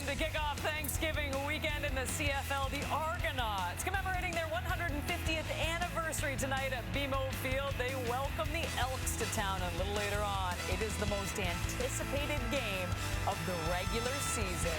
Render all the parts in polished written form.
to kick off Thanksgiving weekend in the CFL, the Argonauts commemorating their 150th anniversary tonight at BMO Field. They welcome the Elks to town, and a little later on, it is the most anticipated game of the regular season.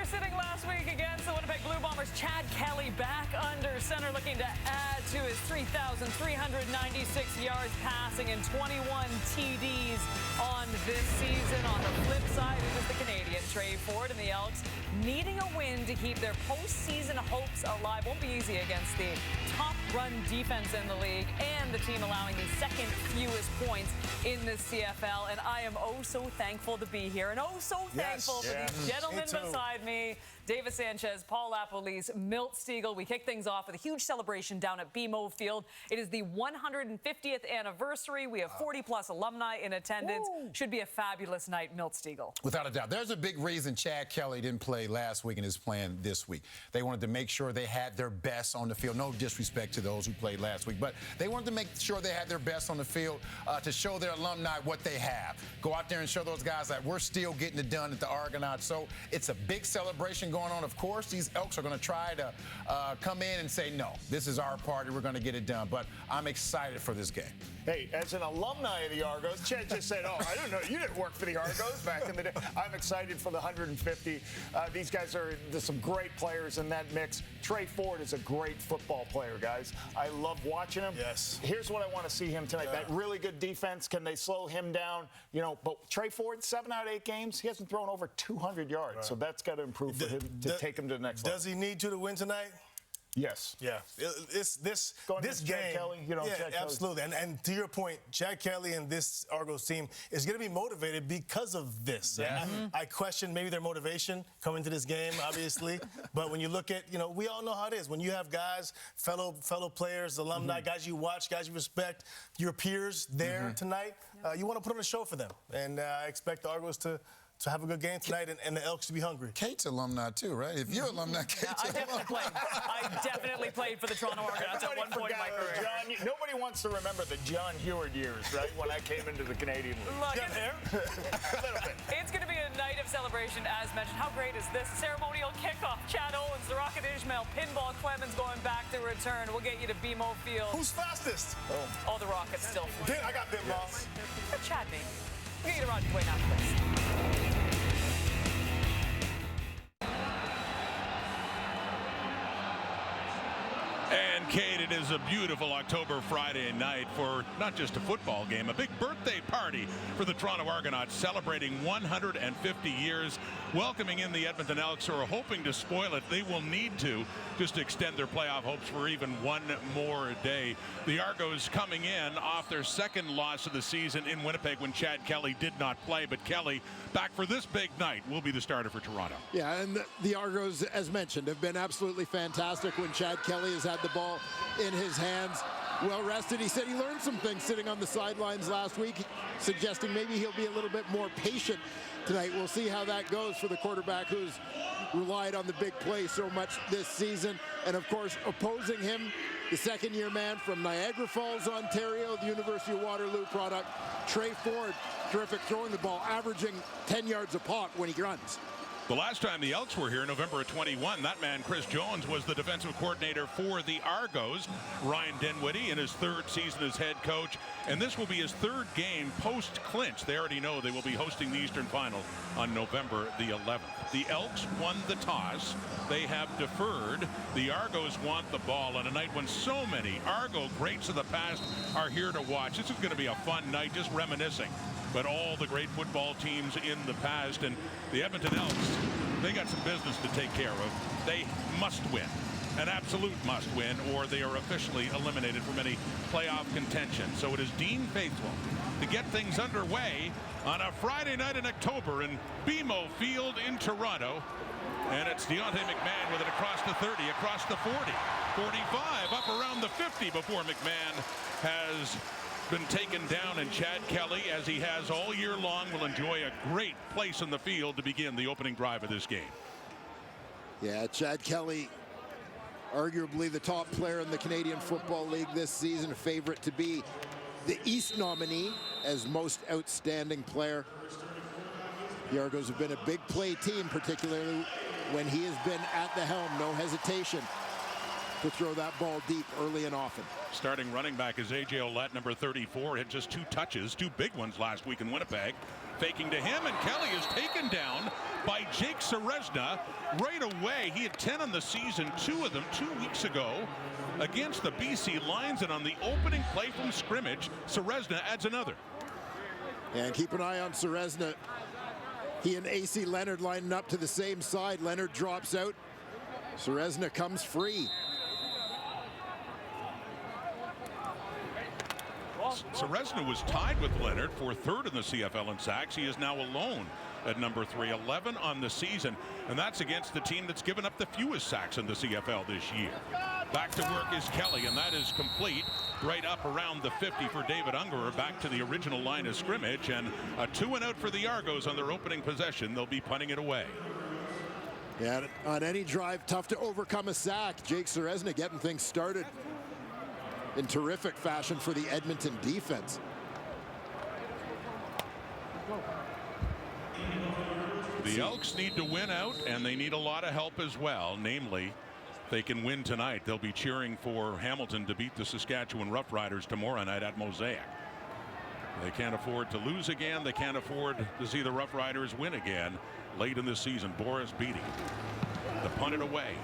Sitting last week against the Winnipeg Blue Bombers, Chad Kelly back under center, looking to add to his 3,396 yards passing and 21 TDs on this season. On the flip side, it is the Canadian Trey Ford and the Elks needing a win to keep their postseason hopes alive. Won't be easy against the top run defense in the league and the team allowing the second fewest points in the CFL. And I am oh so thankful to be here and oh so thankful for these gentlemen beside me. David Sanchez, Paul Lapolice, Milt Stegall. We kick things off with a huge celebration down at BMO Field. It is the 150th anniversary. We have 40-plus alumni in attendance. Woo. Should be a fabulous night, Milt Stegall. Without a doubt. There's a big reason Chad Kelly didn't play last week and is playing this week. They wanted to make sure they had their best on the field. No disrespect to those who played last week, but they wanted to make sure they had their best on the field to show their alumni what they have. Go out there and show those guys that we're still getting it done at the Argonauts. So it's a big celebration going on. Of course, these Elks are going to try to come in and say, no, this is our party. We're going to get it done. But I'm excited for this game. Hey, as an alumni of the Argos, Chad just said, oh, I don't know, you didn't work for the Argos back in the day. I'm excited for the 150. These guys there's some great players in that mix. Trey Ford is a great football player, guys. I love watching him. Yes. Here's what I want to see him tonight. That really good defense. Can they slow him down? You know, but Trey Ford, 7 out of 8 games, he hasn't thrown over 200 yards. Right. So that's got to improve for him to take him to the next level. Does he need to win tonight? Yes. Yeah. This game. Chad Kelly, you know, yeah, Chad absolutely. And to your point, Chad Kelly and this Argos team is going to be motivated because of this. Yeah. I question maybe their motivation coming to this game, obviously. But when you look at, you know, we all know how it is. When you have guys, fellow players, alumni, guys you watch, guys you respect, your peers there tonight, you want to put on a show for them. And I expect the Argos to have a good game tonight and the Elks to be hungry. Kate's alumni too, right? If you're alumni, Kate's I definitely played for the Toronto Argonauts at one point in my career. John, nobody wants to remember the John Heward years, right? When I came into the Canadian League. Look, hair? A little bit. It's going to be a night of celebration, as mentioned. How great is this? Ceremonial kickoff. Chad Owens, the Rocket Ishmael, Pinball Clemens going back to return. We'll get you to BMO Field. Who's fastest? Oh, the Rockets still. I got Pinball. Yes. Chad, me. We'll get you to Rodney Dwayne after this. And Kate, it is a beautiful October Friday night for not just a football game, a big birthday party for the Toronto Argonauts, celebrating 150 years, welcoming in the Edmonton Elks, who are hoping to spoil it. They will need to just extend their playoff hopes for even one more day. The Argos coming in off their second loss of the season in Winnipeg when Chad Kelly did not play, but Kelly back for this big night will be the starter for Toronto. Yeah, and the Argos, as mentioned, have been absolutely fantastic when Chad Kelly has had the ball in his hands. Well rested. He said he learned some things sitting on the sidelines last week, suggesting maybe he'll be a little bit more patient tonight. We'll see how that goes for the quarterback who's relied on the big play so much this season. And of course, opposing him, the second-year man from Niagara Falls, Ontario, the University of Waterloo product, Trey Ford. Terrific throwing the ball, averaging 10 yards a pop when he runs. The last time the Elks were here, November of 21, that man, Chris Jones, was the defensive coordinator for the Argos. Ryan Dinwiddie in his 3rd season as head coach, and this will be his 3rd game post-clinch. They already know they will be hosting the Eastern Final on November the 11th. The Elks won the toss. They have deferred. The Argos want the ball on a night when so many Argo greats of the past are here to watch. This is going to be a fun night, just reminiscing. But all the great football teams in the past, and the Edmonton Elks, they got some business to take care of. They must win, an absolute must win, or they are officially eliminated from any playoff contention. So it is Dean Faithful to get things underway on a Friday night in October in BMO Field in Toronto. And it's Deontay McMahon with it across the 30, across the 40, 45, up around the 50 before McMahon has been taken down, and Chad Kelly, as he has all year long, will enjoy a great place in the field to begin the opening drive of this game. Yeah, Chad Kelly, arguably the top player in the Canadian Football League this season, a favorite to be the East nominee as most outstanding player. The Argos have been a big play team, particularly when he has been at the helm. No hesitation to throw that ball deep early and often. Starting running back is A.J. Ouellette, number 34. Had just 2 touches, 2 big ones last week in Winnipeg. Faking to him, and Kelly is taken down by Jake Serezna right away. He had 10 on the season, 2 of them 2 weeks ago against the BC Lions, and on the opening play from scrimmage, Serezna adds another. And keep an eye on Serezna. He and AC Leonard lining up to the same side. Leonard drops out. Serezna comes free. Serezna was tied with Leonard for 3rd in the CFL in sacks. He is now alone at number 3, 11 on the season, and that's against the team that's given up the fewest sacks in the CFL this year. Back to work is Kelly, and that is complete right up around the 50 for David Ungerer, back to the original line of scrimmage, and a 2-and-out for the Argos on their opening possession. They'll be punting it away. Yeah, on any drive, tough to overcome a sack. Jake Serezna getting things started in terrific fashion for the Edmonton defense. The Elks need to win out, and they need a lot of help as well. Namely, if they can win tonight, they'll be cheering for Hamilton to beat the Saskatchewan Roughriders tomorrow night at Mosaic. They can't afford to lose again. They can't afford to see the Roughriders win again late in the season. Boris Beatty, the punted away,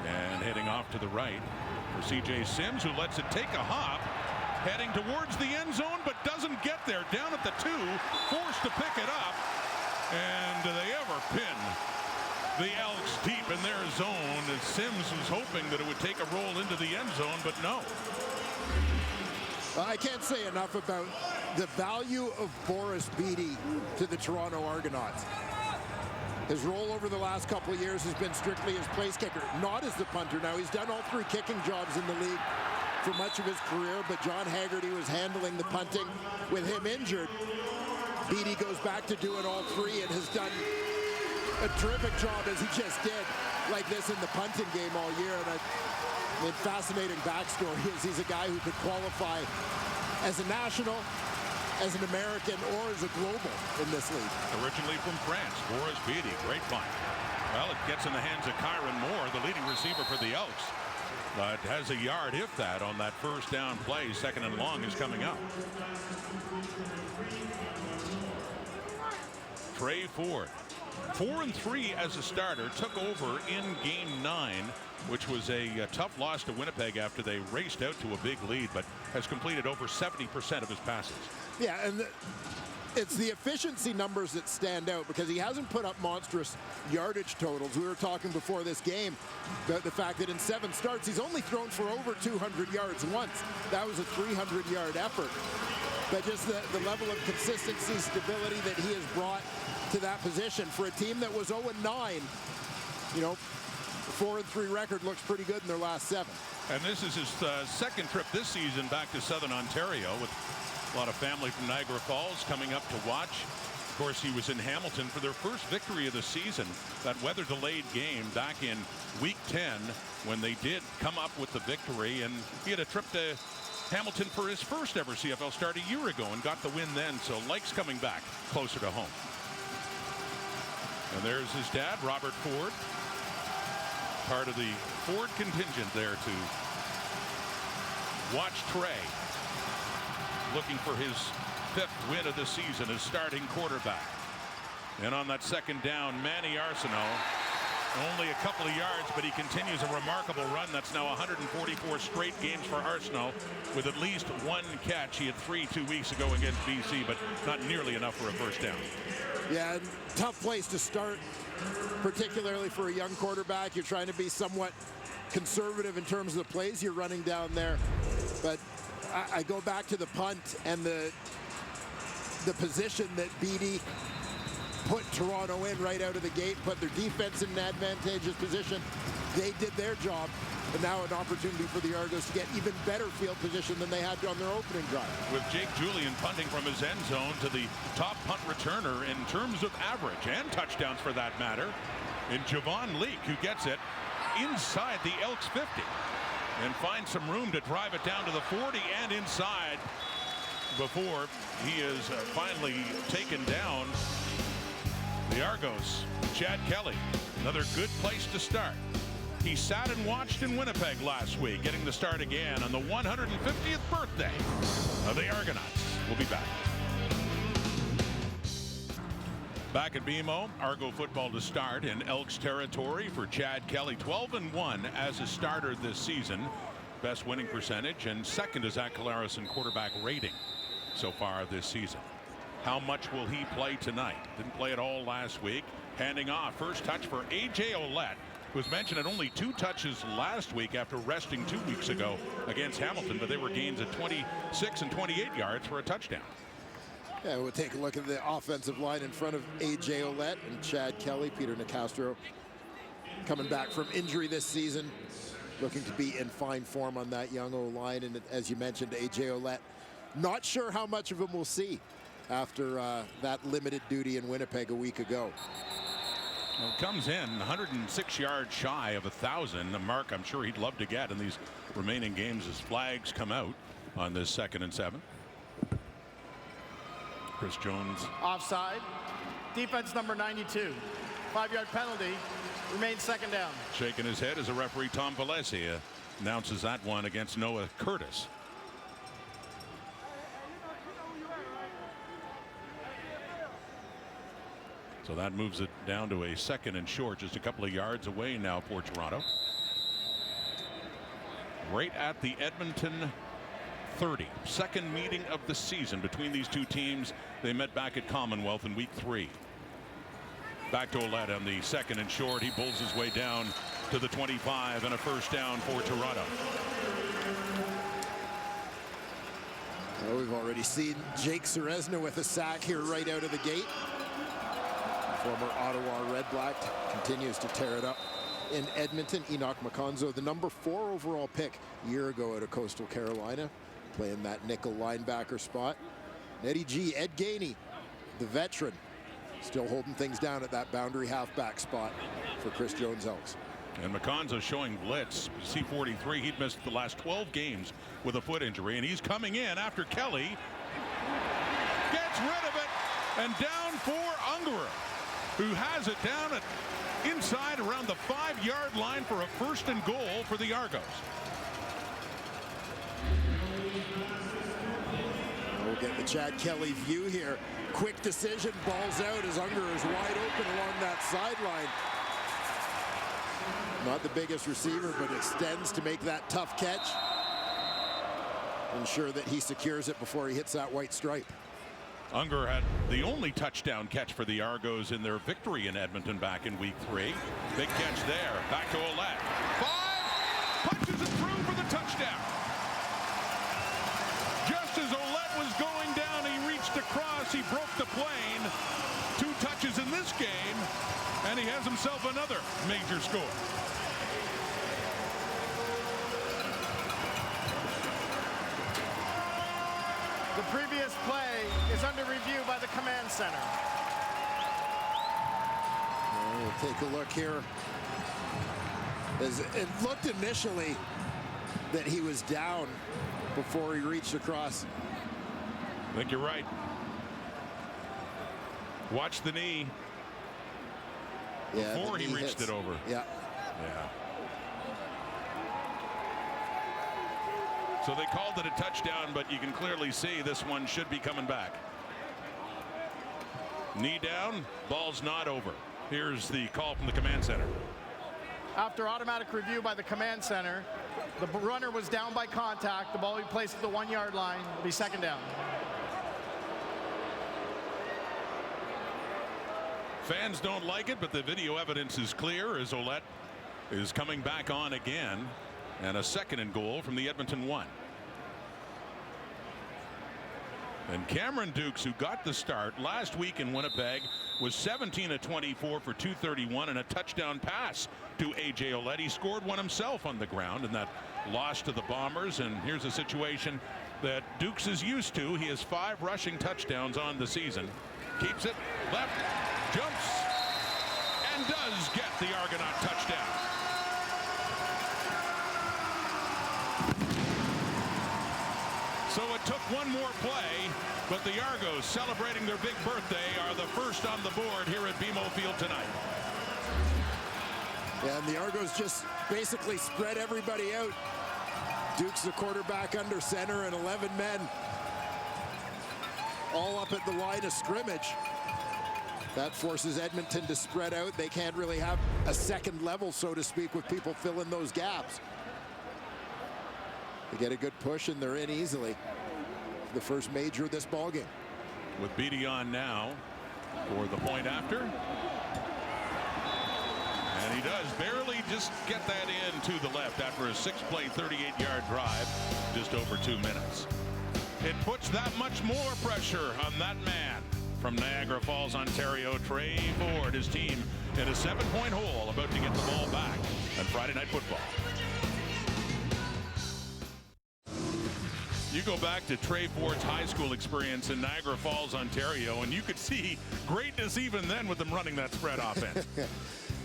and heading off to the right for C.J. Sims, who lets it take a hop, heading towards the end zone, but doesn't get there. Down at the 2, forced to pick it up. And do they ever pin the Elks deep in their zone? And Sims was hoping that it would take a roll into the end zone, but no. I can't say enough about the value of Boris Beatty to the Toronto Argonauts. His role over the last couple of years has been strictly as place kicker, not as the punter. Now, he's done all 3 kicking jobs in the league for much of his career, but John Haggerty was handling the punting. With him injured, Beatty goes back to doing all 3 and has done a terrific job, as he just did, like this in the punting game all year. And I mean, fascinating backstory is he's a guy who could qualify as a national, as an American, or as a global in this league. Originally from France, Boris Beatty, great punt. Well, it gets in the hands of Kyron Moore, the leading receiver for the Elks, but has a yard, if that, on that first down play. 2nd and long is coming up. Trey Ford, 4-3 as a starter, took over in Game 9, which was a tough loss to Winnipeg after they raced out to a big lead, but has completed over 70% of his passes. Yeah, and it's the efficiency numbers that stand out, because he hasn't put up monstrous yardage totals. We were talking before this game about the fact that in 7 starts, he's only thrown for over 200 yards once. That was a 300-yard effort. But just the level of consistency, stability that he has brought to that position for a team that was 0-9, you know, 4-3 record looks pretty good in their last 7. And this is his 2nd trip this season back to Southern Ontario, with a lot of family from Niagara Falls coming up to watch. Of course, he was in Hamilton for their first victory of the season, that weather-delayed game back in Week 10, when they did come up with the victory. And he had a trip to Hamilton for his first ever CFL start a year ago and got the win then, so likes coming back closer to home. And there's his dad, Robert Ford, part of the Ford contingent there to watch Trey, looking for his 5th win of the season as starting quarterback. And on that second down, Manny Arsenault, only a couple of yards, but he continues a remarkable run. That's now 144 straight games for Arsenault with at least 1 catch. He had 3 2 weeks ago against BC, but not nearly enough for a first down. Yeah, tough place to start, particularly for a young quarterback. You're trying to be somewhat conservative in terms of the plays you're running down there. But I go back to the punt and the position that BD put Toronto in right out of the gate, put their defense in an advantageous position. They did their job, and now an opportunity for the Argos to get even better field position than they had on their opening drive. With Jake Julian punting from his end zone to the top punt returner in terms of average and touchdowns for that matter, in Javon Leake, who gets it inside the Elks 50 and finds some room to drive it down to the 40 and inside before he is finally taken down. The Argos, Chad Kelly, another good place to start. He sat and watched in Winnipeg last week, getting the start again on the 150th birthday of the Argonauts. We'll be back. Back at BMO, Argo football to start in Elks territory for Chad Kelly. 12-1 as a starter this season. Best winning percentage and second to Zach Collaros in quarterback rating so far this season. How much will he play tonight? Didn't play at all last week. Handing off. First touch for A.J. Ouellette, who was mentioned at only 2 touches last week after resting 2 weeks ago against Hamilton, but they were gains at 26 and 28 yards for a touchdown. Yeah, we'll take a look at the offensive line in front of A.J. Ouellette and Chad Kelly. Peter Nicastro coming back from injury this season, looking to be in fine form on that young O-line. And as you mentioned, A.J. Ouellette, not sure how much of him we'll see after that limited duty in Winnipeg a week ago. Well, comes in 106 yards shy of 1,000, a mark I'm sure he'd love to get in these remaining games as flags come out on this 2nd and 7. Chris Jones. Offside. Defense number 92. 5-yard penalty. Remains second down. Shaking his head as a referee, Tom Valesi, announces that one against Noah Curtis. So that moves it down to a 2nd and short, just a couple of yards away now for Toronto. Right at the Edmonton 30. Second meeting of the season between these two teams. They met back at Commonwealth in week 3. Back to Ouellette on the 2nd and short. He pulls his way down to the 25 and a first down for Toronto. Well, we've already seen Jake Ceresna with a sack here right out of the gate. Former Ottawa Red Black continues to tear it up in Edmonton. Enoch Makonzo, the number 4 overall pick a year ago out of Coastal Carolina, playing that nickel linebacker spot. Eddie G, Ed Gainey, the veteran, still holding things down at that boundary halfback spot for Chris Jones Elks. And Makonzo showing blitz. C-43, he'd missed the last 12 games with a foot injury, and he's coming in after Kelly gets rid of it, and down for Ungerer, who has it down at inside around the 5-yard line for a 1st and goal for the Argos. We'll get the Chad Kelly view here. Quick decision, balls out as Ungerer is wide open along that sideline. Not the biggest receiver, but extends to make that tough catch. Ensure that he secures it before he hits that white stripe. Ungerer had the only touchdown catch for the Argos in their victory in Edmonton back in week 3. Big catch there. Back to Ouellette. 5, punches it through for the touchdown. Just as Ouellette was going down, he reached across, he broke the plane. 2 touches in this game, and he has himself another major score. The previous play is under review by the command center. We'll take a look here. As it looked initially that he was down before he reached across. I think you're right. Watch the knee. Yeah, before he reached hits. it over. Yeah. Yeah. So they called it a touchdown, but you can clearly see this one should be coming back. Knee down, ball's not over. Here's the call from the command center. After automatic review by the command center, the runner was down by contact. The ball will be placed at the 1 yard line. It'll be second down. Fans don't like it, but the video evidence is clear as Ouellette is coming back on again. And a second and goal from the Edmonton 1. And Cameron Dukes, who got the start last week in Winnipeg, was 17 of 24 for 231 and a touchdown pass to A.J. Ouellette. He scored one himself on the ground in that loss to the Bombers. And here's a situation that Dukes is used to. He has 5 rushing touchdowns on the season. Keeps it left, jumps, and does get the Argonaut touchdown. So it took one more play, but the Argos, celebrating their big birthday, are the first on the board here at BMO Field tonight. Yeah, and the Argos just basically spread everybody out. Duke's the quarterback under center and 11 men all up at the line of scrimmage. That forces Edmonton to spread out. They can't really have a second level, so to speak, with people filling those gaps. They get a good push and they're in easily. The first major of this ball game. With Beatty on now for the point after. And he does barely just get that in to the left after a 6-play 38-yard drive, just over 2 minutes. It puts that much more pressure on that man from Niagara Falls, Ontario, Trey Ford, his team in a 7-point hole, about to get the ball back on Friday Night Football. You go back to Trey Ford's high school experience in Niagara Falls, Ontario, and you could see greatness even then with them running that spread offense.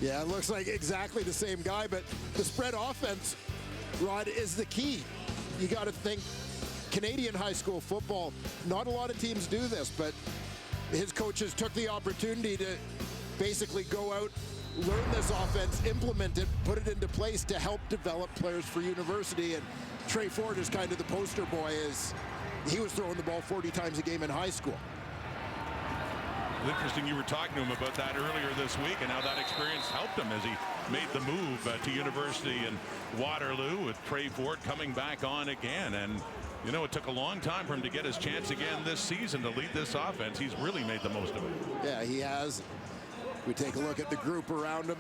Yeah, it looks like exactly the same guy, but the spread offense, Rod, is the key. You got to think Canadian high school football, not a lot of teams do this, but his coaches took the opportunity to basically go out, learn this offense, implement it, put it into place to help develop players for university. And Trey Ford is kind of the poster boy, as he was throwing the ball 40 times a game in high school. Interesting, you were talking to him about that earlier this week and how that experience helped him as he made the move to university in Waterloo, with Trey Ford coming back on again. And you know, it took a long time for him to get his chance again this season to lead this offense. He's really made the most of it. Yeah, he has. We take a look at the group around him.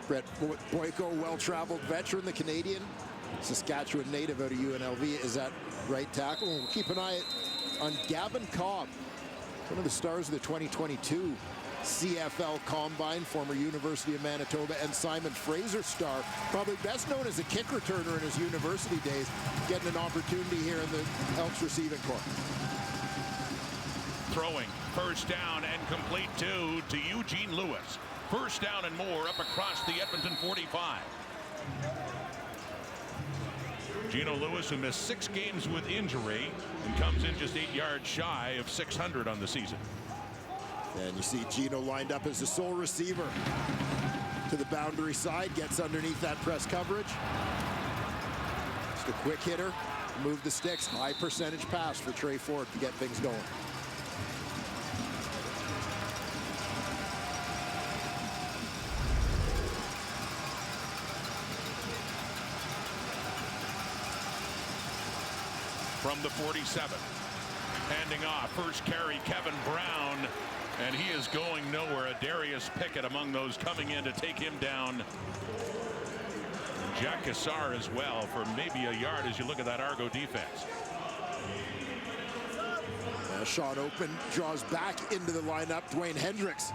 Brett Boyko, well-traveled veteran, the Canadian, Saskatchewan native out of UNLV, is at right tackle. And we'll keep an eye on Gavin Cobb, one of the stars of the 2022 CFL Combine, former University of Manitoba, and Simon Fraser star, probably best known as a kick returner in his university days, getting an opportunity here in the Elks receiving corps. Throwing, first down and complete to Eugene Lewis. First down and more up across the Edmonton 45. Gino Lewis, who missed 6 games with injury and comes in just 8 yards shy of 600 on the season. And you see Gino lined up as the sole receiver to the boundary side, gets underneath that press coverage. Just a quick hitter, move the sticks, high percentage pass for Trey Ford to get things going. From the 47, handing off, first carry, Kevin Brown, and he is going nowhere. A Darius Pickett among those coming in to take him down. Jack Cassar as well for maybe a yard as you look at that Argo defense. Sean Open draws back into the lineup. Dwayne Hendricks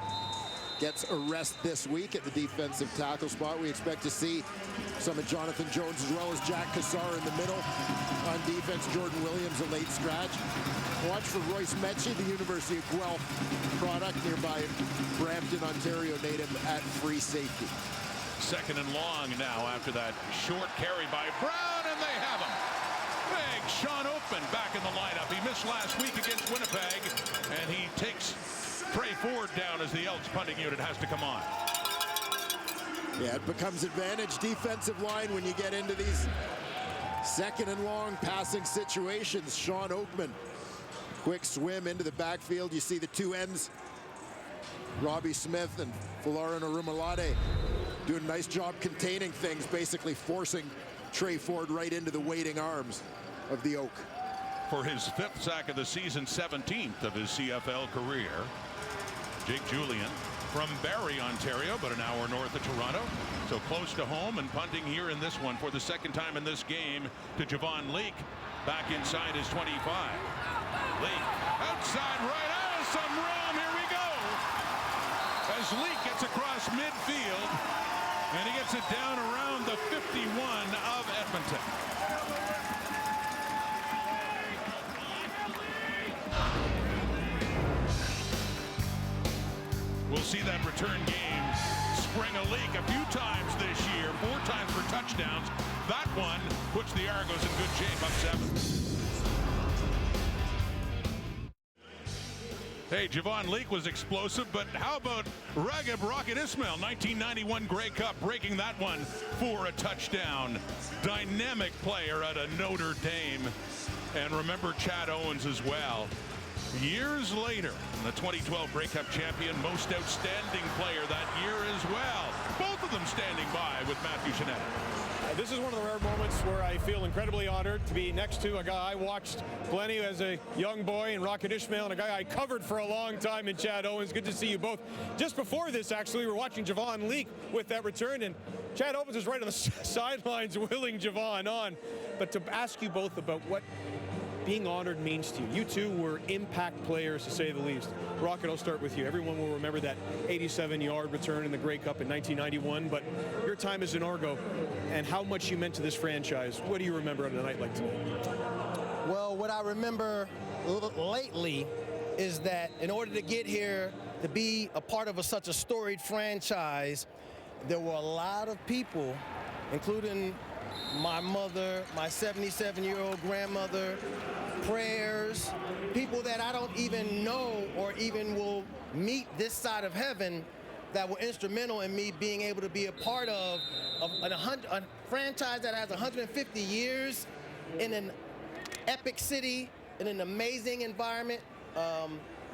gets a rest this week at the defensive tackle spot. We expect to see some of Jonathan Jones as well as Jack Cassar in the middle. On defense, Jordan Williams, a late scratch. Watch for Royce Metchie, the University of Guelph product, nearby Brampton, Ontario native, at free safety. Second and long now after that short carry by Brown, and they have him. Big Sean Open back in the lineup. He missed last week against Winnipeg, and he takes Trey Ford down as the Elks punting unit has to come on. Yeah, it becomes advantage defensive line when you get into these second and long passing situations. Sean Oakman, quick swim into the backfield. You see the two ends, Robbie Smith and Folarin Orumalade, doing a nice job containing things, basically forcing Trey Ford right into the waiting arms of the Oak. For his 5th sack of the season, 17th of his CFL career, Jake Julian from Barrie, Ontario, but an hour north of Toronto. So close to home, and punting here in this one for the second time in this game to Javon Leake, back inside his 25. Leake outside right, some room, here we go. As Leake gets across midfield, and he gets it down around the 51 of Edmonton. We'll see that return game spring a leak a few times this year, 4 times for touchdowns. That one puts the Argos in good shape, up 7. Hey, Javon Leake was explosive, but how about Ragib Rocket Ismail, 1991 Grey Cup, breaking that one for a touchdown. Dynamic player out of Notre Dame. And remember Chad Owens as well. Years later, the 2012 Grey Cup champion, most outstanding player that year as well. Both of them standing by with Matthew Shinetti. This is one of the rare moments where I feel incredibly honored to be next to a guy I watched plenty as a young boy in Rocket Ismail, and a guy I covered for a long time in Chad Owens. Good to see you both. Just before this, actually, we were watching Javon Leake with that return, and Chad Owens is right on the sidelines willing Javon on. But to ask you both about what being honored means to you. You two were impact players, to say the least. Rocket, I'll start with you. Everyone will remember that 87-yard return in the Grey Cup in 1991, but your time as an Argo and how much you meant to this franchise. What do you remember on a night like tonight? Well, what I remember lately is that in order to get here, to be a part of such a storied franchise, there were a lot of people, including my mother, my 77-year-old grandmother, prayers, people that I don't even know or even will meet this side of heaven, that were instrumental in me being able to be a part of a franchise that has 150 years in an epic city, in an amazing environment.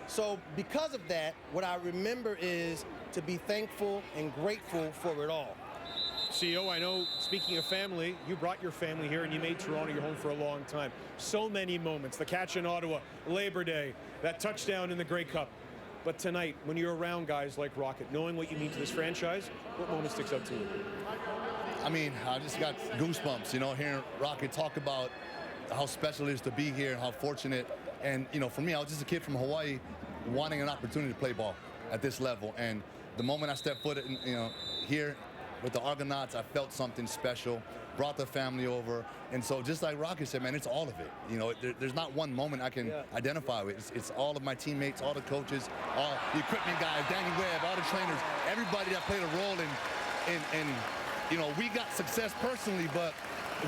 So because of that, what I remember is to be thankful and grateful for it all. CEO, I know, speaking of family, you brought your family here and you made Toronto your home for a long time. So many moments, the catch in Ottawa, Labor Day, that touchdown in the Grey Cup. But tonight, when you're around guys like Rocket, knowing what you mean to this franchise, what moment sticks out to you? I mean, I just got goosebumps, you know, hearing Rocket talk about how special it is to be here, how fortunate. And, you know, for me, I was just a kid from Hawaii wanting an opportunity to play ball at this level. And the moment I stepped foot in, you know, here with the Argonauts, I felt something special, brought the family over. And so just like Rocket said, man, it's all of it. You know, there's not one moment I can identify with. It's all of my teammates, all the coaches, all the equipment guys, Danny Webb, all the trainers, everybody that played a role in you know, we got success personally, but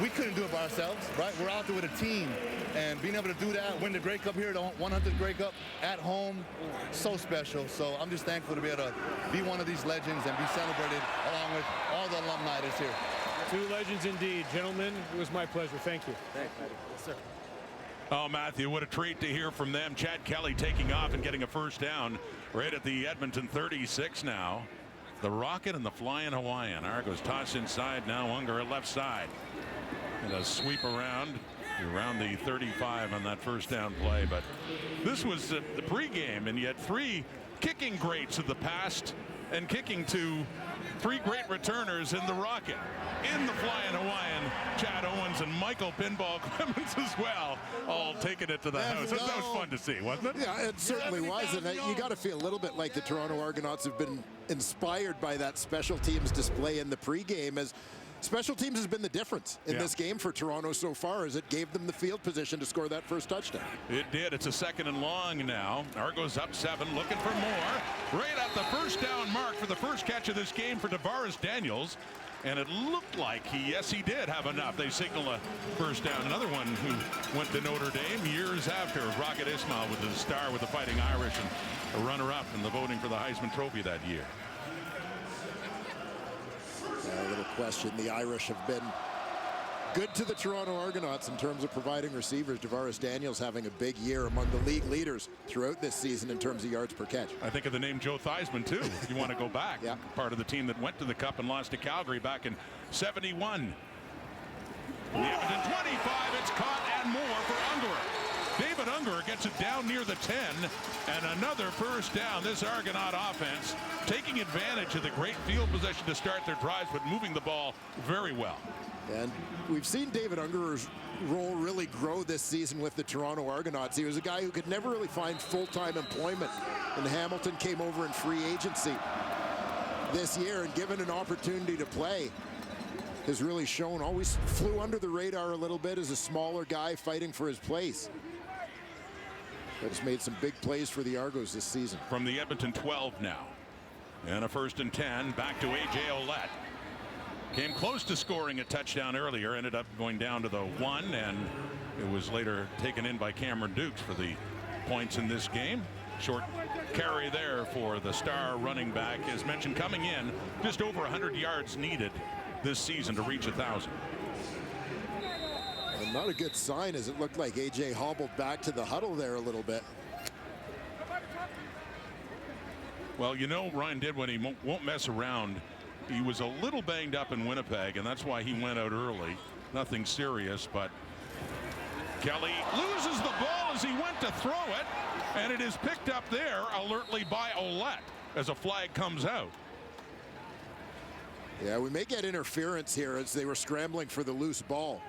we couldn't do it by ourselves, right? We're out there with a team, and being able to do that, win the Grey Cup here, the 100th Grey Cup at home, so special. So I'm just thankful to be able to be one of these legends and be celebrated along with all the alumni that's here. Two legends indeed. Gentlemen, it was my pleasure. Thank you. Thank you. Yes, sir. Oh, Matthew, what a treat to hear from them. Chad Kelly taking off and getting a first down right at the Edmonton 36 now. The Rocket and the Flying Hawaiian. Argos toss inside now. Unger at left side. And a sweep around the 35 on that first down play. But this was the pregame, and you had 3 kicking greats of the past and kicking to 3 great returners in the Rocket. In the Flying Hawaiian, Chad Owens and Michael Pinball Clemens as well, all taking it to the house. That was fun to see, wasn't it? Yeah, it certainly was. And you got to feel a little bit like the Toronto Argonauts have been inspired by that special teams display in the pregame, as special teams has been the difference in this game for Toronto so far, as it gave them the field position to score that first touchdown. It did. It's a 2nd and long now. Argos up 7, looking for more. Right at the first down mark for the first catch of this game for Tavares Daniels. And it looked like he did have enough. They signal a first down. Another one who went to Notre Dame years after, Rocket Ismail, with the star with the Fighting Irish and a runner-up in the voting for the Heisman Trophy that year. A little question. The Irish have been good to the Toronto Argonauts in terms of providing receivers. Tavares Daniels having a big year among the league leaders throughout this season in terms of yards per catch. I think of the name Joe Theismann, too, if you want to go back. Yeah. Part of the team that went to the Cup and lost to Calgary back in '71. The Edmonton 25, it's caught and more for Ungerer. David Ungerer gets it down near the 10, and another first down. This Argonaut offense taking advantage of the great field position to start their drives, but moving the ball very well. And we've seen David Ungerer's role really grow this season with the Toronto Argonauts. He was a guy who could never really find full-time employment. And Hamilton came over in free agency this year, and given an opportunity to play, has really shown, always flew under the radar a little bit as a smaller guy fighting for his place. But has made some big plays for the Argos this season. From the Edmonton 12 now. And a 1st and 10, back to A.J. Ouellette. Came close to scoring a touchdown earlier, ended up going down to the 1, and it was later taken in by Cameron Dukes for the points in this game. Short carry there for the star running back. As mentioned, coming in just over 100 yards needed this season to reach 1,000. And not a good sign, as it looked like A.J. hobbled back to the huddle there a little bit. Well, you know, Ryan did when he won't mess around. He was a little banged up in Winnipeg, and that's why he went out early. Nothing serious, but Kelly loses the ball as he went to throw it, and it is picked up there alertly by Ouellette as a flag comes out. Yeah, we may get interference here as they were scrambling for the loose ball.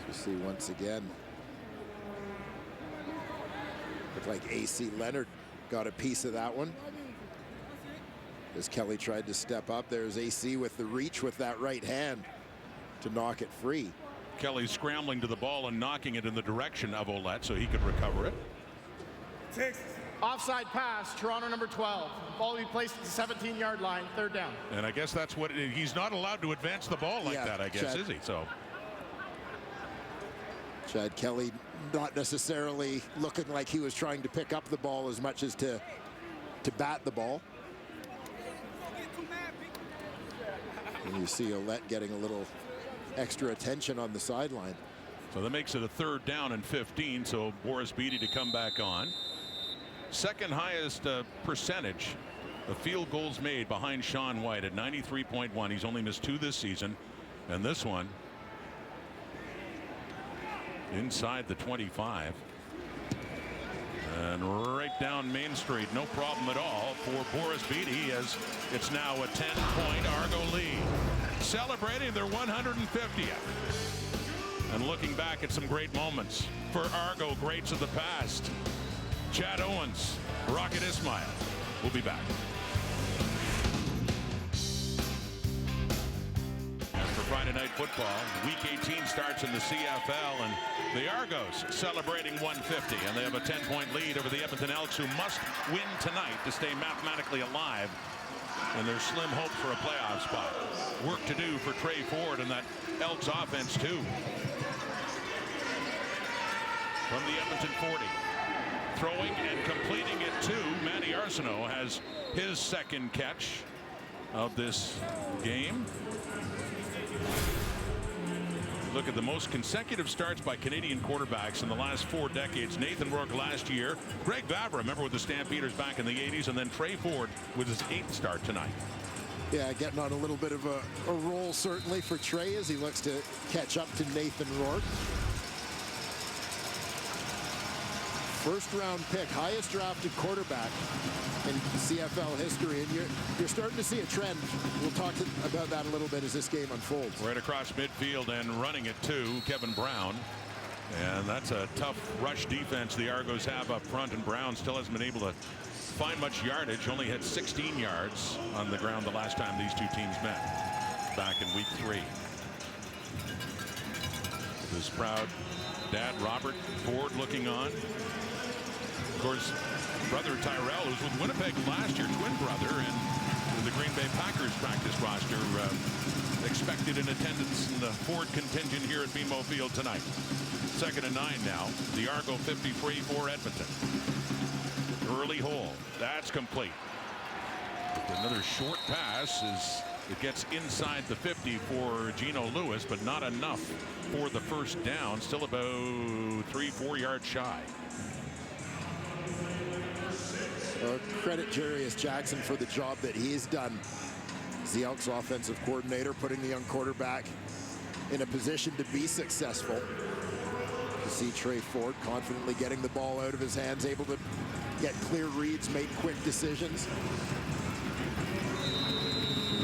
You see once again, looked like A.C. Leonard got a piece of that one. As Kelly tried to step up, there's AC with the reach with that right hand to knock it free. Kelly scrambling to the ball and knocking it in the direction of Ouellette so he could recover it. Offside pass, Toronto number 12. Ball will be placed at the 17-yard line, 3rd down. And I guess that's what he's not allowed to advance the ball like that, I guess, is he? So Chad Kelly not necessarily looking like he was trying to pick up the ball as much as to bat the ball. And you see Ouellette getting a little extra attention on the sideline. So that makes it a 3rd down and 15. So Boris Beatty to come back on. Second highest percentage of field goals made behind Sean White at 93.1. He's only missed 2 this season. And this one inside the 25. And right down Main Street, no problem at all for Boris Beatty, as it's now a 10-point Argo lead. Celebrating their 150th. And looking back at some great moments for Argo greats of the past. Chad Owens, Rocket Ismail. We'll be back. For Friday Night Football, Week 18 starts in the CFL, and the Argos celebrating 150, and they have a 10-point lead over the Edmonton Elks, who must win tonight to stay mathematically alive in their slim hope for a playoff spot. Work to do for Trey Ford and that Elks offense, too. From the Edmonton 40. Throwing and completing it to Manny Arsenault has his 2nd catch of this game. Look at the most consecutive starts by Canadian quarterbacks in the last 4 decades. Nathan Rourke last year, Greg Vavra, remember, with the Stampeders back in the 80s, and then Trey Ford with his 8th start tonight. Yeah, getting on a little bit of a roll certainly for Trey as he looks to catch up to Nathan Rourke. 1st-round pick, highest drafted quarterback in CFL history, and you're starting to see a trend. We'll talk about that a little bit as this game unfolds. Right across midfield and running it too, Kevin Brown. And that's a tough rush defense the Argos have up front, and Brown still hasn't been able to find much yardage. Only had 16 yards on the ground the last time these 2 teams met back in week 3. This proud dad, Robert Ford, looking on. Of course, brother Tyrell, who was with Winnipeg last year, twin brother, and with a Green Bay Packers practice roster expected in attendance in the Ford contingent here at BMO Field tonight. 2nd and 9 now. The Argo 53 for Edmonton. Early hole. That's complete. Another short pass as it gets inside the 50 for Geno Lewis, but not enough for the first down. Still about 3-4 yards shy. Credit Jarius Jackson for the job that he's done as the Elks offensive coordinator, putting the young quarterback in a position to be successful. You see Trey Ford confidently getting the ball out of his hands, able to get clear reads, make quick decisions.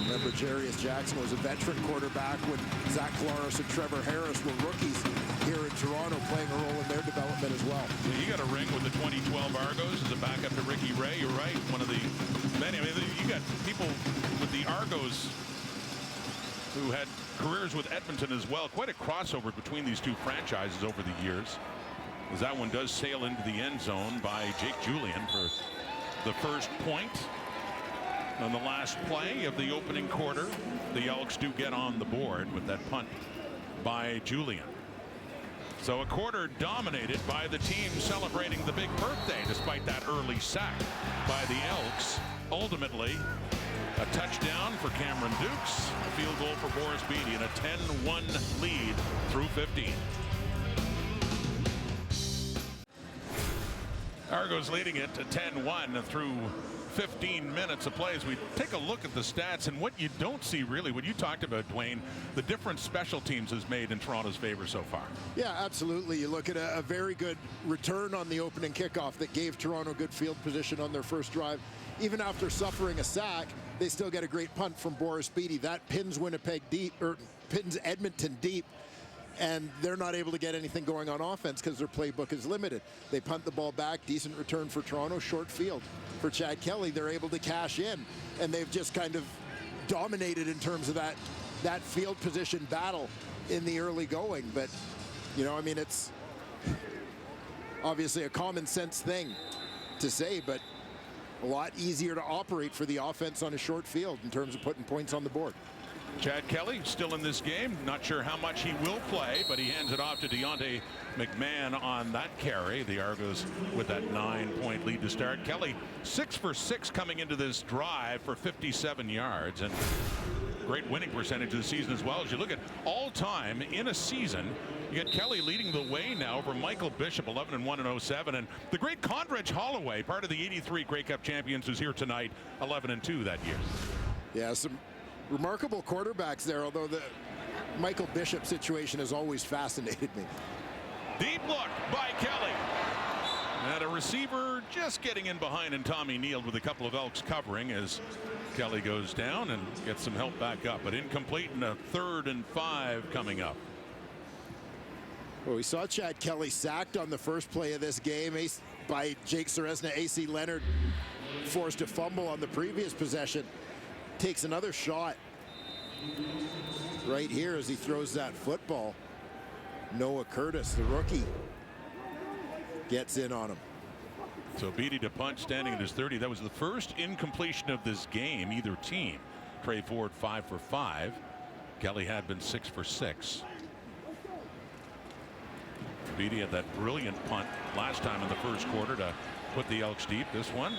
Remember, Jarius Jackson was a veteran quarterback when Zach Claros and Trevor Harris were rookies here in Toronto, playing a role in their development as well. Yeah, he got a ring with the 2012 Argos as a backup to Ricky Ray. You're right, one of the many. I mean, you got people with the Argos who had careers with Edmonton as well. Quite a crossover between these two franchises over the years, as that one does sail into the end zone by Jake Julian for the first point. On the last play of the opening quarter, the Elks do get on the board with that punt by Julian. So a quarter dominated by the team celebrating the big birthday despite that early sack by the Elks. Ultimately, a touchdown for Cameron Dukes, a field goal for Boris Beatty, and a 10-1 lead through 15. Argos leading it to 10-1 through 15 minutes of play. As we take a look at the stats, and what you don't see really, what you talked about, Dwayne, the difference special teams has made in Toronto's favor so far. Yeah, absolutely. You look at a very good return on the opening kickoff that gave Toronto good field position on their first drive. Even after suffering a sack, they still get a great punt from Boris Beatty. That pins Winnipeg deep, or pins Edmonton deep, and they're not able to get anything going on offense because their playbook is limited. They punt the ball back, decent return for Toronto, short field for Chad Kelly. They're able to cash in, and they've just kind of dominated in terms of that field position battle in the early going. But, you know, I mean, it's obviously a common sense thing to say, but a lot easier to operate for the offense on a short field in terms of putting points on the board. Chad Kelly still in this game. Not sure how much he will play, but he hands it off to Deontay McMahon on that carry. The Argos with that 9-point lead to start. Kelly 6 for 6 coming into this drive for 57 yards, and great winning percentage of the season as well. As you look at all time in a season, you get Kelly leading the way now over Michael Bishop, 11-1 in 07, and the great Condredge Holloway, part of the '83 Grey Cup champions, who's here tonight, 11-2 that year. Yeah, some remarkable quarterbacks there, although the Michael Bishop situation has always fascinated me. Deep look by Kelly. And a receiver just getting in behind, and Tommy Neal with a couple of Elks covering as Kelly goes down and gets some help back up, but incomplete, and a 3rd and 5 coming up. Well, we saw Chad Kelly sacked on the first play of this game by Jake Seresna. AC Leonard forced a fumble on the previous possession. Takes another shot right here as he throws that football. Noah Curtis, the rookie, gets in on him. So Beatty to punt, standing at his 30. That was the first incompletion of this game, either team. Trey Ford 5 for 5. Kelly had been 6 for 6. Beatty had that brilliant punt last time in the first quarter to put the Elks deep. This one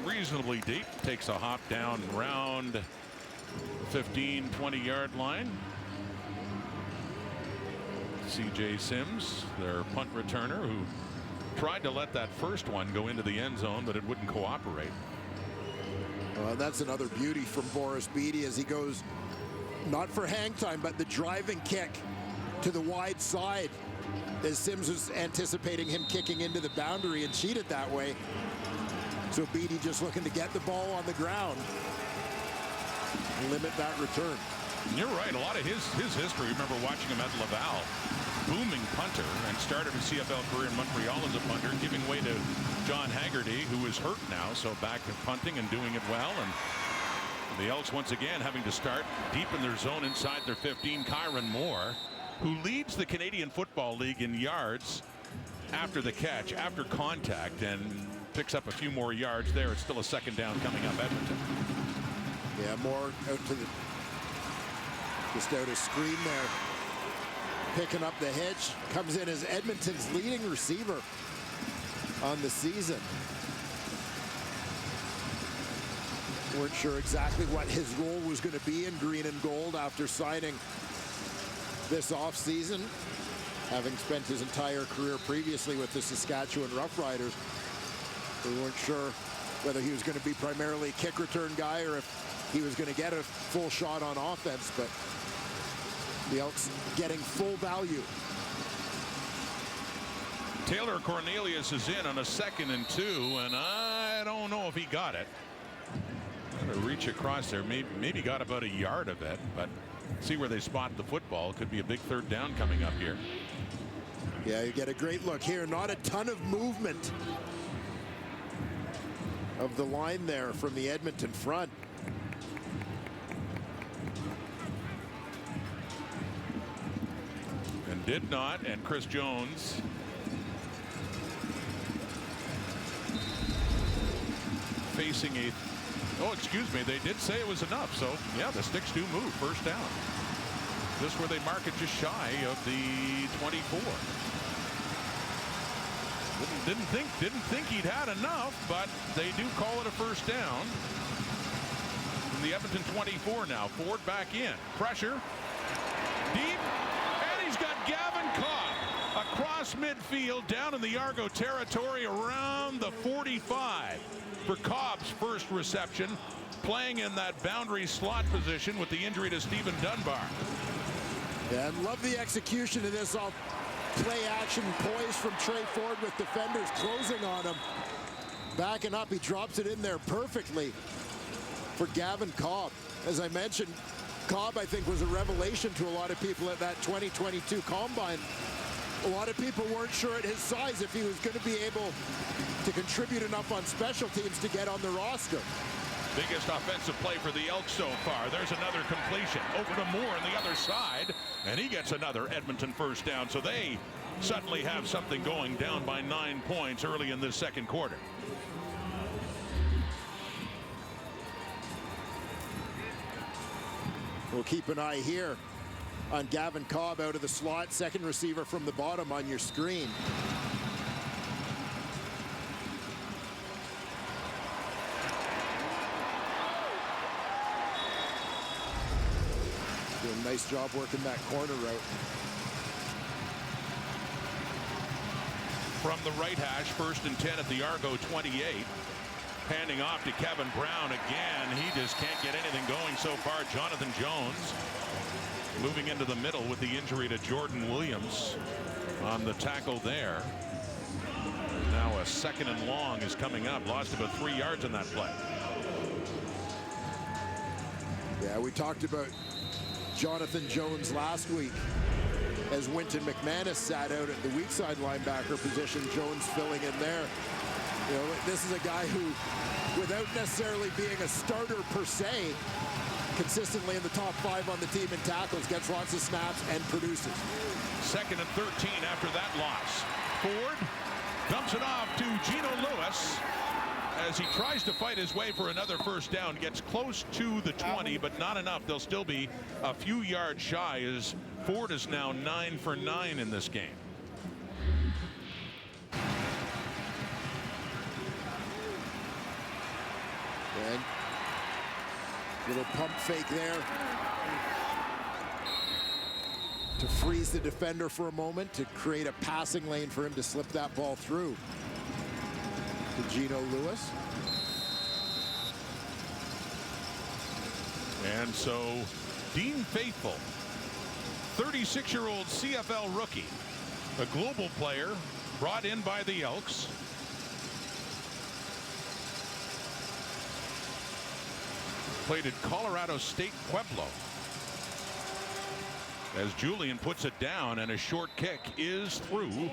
reasonably deep, takes a hop down around 15-20 yard line. CJ Sims, their punt returner, who tried to let that first one go into the end zone, but it wouldn't cooperate. That's another beauty from Boris Beatty as he goes not for hang time, but the driving kick to the wide side, as Sims was anticipating him kicking into the boundary and cheated that way. So Beatty just looking to get the ball on the ground and limit that return. You're right. A lot of his history, remember watching him at Laval, booming punter, and started his CFL career in Montreal as a punter, giving way to John Haggerty, who is hurt now, so back to punting and doing it well. And the Elks once again having to start deep in their zone inside their 15. Kyron Moore, who leads the Canadian Football League in yards after the catch, after contact, and picks up a few more yards there. It's still a second down coming up Edmonton. Yeah, more out to the, just out of screen there. Picking up the hitch. Comes in as Edmonton's leading receiver on the season. Weren't sure exactly what his role was going to be in green and gold after signing this offseason, having spent his entire career previously with the Saskatchewan Roughriders. We weren't sure whether he was going to be primarily a kick return guy or if he was going to get a full shot on offense, but the Elks getting full value. Taylor Cornelius is in on a 2nd and 2, and I don't know if he got it. Gonna reach across there, maybe got about a yard of it, but see where they spot the football. Could be a big 3rd down coming up here. Yeah, you get a great look here. Not a ton of movement of the line there from the Edmonton front. And did not, and Chris Jones facing a, oh, excuse me, they did say it was enough. So yeah, the sticks do move. 1st down. This where they mark it just shy of the 24. Didn't think he'd had enough, but they do call it a 1st down. In the Edmonton 24 now. Ford back in. Pressure. Deep. And he's got Gavin Cobb across midfield down in the Argo territory around the 45 for Cobb's first reception, playing in that boundary slot position with the injury to Stephen Dunbar. Yeah, and love the execution of this off play action poise from Trey Ford with defenders closing on him. Backing up, he drops it in there perfectly for Gavin Cobb. As I mentioned, Cobb, I think, was a revelation to a lot of people at that 2022 Combine. A lot of people weren't sure at his size if he was going to be able to contribute enough on special teams to get on the roster. Biggest offensive play for the Elks so far. There's another completion over to Moore on the other side, and he gets another Edmonton 1st down. So they suddenly have something going, down by 9 points early in this 2nd quarter. We'll keep an eye here on Gavin Cobb out of the slot, 2nd receiver from the bottom on your screen. Doing a nice job working that corner route. From the right hash, 1st and 10 at the Argo 28. Handing off to Kevin Brown again. He just can't get anything going so far. Jonathan Jones moving into the middle with the injury to Jordan Williams on the tackle there. Now a 2nd and long is coming up. Lost about 3 yards on that play. Yeah, we talked about Jonathan Jones last week as Winton McManus sat out at the weak side linebacker position. Jones filling in there. You know, this is a guy who, without necessarily being a starter per se, consistently in the top 5 on the team in tackles, gets lots of snaps and produces. 2nd and 13 after that loss. Ford dumps it off to Gino Lewis as he tries to fight his way for another 1st down. Gets close to the 20, but not enough. They'll still be a few yards shy as Ford is now 9 for 9 in this game. And little pump fake there to freeze the defender for a moment, to create a passing lane for him to slip that ball through to Gino Lewis. And so Dean Faithful, 36-year-old CFL rookie, a global player brought in by the Elks. Played at Colorado State Pueblo. As Julian puts it down, and a short kick is through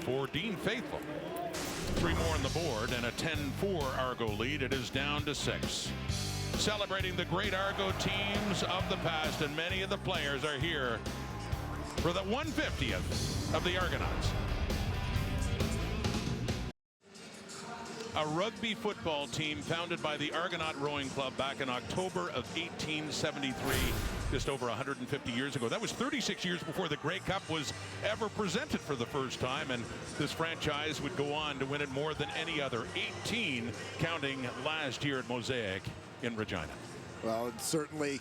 for Dean Faithful. 3 more on the board and a 10-4 Argo lead. It is down to 6. Celebrating the great Argo teams of the past, and many of the players are here for the 150th of the Argonauts. a rugby football team founded by the Argonaut Rowing Club back in October of 1873, just over 150 years ago. That was 36 years before the Grey Cup was ever presented for the first time, and this franchise would go on to win it more than any other, 18 counting last year at Mosaic in Regina. Well, it's certainly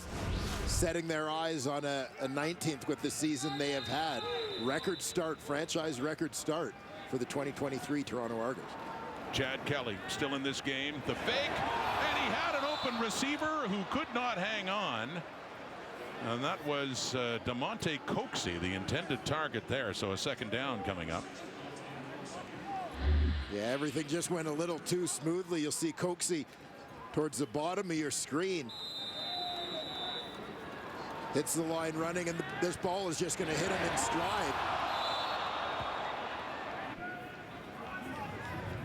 setting their eyes on a 19th with the season they have had. Record start, franchise record start for the 2023 Toronto Argos. Chad Kelly still in this game. The fake, and he had an open receiver who could not hang on. And that was DeMonte Coxey, the intended target there. So a second down coming up. Yeah, everything just went a little too smoothly. You'll see Coxey towards the bottom of your screen. Hits the line running, and this ball is just going to hit him in stride.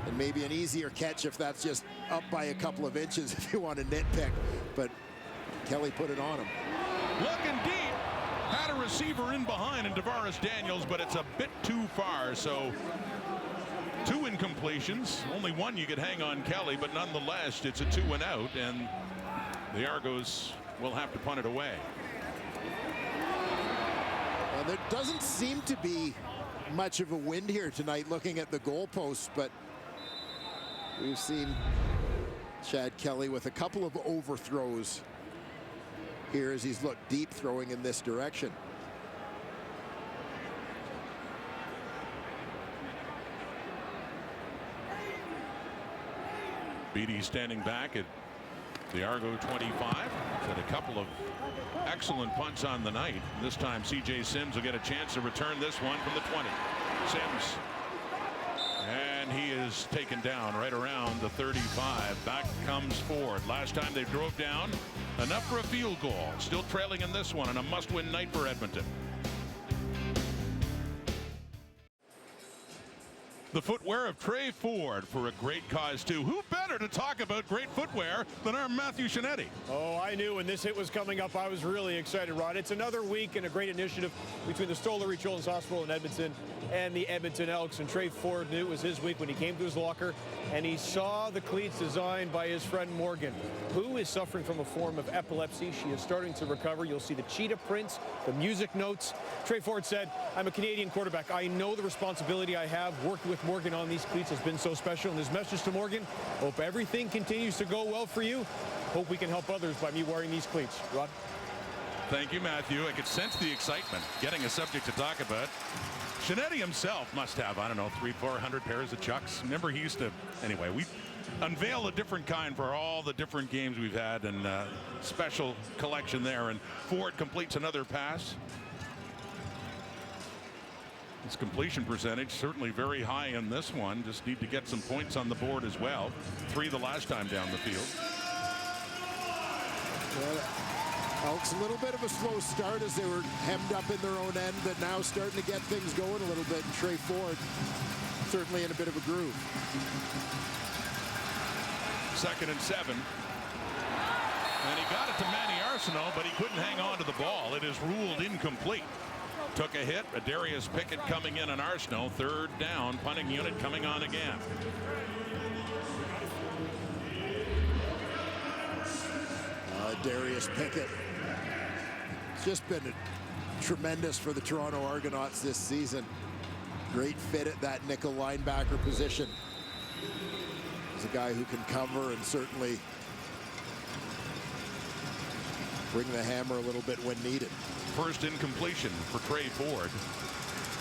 And maybe an easier catch if that's just up by a couple of inches if you want to nitpick. But Kelly put it on him. Looking deep, had a receiver in behind in Tavares Daniels, but it's a bit too far. So 2 incompletions, only one you could hang on Kelly, but nonetheless it's a 2 and out, and the Argos will have to punt it away. Well, there doesn't seem to be much of a wind here tonight looking at the goalposts, but we've seen Chad Kelly with a couple of overthrows here as he's looked deep throwing in this direction. Beatty standing back at the Argo 25. Had a couple of excellent punts on the night. This time CJ Sims will get a chance to return this one from the 20. Sims, and he is taken down right around the 35. Back comes Ford. Last time they drove down, enough for a field goal. Still trailing in this one, and a must-win night for Edmonton. The footwear of Trey Ford for a great cause, too. Who better to talk about great footwear than our Matthew Shinetti? Oh, I knew when this hit was coming up, I was really excited, Rod. It's another week and a great initiative between the Stollery Children's Hospital in Edmonton and the Edmonton Elks. And Trey Ford knew it was his week when he came to his locker and he saw the cleats designed by his friend Morgan, who is suffering from a form of epilepsy. She is starting to recover. You'll see the cheetah prints, the music notes. Trey Ford said, "I'm a Canadian quarterback. I know the responsibility I have. Worked with Morgan on these cleats has been so special." And his message to Morgan, hope everything continues to go well for you. Hope we can help others by me wearing these cleats. Rod? Thank you, Matthew. I could sense the excitement, getting a subject to talk about. Shinetti himself must have, I don't know, 300-400 pairs of Chucks. Remember, he used to, anyway, we unveil a different kind for all the different games we've had, and special collection there. And Ford completes another pass. His completion percentage certainly very high in this one. Just need to get some points on the board as well. 3 the last time down the field. Elks a little bit of a slow start as they were hemmed up in their own end, but now starting to get things going a little bit. And Trey Ford certainly in a bit of a groove. 2nd and 7. And he got it to Manny Arsenault, but he couldn't hang on to the ball. It is ruled incomplete. Took a hit. Darius Pickett coming in on Arsenault. 3rd down. Punting unit coming on again. Darius Pickett. It's just been tremendous for the Toronto Argonauts this season. Great fit at that nickel linebacker position. He's a guy who can cover and certainly bring the hammer a little bit when needed. First incompletion for Trey Ford,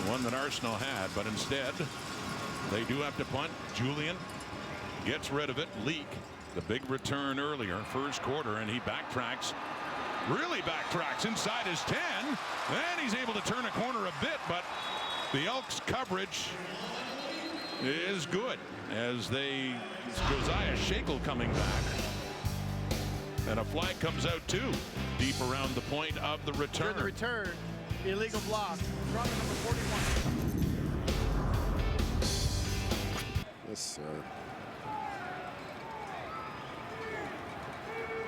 the one that Arsenault had, but instead they do have to punt. Julian gets rid of it. Leak, the big return earlier, first quarter, and he backtracks, really backtracks inside his 10, and he's able to turn a corner a bit, but the Elks coverage is good as Josiah Shackle coming back. And a flag comes out too, deep around the point of the return. The return, illegal block. Runner number 41. Yes, sir.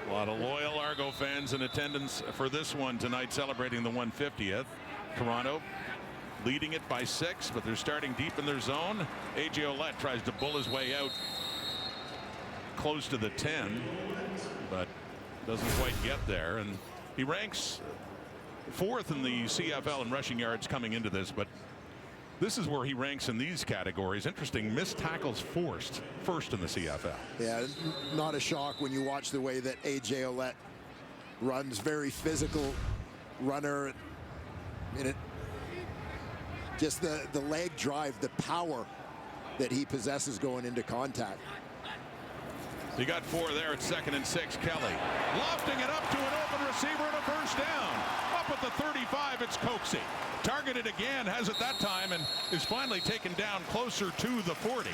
A lot of loyal Argo fans in attendance for this one tonight, celebrating the 150th. Toronto leading it by 6, but they're starting deep in their zone. A.J. Ouellette tries to bull his way out close to the 10, but doesn't quite get there. And he ranks 4th in the CFL in rushing yards coming into this, but this is where he ranks in these categories. Interesting, missed tackles forced, 1st in the CFL. Yeah, not a shock when you watch the way that A.J. Ouellette runs. Very physical runner. And it, just the leg drive, the power that he possesses going into contact. He got 4 there at 2nd and 6. Kelly lofting it up to an open receiver and a first down. Up at the 35, it's Coxie. Targeted again, has it that time, and is finally taken down closer to the 40.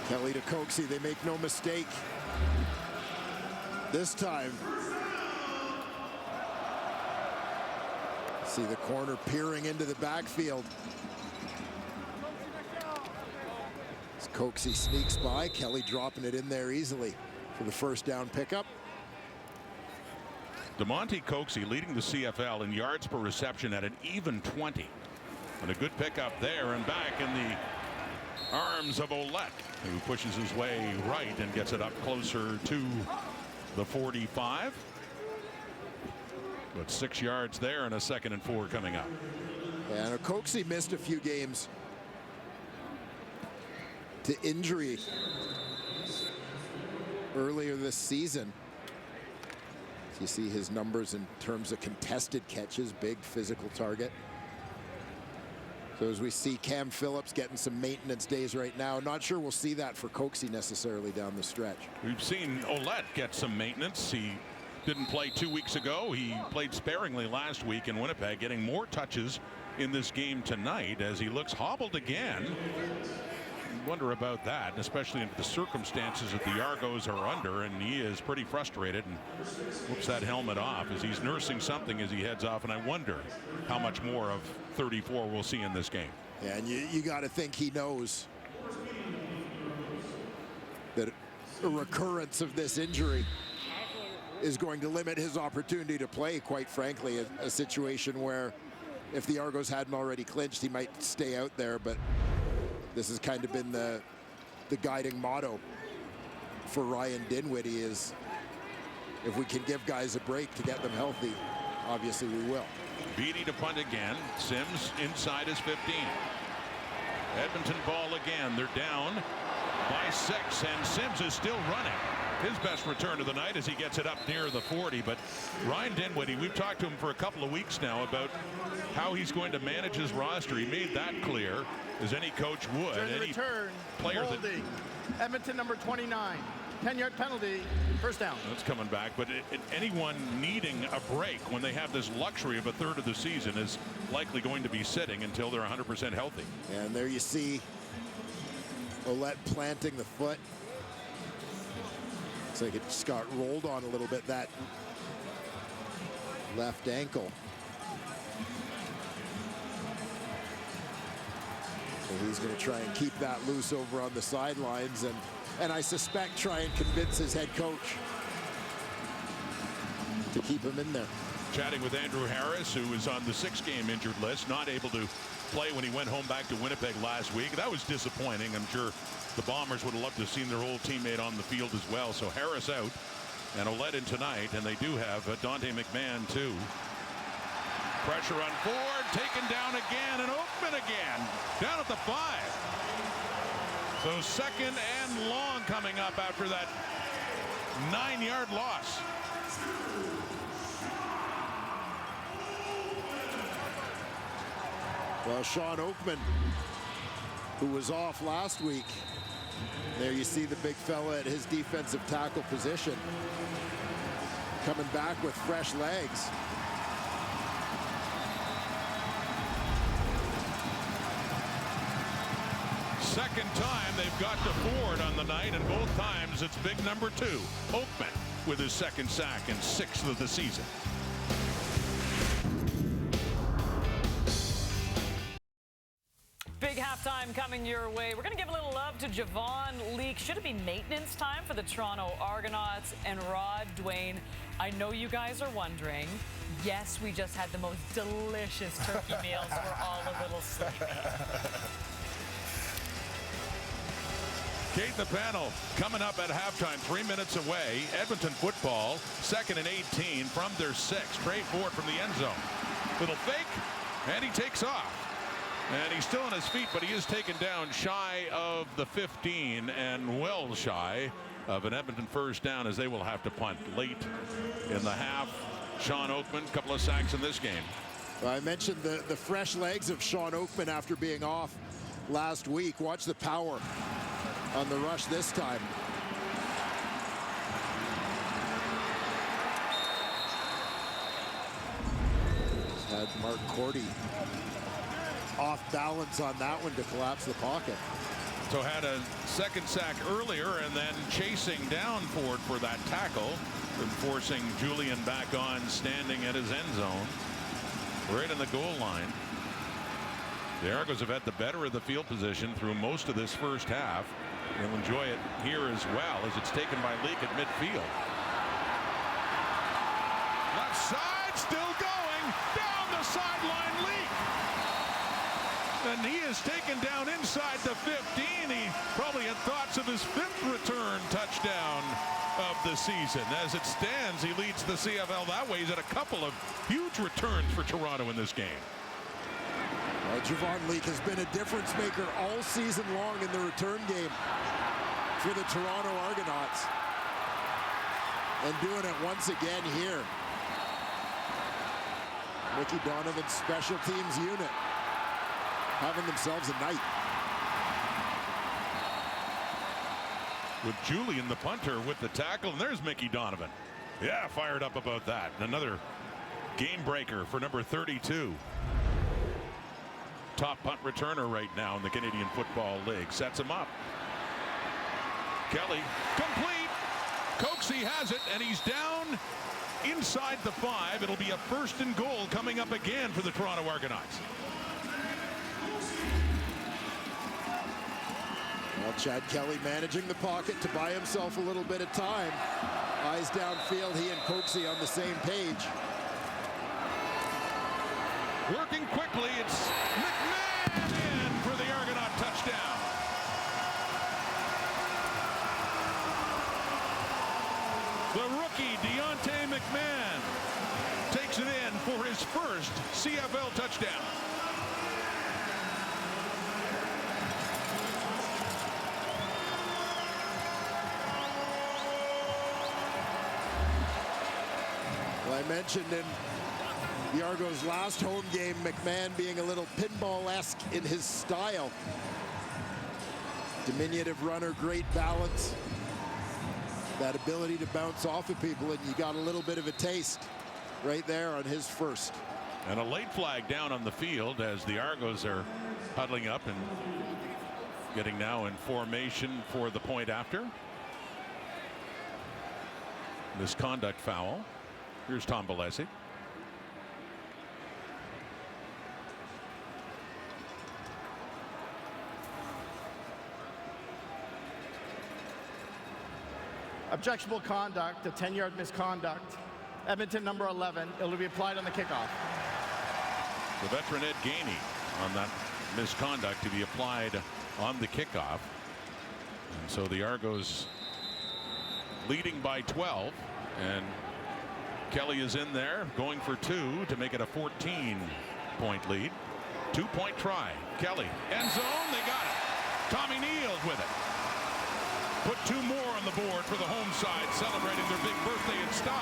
Kelly to Coxie, they make no mistake. This time, see the corner peering into the backfield. As Coxie sneaks by, Kelly dropping it in there easily for the first down pickup. DeMonte Coxie leading the CFL in yards per reception at an even 20. And a good pickup there, and back in the arms of Ouellette, who pushes his way right and gets it up closer to the 45. But 6 yards there and a 2nd and 4 coming up. And Coxie missed a few games to injury earlier this season. You see his numbers in terms of contested catches, big physical target. So as we see Cam Phillips getting some maintenance days right now, not sure we'll see that for Coxie necessarily down the stretch. We've seen Ouellette get some maintenance. He didn't play 2 weeks ago. He played sparingly last week in Winnipeg, getting more touches in this game tonight as he looks hobbled again. Wonder about that, and especially in the circumstances that the Argos are under, and he is pretty frustrated and whoops that helmet off as he's nursing something as he heads off, and I wonder how much more of 34 we'll see in this game. Yeah, and you got to think he knows that a recurrence of this injury is going to limit his opportunity to play, quite frankly. A situation where if the Argos hadn't already clinched, he might stay out there, but this has kind of been the guiding motto for Ryan Dinwiddie is if we can give guys a break to get them healthy, obviously we will. Beatty to punt again. Sims inside his 15. Edmonton ball again. They're down by 6, and Sims is still running. His best return of the night as he gets it up near the 40. But Ryan Dinwiddie, we've talked to him for a couple of weeks now about how he's going to manage his roster. He made that clear, as any coach would. Any return, player holding. Edmonton number 29. 10-yard penalty, first down. That's coming back, but anyone needing a break when they have this luxury of a third of the season is likely going to be sitting until they're 100% healthy. And there you see Ouellette planting the foot. Looks like it just got rolled on a little bit, that left ankle. So he's going to try and keep that loose over on the sidelines, and I suspect try and convince his head coach to keep him in there. Chatting with Andrew Harris, who is on the 6-game injured list, not able to play when he went home back to Winnipeg last week. That was disappointing. I'm sure the Bombers would have loved to have seen their old teammate on the field as well. So Harris out and Ouellette in tonight, and they do have Dante McMahon too. Pressure on Ford, taken down again, and Oakman again, down at the 5. So 2nd and long coming up after that 9-yard loss. Well, Sean Oakman, who was off last week, there you see the big fella at his defensive tackle position, coming back with fresh legs. Second time they've got to Ford on the night, and both times it's big number 2, Oakman, with his 2nd sack and 6th of the season. Big halftime halftime coming your way. We're going to give a little love to Javon Leake. Should it be maintenance time for the Toronto Argonauts? And Rod, Dwayne, I know you guys are wondering. Yes, we just had the most delicious turkey meals. We're all a little sleepy. Kate, the panel coming up at halftime, 3 minutes away. Edmonton football, 2nd and 18 from their 6. Trey Ford from the end zone. Little fake, and he takes off. And he's still on his feet, but he is taken down shy of the 15 and well shy of an Edmonton first down, as they will have to punt late in the half. Sean Oakman, a couple of sacks in this game. Well, I mentioned the fresh legs of Sean Oakman after being off last week. Watch the power on the rush this time. Had Mark Cordy off balance on that one to collapse the pocket. So had a second sack earlier and then chasing down Ford for that tackle and forcing Julian back on, standing at his end zone right in the goal line. The Argos have had the better of the field position through most of this first half. They'll enjoy it here as well as it's taken by Leake at midfield. Left side still going down the sideline. Leake, and he is taken down inside the 15. He probably had thoughts of his 5th return touchdown of the season. As it stands, he leads the CFL that way. He's had a couple of huge returns for Toronto in this game. Well, Javon Leake has been a difference maker all season long in the return game for the Toronto Argonauts, and doing it once again here. Mickey Donovan's special teams unit having themselves a night. With Julian, the punter, with the tackle, and there's Mickey Donovan. Yeah, fired up about that. Another game breaker for number 32. Top punt returner right now in the Canadian Football League. Sets him up. Kelly, complete. Coxie has it, and he's down inside the 5. It'll be a 1st and goal coming up again for the Toronto Argonauts. Well, Chad Kelly managing the pocket to buy himself a little bit of time. Eyes downfield, he and Coxie on the same page. Working quickly, it's McMahon in for the Argonaut touchdown. The rookie, Deontay McMahon, takes it in for his first CFL touchdown. Well, I mentioned in the Argos' last home game, McMahon being a little pinball-esque in his style. Diminutive runner, great balance. That ability to bounce off of people, and you got a little bit of a taste right there on his first. And a late flag down on the field as the Argos are huddling up and getting now in formation for the point after. Misconduct foul. Here's Tom Balesi. Objectionable conduct, a 10-yard misconduct. Edmonton number 11. It'll be applied on the kickoff. The veteran Ed Gainey on that misconduct to be applied on the kickoff. And so the Argos leading by 12, and Kelly is in there going for 2 to make it a 14-point lead. 2-point try. Kelly, end zone, they got it. Tommy Neal with it. Put 2 more on the board for the home side, celebrating their big birthday in style.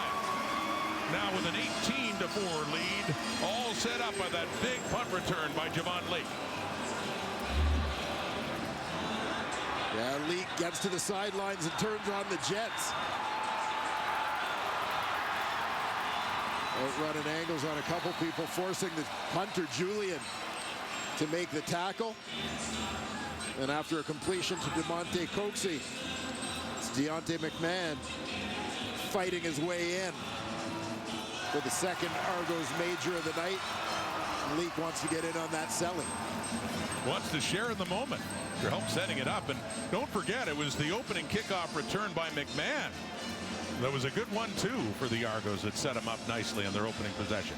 Now with an 18-4 lead, all set up by that big punt return by Javon Leake. Yeah, Leake gets to the sidelines and turns on the Jets. Outrunning angles on a couple people, forcing the punter Julian to make the tackle. And after a completion to DeMonte Coxie, it's Deontay McMahon fighting his way in for the second Argos major of the night. Leak wants to get in on that selling. Wants to share in the moment to help setting it up. And don't forget, it was the opening kickoff return by McMahon. That was a good one, too, for the Argos that set them up nicely in their opening possession.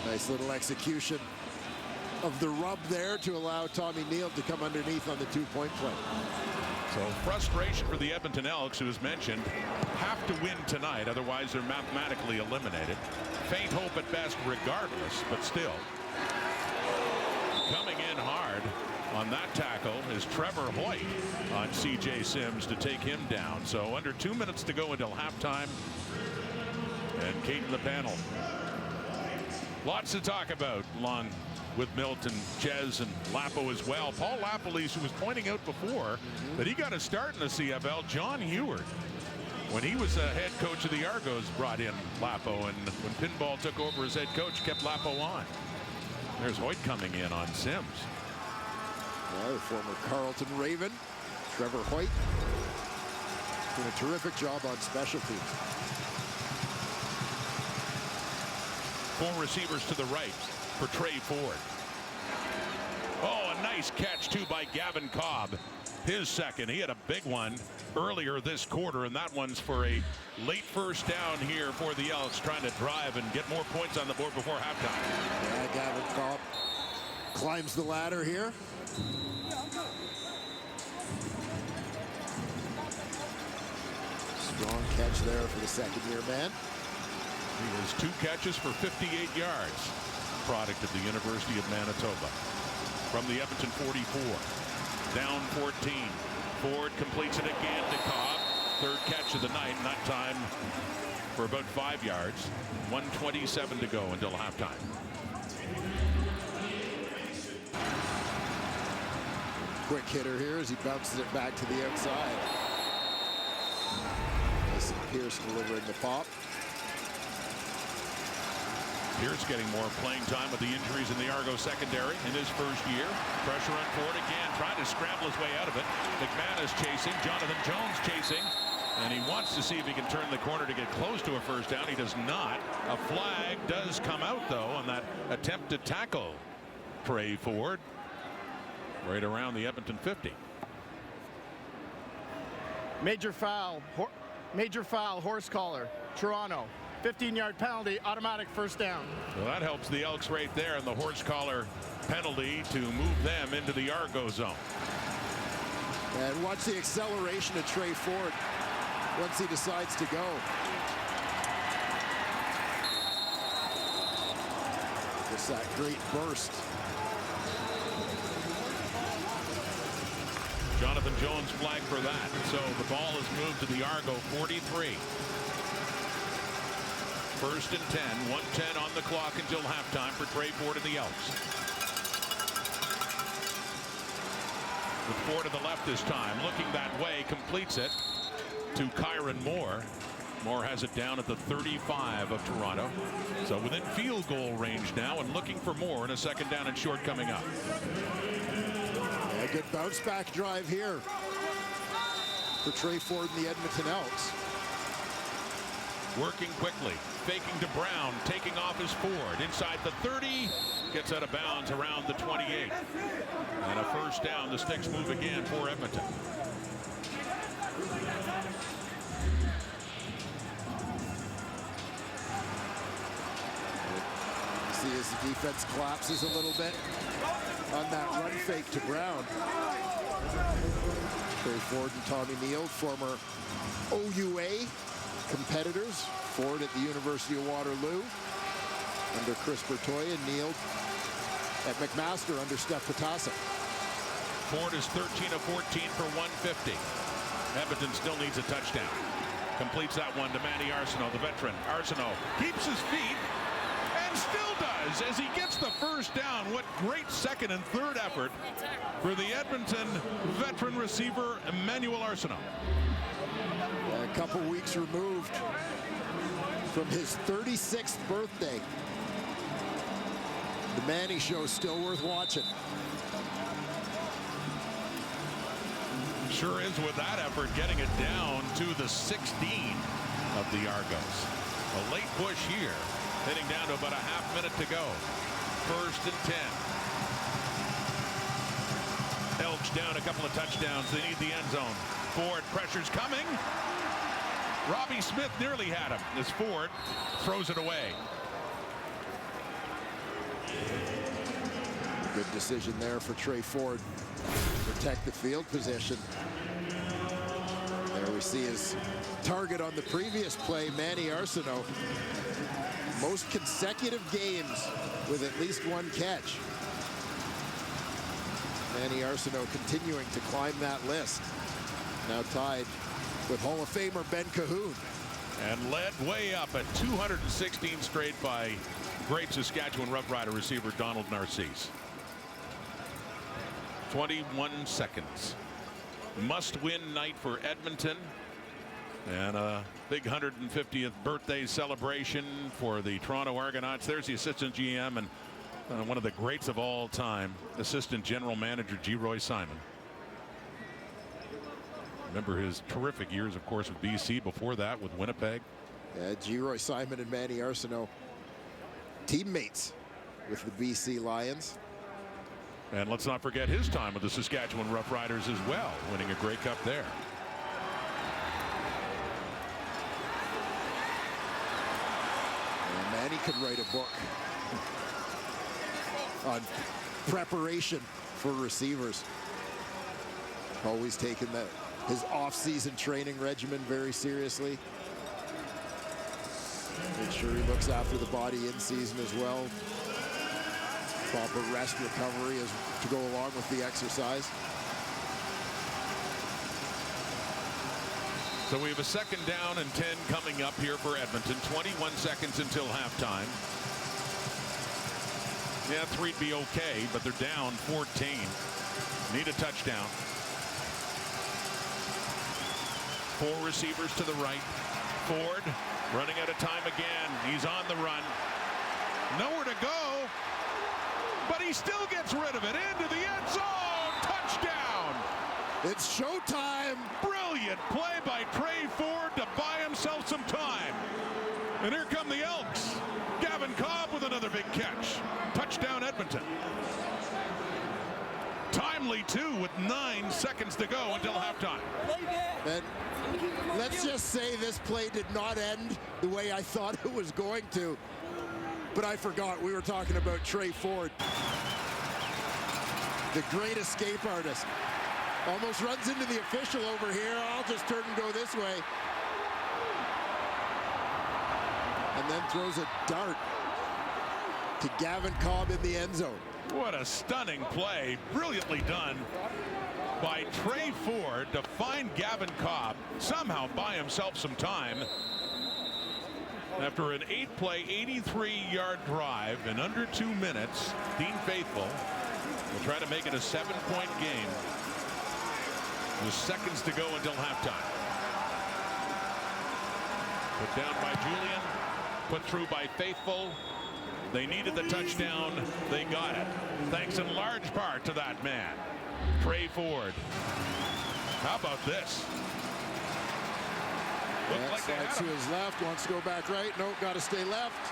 Nice little execution of the rub there to allow Tommy Neal to come underneath on the two-point play. So frustration for the Edmonton Elks, who was mentioned, have to win tonight, otherwise they're mathematically eliminated. Faint hope at best regardless, but still. Coming in hard on that tackle is Trevor Hoyt on C.J. Sims to take him down. So under 2 minutes to go until halftime. And Kate in the panel. Lots to talk about along with Milton, Ches, and Lapo as well. Paul Lapalese, who was pointing out before that he got a start in the CFL. John Heward, when he was a head coach of the Argos, brought in Lapo, and when Pinball took over as head coach, kept Lapo on. There's Hoyt coming in on Sims. Well, the former Carleton Raven, Trevor Hoyt, doing a terrific job on special teams. Four receivers to the right for Trey Ford. Oh, a nice catch, too, by Gavin Cobb. His second. He had a big one earlier this quarter, and that one's for a late first down here for the Elks, trying to drive and get more points on the board before halftime. Yeah, Gavin Cobb climbs the ladder here. Strong catch there for the second-year man. He has 2 catches for 58 yards. Product of the University of Manitoba. From the Edmonton 44. Down 14. Ford completes it again to Cobb. Third catch of the night, and that time for about 5 yards. 1:27 to go until halftime. Quick hitter here as he bounces it back to the outside. Mason Pierce delivering the pop. Pierce getting more playing time with the injuries in the Argo secondary in his first year. Pressure on Ford again, trying to scramble his way out of it. McMahon is chasing, Jonathan Jones chasing, and he wants to see if he can turn the corner to get close to a first down. He does not. A flag does come out, though, on that attempt to tackle Trey Ford right around the Edmonton 50. Major foul, horse collar, Toronto. 15-yard penalty, automatic first down. Well, that helps the Elks right there, and the horse collar penalty to move them into the Argo zone. And watch the acceleration of Trey Ford once he decides to go. Just that great burst. Jonathan Jones flagged for that. So the ball is moved to the Argo 43. First and 10, 1:10 on the clock until halftime for Trey Ford and the Elks. With Ford to the left this time, looking that way, completes it to Kyron Moore. Moore has it down at the 35 of Toronto. So within field goal range now, and looking for more in a second down and short coming up. A good bounce back drive here for Trey Ford and the Edmonton Elks. Working quickly, faking to Brown, taking off his Ford inside the 30, gets out of bounds around the 28. And a first down. The sticks move again for Edmonton. See as the defense collapses a little bit on that run fake to Brown. Trey Ford and Tommy Neal, former OUA competitors. Ford at the University of Waterloo under Chris Bertoya, and Neal at McMaster under Steph Patasa. Ford is 13 of 14 for 150. Edmonton still needs a touchdown. Completes that one to Manny Arsenault, the veteran. Arsenault keeps his feet and still does as he gets the first down. What great second and third effort for the Edmonton veteran receiver, Emmanuel Arsenault. A couple weeks removed from his 36th birthday. The Manny Show still worth watching. Sure is with that effort, getting it down to the 16 of the Argos. A late push here Heading down to about a half minute to go. 1st and 10. Elks down a couple of touchdowns. They need the end zone. Ford, pressure's coming. Robbie Smith nearly had him as Ford throws it away. Good decision there for Trey Ford. Protect the field position. There we see his target on the previous play, Manny Arsenault. Most consecutive games with at least one catch. Manny Arsenault continuing to climb that list. Now tied with Hall of Famer Ben Cahoon. And led way up at 216 straight by great Saskatchewan Rough Rider receiver Donald Narcisse. 21 seconds. Must-win night for Edmonton. And a big 150th birthday celebration for the Toronto Argonauts. There's the assistant GM and one of the greats of all time, assistant general manager G. Roy Simon. Remember his terrific years, of course, with BC. Before that, with Winnipeg. Yeah, G. Roy Simon and Manny Arsenault, teammates with the BC Lions. And let's not forget his time with the Saskatchewan Rough Riders as well, winning a Grey Cup there. And Manny could write a book on preparation for receivers. Always taking his off-season training regimen very seriously. Make sure he looks after the body in season as well. Proper rest recovery is to go along with the exercise. So we have a 2nd down and 10 coming up here for Edmonton. 21 seconds until halftime. Yeah, 3'd be okay, but they're down 14. Need a touchdown. 4 receivers to the right. Ford running out of time again. He's on the run. Nowhere to go. But he still gets rid of it into the end zone. Touchdown. It's showtime. Brilliant play by Trey Ford to buy himself some time. And here come the Elks. Gavin Cobb with another big catch. Touchdown Edmonton. Timely too with 9 seconds to go until halftime. And let's just say this play did not end the way I thought it was going to. But I forgot we were talking about Trey Ford. The great escape artist. Almost runs into the official over here. I'll just turn and go this way. And then throws a dart to Gavin Cobb in the end zone. What a stunning play. Brilliantly done by Trey Ford to find Gavin Cobb. Somehow buy himself some time. After an 8-play, 83-yard drive in under 2 minutes, Dean Faithful will try to make it a 7-point game with seconds to go until halftime. Put down by Julian, put through by Faithful. They needed the touchdown. They got it. Thanks in large part to that man, Trey Ford. How about this? Slides to his left, wants to go back right. Nope, got to stay left.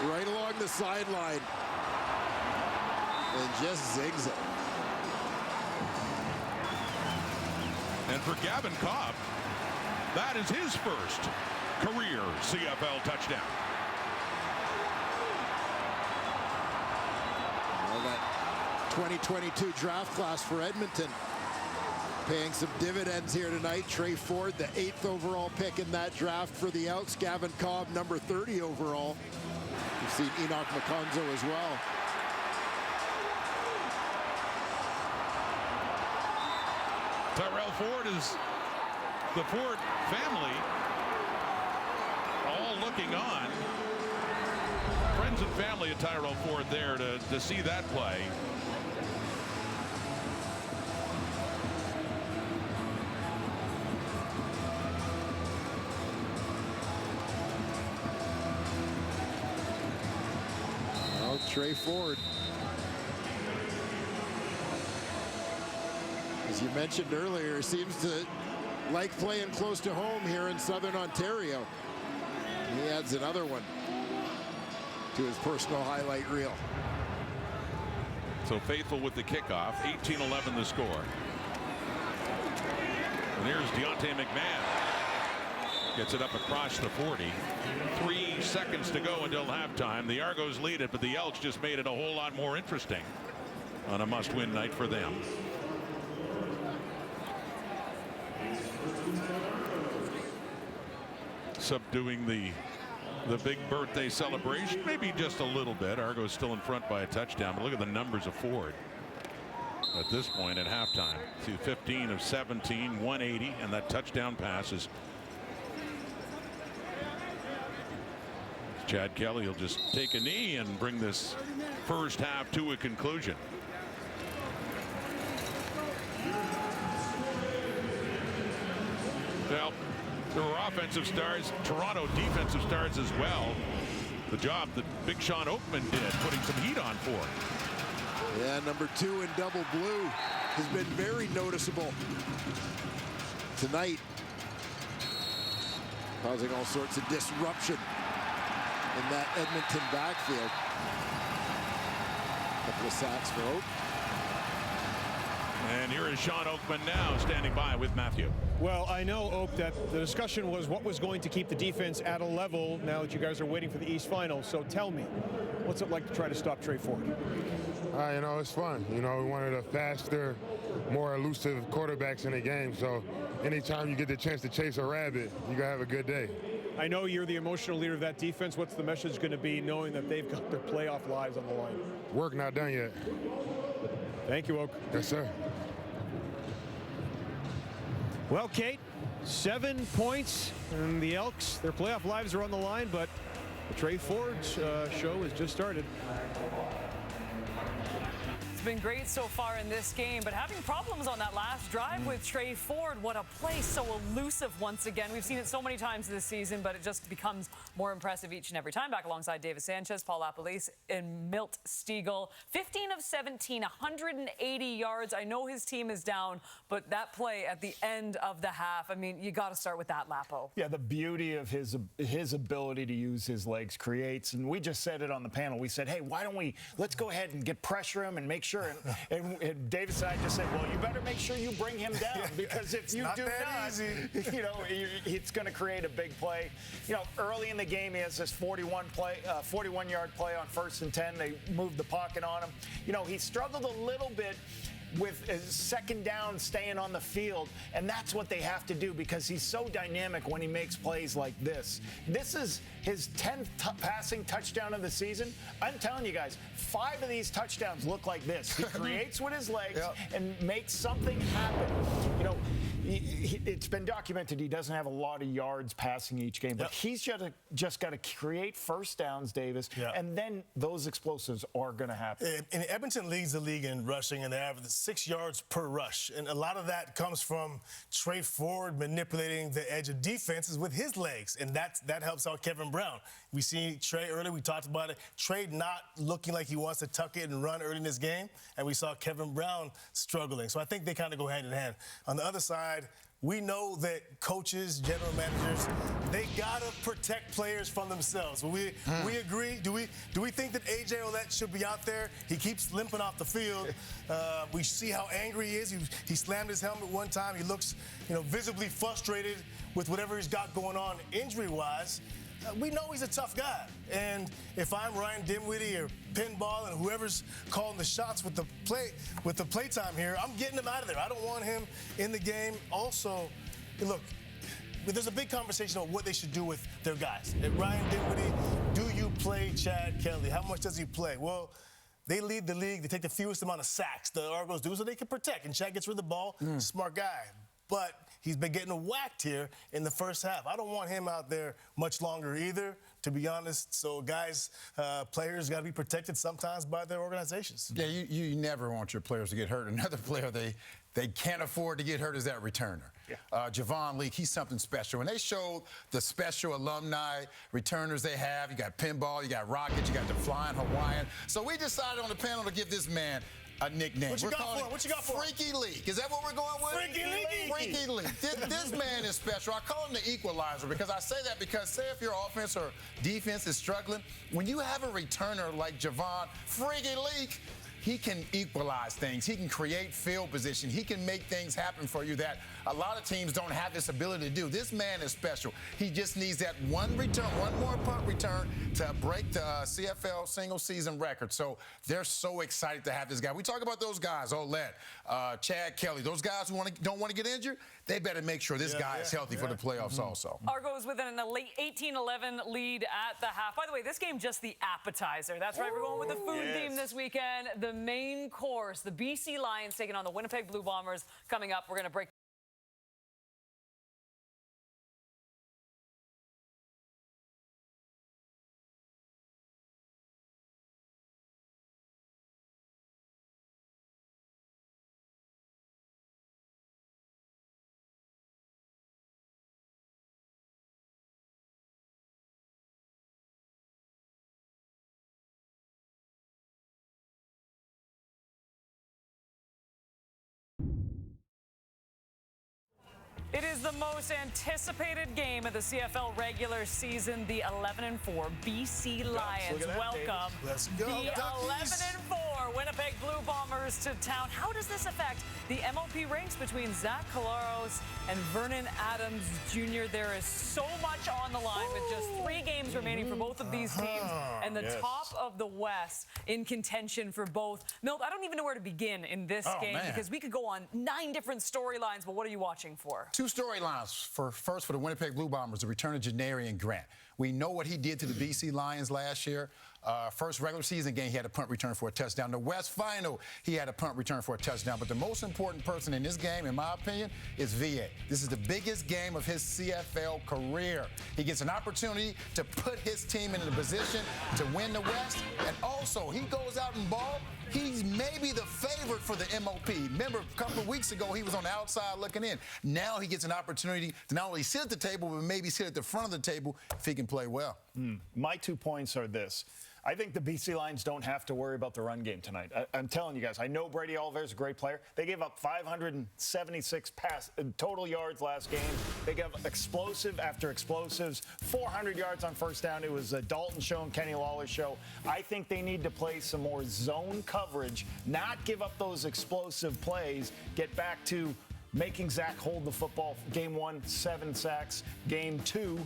Right along the sideline. And just zigs it. And for Gavin Cobb, that is his first career CFL touchdown. Well, that 2022 draft class for Edmonton paying some dividends here tonight. Trey Ford, the 8th overall pick in that draft for the Elks. Gavin Cobb, number 30 overall. We've seen Enoch McConzo as well. Tyrell Ford is the Ford family all looking on. Friends and family of Tyrell Ford there to see that play. Trey Ford. As you mentioned earlier, seems to like playing close to home here in Southern Ontario. He adds another one. to his personal highlight reel. So faithful with the kickoff. 18-11 the score. And here's Deontay McMahon. Gets it up across the 40. 3 seconds to go until halftime. The Argos lead it, but the Elks just made it a whole lot more interesting on a must-win night for them. Subduing the big birthday celebration, maybe just a little bit. Argos still in front by a touchdown, but look at the numbers of Ford at this point at halftime. See, 15 of 17, 180, and that touchdown pass is Chad Kelly. Will just take a knee and bring this first half to a conclusion. Well, there were offensive stars, Toronto defensive stars as well. The job that Big Sean Oakman did, putting some heat on for. Yeah, number 2 in double blue has been very noticeable tonight, causing all sorts of disruption in that Edmonton backfield. Couple of sacks for Oak. And here is Sean Oakman now standing by with Matthew. Well, I know, Oak, that the discussion was what was going to keep the defense at a level now that you guys are waiting for the East Final. So tell me, what's it like to try to stop Trey Ford? You know, it's fun. You know, we wanted a faster, more elusive quarterbacks in the game. So anytime you get the chance to chase a rabbit, you're going to have a good day. I know you're the emotional leader of that defense. What's the message going to be knowing that they've got their playoff lives on the line? Work not done yet. Thank you, Oak. Yes, sir. Well, Kate, 7 points, and the Elks, their playoff lives are on the line, but the Trey Ford show has just started. It's been great so far in this game, but having problems on that last drive with Trey Ford. What a play, so elusive once again. We've seen it so many times this season, but it just becomes more impressive each and every time. Back alongside David Sanchez, Paul Lapalisse, and Milt Stiegel. 15 of 17, 180 yards. I know his team is down, but that play at the end of the half, I mean, you got to start with that, Lapo. Yeah, the beauty of his ability to use his legs creates, and we just said it on the panel. We said, hey, why don't let's go ahead and get pressure him and make sure. And David and I just said, well, you better make sure you bring him down, because if you do not, you know, it's going to create a big play. You know, early in the game, he has this 41-yard play on 1st and 10. They moved the pocket on him. You know, he struggled a little bit with his second down staying on the field, and that's what they have to do, because he's so dynamic when he makes plays like this. This is his 10th passing touchdown of the season. I'm telling you guys, 5 of these touchdowns look like this. He creates with his legs and makes something happen. You know, it's been documented he doesn't have a lot of yards passing each game, but he's just got to create first downs, Davis, and then those explosives are going to happen. And Edmonton leads the league in rushing, and they average 6 yards per rush. And a lot of that comes from Trey Ford manipulating the edge of defenses with his legs, and that helps out Kevin Brown. We see Trey earlier, we talked about it. Trey not looking like he wants to tuck it and run early in this game, and we saw Kevin Brown struggling. So I think they kind of go hand in hand. On the other side, we know that coaches, general managers, they gotta protect players from themselves. We agree. Do we think that AJ Ouellette should be out there? He keeps limping off the field. We see how angry he is. He slammed his helmet one time. He looks, you know, visibly frustrated with whatever he's got going on injury-wise. We know he's a tough guy. And if I'm Ryan Dinwiddie or Pinball and whoever's calling the shots with the playtime here, I'm getting him out of there. I don't want him in the game. Also, look, there's a big conversation on what they should do with their guys. And Ryan Dinwiddie, do you play Chad Kelly? How much does he play? Well, they lead the league. They take the fewest amount of sacks. The Argos do, so they can protect. And Chad gets rid of the ball. Smart guy. But he's been getting whacked here in the first half. I don't want him out there much longer either, to be honest. So guys, players got to be protected sometimes by their organizations. Yeah, you never want your players to get hurt. Another player they can't afford to get hurt is that returner. Javon Leake, he's something special. When they showed the special alumni returners they have, you got Pinball, you got Rocket, you got the Flying Hawaiian. So we decided on the panel to give this man a nickname. What you got for him? What you got for him? Freaky Leak. Is that what we're going with? Freaky Leak. Freaky Leak. This man is special. I call him the equalizer because I say that because say if your offense or defense is struggling, when you have a returner like Javon Freaky Leak, he can equalize things. He can create field position. He can make things happen for you that a lot of teams don't have this ability to do. This man is special. He just needs that one return, one more punt return to break the CFL single season record. So they're so excited to have this guy. We talk about those guys, Olette, Chad Kelly, those guys who don't want to get injured, they better make sure this guy is healthy for the playoffs also. Argos with an 18-11 lead at the half. By the way, this game just the appetizer. That's right, we're going with the food theme this weekend. The main course, the BC Lions taking on the Winnipeg Blue Bombers. Coming up, we're going to break It is the most anticipated game of the CFL regular season, the 11-4 BC Lions welcome Let's go, the Duckies. 11-4 Winnipeg Blue Bombers to town. How does this affect the MLP ranks between Zach Collaros and Vernon Adams Jr.? There is so much on the line with just 3 games remaining for both of these teams and the top of the West in contention for both. Milt, I don't even know where to begin in this game because we could go on 9 different storylines, but what are you watching for? 2 storylines. First for the Winnipeg Blue Bombers, the return of Janarian Grant. We know what he did to the BC Lions last year. First regular season game, he had a punt return for a touchdown. The West Final, he had a punt return for a touchdown. But the most important person in this game, in my opinion, is VA. This is the biggest game of his CFL career. He gets an opportunity to put his team into the position to win the West. And also, he goes out and ball. He's maybe the favorite for the MOP. Remember, a couple of weeks ago, he was on the outside looking in. Now he gets an opportunity to not only sit at the table, but maybe sit at the front of the table if he can play well. My 2 points are this. I think the BC Lions don't have to worry about the run game tonight. I'm telling you guys, I know Brady Oliveira is a great player. They gave up 576 total yards last game. They gave explosive after explosives, 400 yards on first down. It was a Dalton show and Kenny Lawler show. I think they need to play some more zone coverage, not give up those explosive plays, get back to making Zach hold the football. Game 1, 7 sacks. Game 2,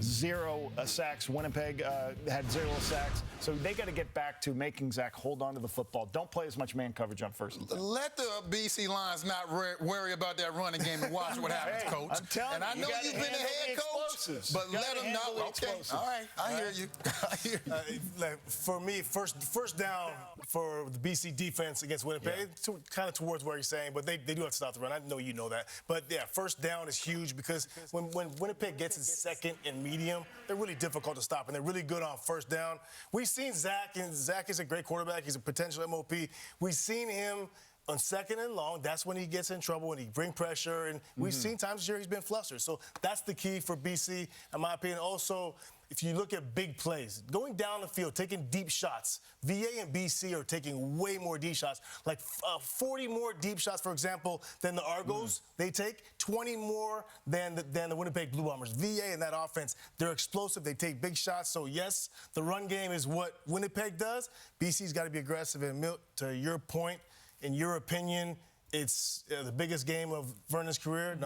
0 sacks. Winnipeg had 0 sacks. So they got to get back to making Zach hold on to the football. Don't play as much man coverage on first and 10. Let the BC Lions not worry about that running game and watch what happens, Coach. I'm telling and I know you've been a head coach, but let them know. Okay, all right, I hear you. I hear you. For me, first down for the BC defense against Winnipeg, kind of towards where you're saying, but they do have to stop the run. I know you know that. But, yeah, first down is huge because when Winnipeg gets in second and medium, they're really difficult to stop, and they're really good on first down. We've seen Zach, and Zach is a great quarterback. He's a potential MOP. We've seen him on second and long. That's when he gets in trouble, and he brings pressure, and we've seen times this year he's been flustered. So that's the key for BC, in my opinion. Also, if you look at big plays, going down the field, taking deep shots, VA and BC are taking way more deep shots, like 40 more deep shots, for example, than the Argos. They take 20 more than the Winnipeg Blue Bombers. VA in that offense, they're explosive. They take big shots. So, yes, the run game is what Winnipeg does. BC's got to be aggressive. And, Milt, to your point, in your opinion, it's the biggest game of Vernon's career.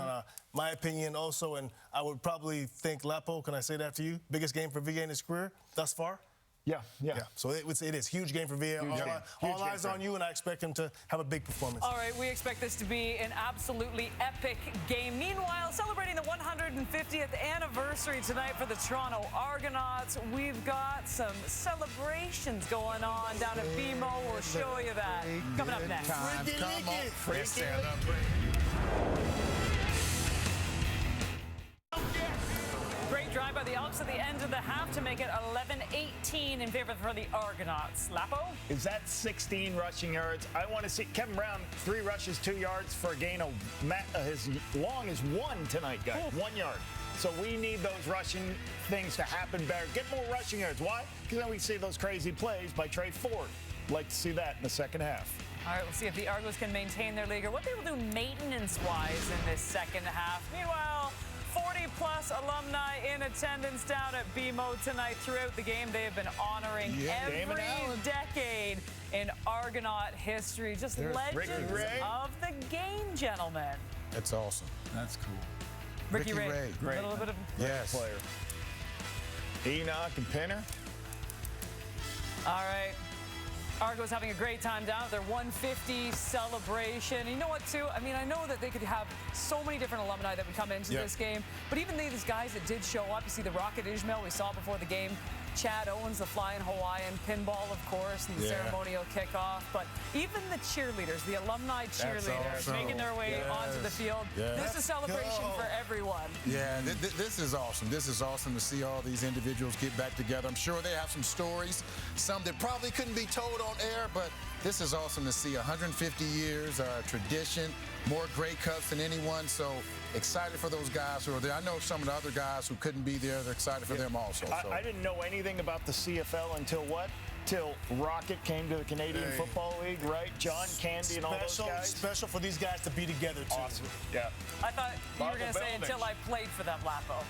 My opinion also, and I would probably think Lapo, can I say that to you? Biggest game for VA in his career thus far? Yeah. So it is huge game for VA. All eyes on you, and I expect him to have a big performance. All right, we expect this to be an absolutely epic game. Meanwhile, celebrating the 150th anniversary tonight for the Toronto Argonauts, we've got some celebrations going on down at BMO. We'll show you that coming up next. Great drive by the Elks at the end of the half to make it 11-18 in favor for the Argonauts. Lapo? Is that 16 rushing yards? I want to see Kevin Brown, 3 rushes, 2 yards for a gain of as long as 1 tonight, guys. 1 yard. So we need those rushing things to happen better. Get more rushing yards. Why? Because then we see those crazy plays by Trey Ford. Like to see that in the second half. All right, we'll see if the Argos can maintain their league or what they will do maintenance-wise in this second half. Meanwhile, 40-plus alumni in attendance down at BMO tonight. Throughout the game, they have been honoring every decade in Argonaut history. Just legends of the game, gentlemen. That's awesome. That's cool. Ricky Ray. Great. A little bit of player. Enoch and Pinner. All right. Argos having a great time down at their 150 celebration. You know what, too? I mean, I know that they could have so many different alumni that would come into this game, but even these guys that did show up, you see the Rocket Ishmael we saw before the game, Chad Owens, the Flying Hawaiian, pinball, of course, and the ceremonial kickoff. But even the cheerleaders, the alumni cheerleaders, making their way onto the field. This is a celebration for everyone. Yeah, this is awesome. This is awesome to see all these individuals get back together. I'm sure they have some stories, some that probably couldn't be told on air, but this is awesome to see. 150 years, tradition, more Grey Cups than anyone. So excited for those guys who are there. I know some of the other guys who couldn't be there. They're excited for them also. So. I didn't know anything about the CFL until what? Till Rocket came to the Canadian Football League, right? John Candy and all those guys. Special for these guys to be together, too. Awesome. Yeah. I thought you were going to say until I played for them, Lapo.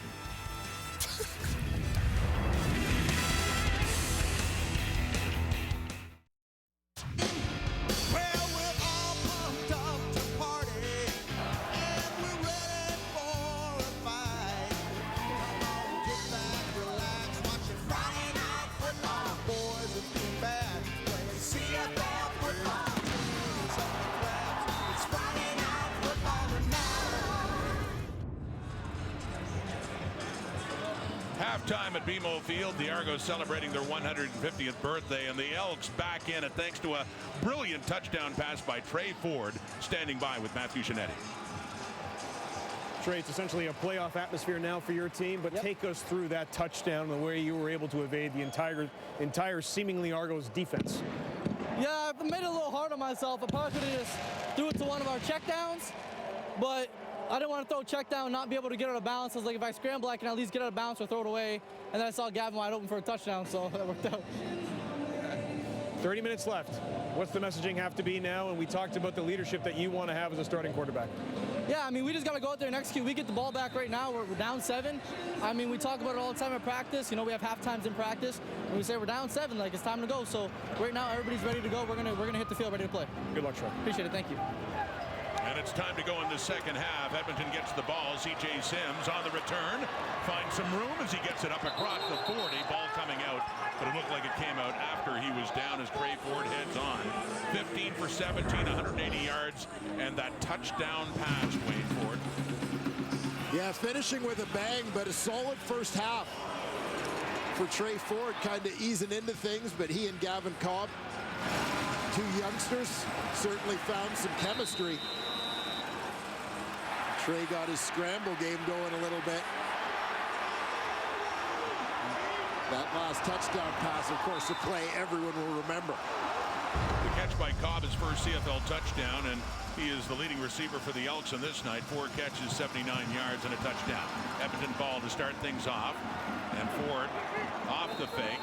Halftime at BMO Field, the Argos celebrating their 150th birthday, and the Elks back in it thanks to a brilliant touchdown pass by Trey Ford, standing by with Matthew Shinetti. Trey, it's essentially a playoff atmosphere now for your team, but take us through that touchdown and the way you were able to evade the entire seemingly Argos defense. Yeah, I made it a little hard on myself. I probably could have just threw it to one of our checkdowns, but I didn't want to throw a check down and not be able to get out of bounds. I was like, if I scramble, I can at least get out of bounds or throw it away. And then I saw Gavin wide open for a touchdown, so that worked out. 30 minutes left. What's the messaging have to be now? And we talked about the leadership that you want to have as a starting quarterback. Yeah, I mean, we just got to go out there and execute. We get the ball back right now. We're down 7. I mean, we talk about it all the time at practice. You know, we have half times in practice. And we say we're down 7, like it's time to go. So right now, everybody's ready to go. We're gonna hit the field, ready to play. Good luck, Troy. Appreciate it. Thank you. And it's time to go in the second half. Edmonton gets the ball. C.J. Sims on the return. Finds some room as he gets it up across the 40. Ball coming out, but it looked like it came out after he was down as Trey Ford heads on. 15 for 17, 180 yards, and that touchdown pass, Wade Ford. Yeah, finishing with a bang, but a solid first half for Trey Ford, kind of easing into things, but he and Gavin Cobb, two youngsters, certainly found some chemistry. Trey got his scramble game going a little bit. That last touchdown pass, of course, a play everyone will remember. The catch by Cobb, his first CFL touchdown, and he is the leading receiver for the Elks on this night. 4 catches, 79 yards, and a touchdown. Edmonton ball to start things off, and Ford off the fake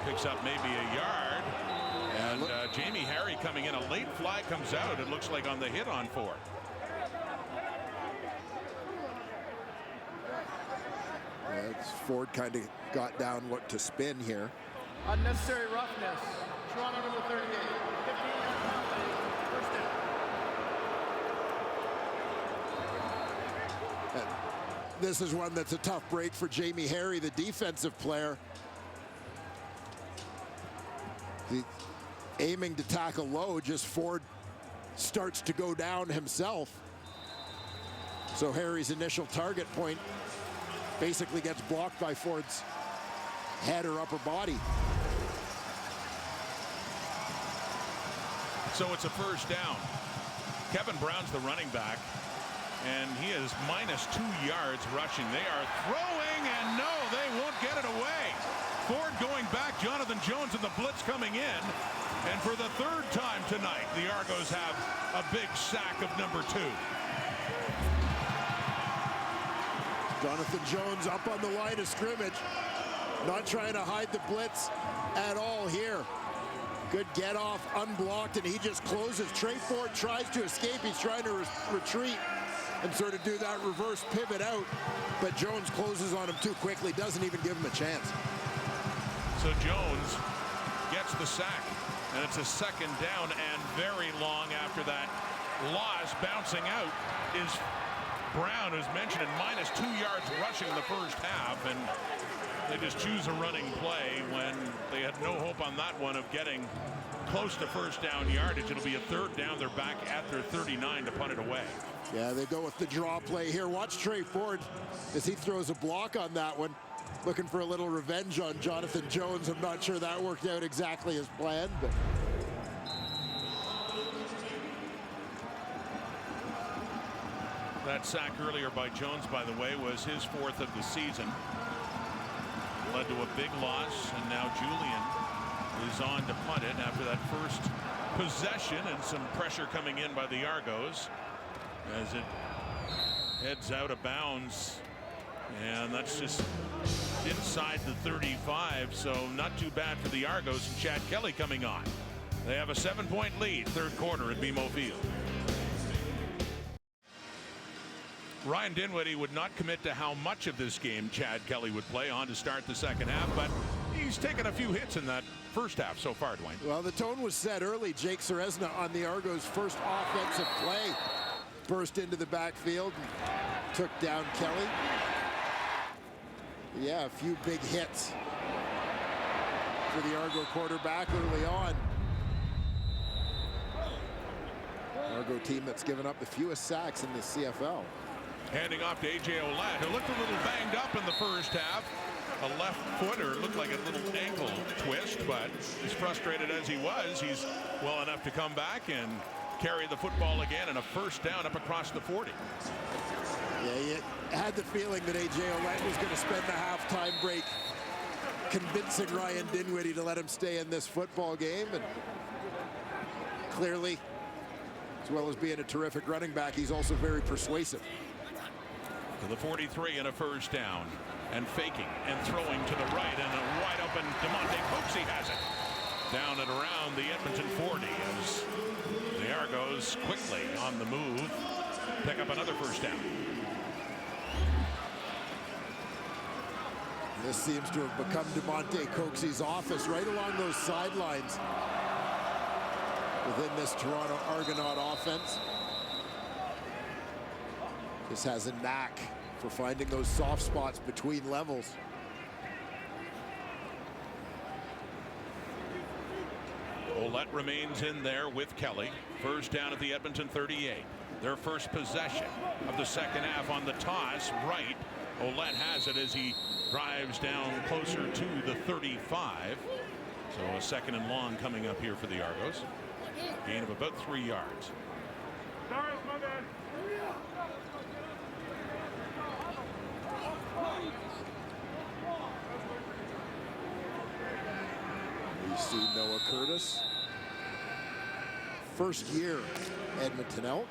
picks up maybe a yard. And Jamie Harry coming in. A late flag comes out, it looks like, on the hit on Ford. Ford kind of got down what to spin here. Unnecessary roughness. Toronto number 38. 15-yard penalty. First down. This is one that's a tough break for Jamie Harry, the defensive player. Aiming to tackle low, just Ford starts to go down himself. So Harry's initial target point basically gets blocked by Ford's head or upper body. So it's a first down. Kevin Brown's the running back, and he is -2 yards rushing. They are throwing, and no, they won't get it away. Ford going back, Jonathan Jones and the blitz coming in, and for the 3rd time tonight, the Argos have a big sack of number 2. Jonathan Jones up on the line of scrimmage, not trying to hide the blitz at all here. Good get off, unblocked, and he just closes. Trey Ford tries to escape. He's trying to retreat and sort of do that reverse pivot out, but Jones closes on him too quickly, doesn't even give him a chance. So Jones gets the sack, and it's a second down and very long after that loss. Bouncing out is Brown, who's mentioned, minus 2 yards rushing the first half, and they just choose a running play when they had no hope on that one of getting close to first down yardage. It'll be a third down. They're back at their 39 to punt it away. Yeah, they go with the draw play here. Watch Trey Ford as he throws a block on that one, looking for a little revenge on Jonathan Jones. I'm not sure that worked out exactly as planned, but that sack earlier by Jones, by the way, was his 4th of the season. Led to a big loss, and now Julian is on to punt it after that first possession and some pressure coming in by the Argos as it heads out of bounds, and that's just inside the 35, so not too bad for the Argos. And Chad Kelly coming on. They have a 7-point lead, third quarter at BMO Field. Ryan Dinwiddie would not commit to how much of this game Chad Kelly would play on to start the second half, but he's taken a few hits in that first half so far, Dwayne. Well, the tone was set early. Jake Serezna on the Argos' first offensive play burst into the backfield and took down Kelly. Yeah, a few big hits for the Argo quarterback early on. Argo team that's given up the fewest sacks in the CFL. Handing off to A.J. Ouellette, who looked a little banged up in the first half. A left footer, looked like a little ankle twist, but as frustrated as he was, he's well enough to come back and carry the football again, and a first down up across the 40. Yeah, you had the feeling that A.J. Ouellette was going to spend the halftime break convincing Ryan Dinwiddie to let him stay in this football game, and clearly, as well as being a terrific running back, he's also very persuasive. To the 43 and a first down, and faking and throwing to the right, and a wide open DeMonte Coxie has it down and around the Edmonton 40 as the Argos quickly on the move pick up another first down. This seems to have become DeMonte Coxie's office right along those sidelines within this Toronto Argonaut offense. Just has a knack for finding those soft spots between levels. Ouellette remains in there with Kelly. First down at the Edmonton 38. Their first possession of the second half on the toss right. Ouellette has it as he drives down closer to the 35. So a second and long coming up here for the Argos. Gain of about 3 yards. We see Noah Curtis. First year Edmonton Elk.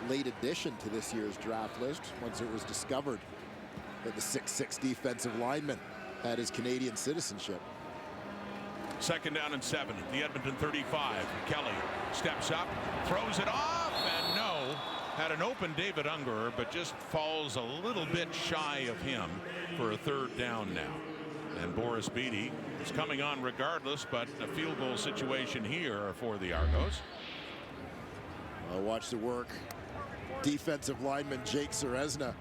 Late addition to this year's draft list once it was discovered that the 6'6" defensive lineman had his Canadian citizenship. Second down and 7. The Edmonton 35. Kelly steps up, throws it off, and no. Had an open David Unger, but just falls a little bit shy of him for a third down now. And Boris Beatty is coming on regardless, but a field goal situation here for the Argos. Watch the work. Defensive lineman Jake Serezna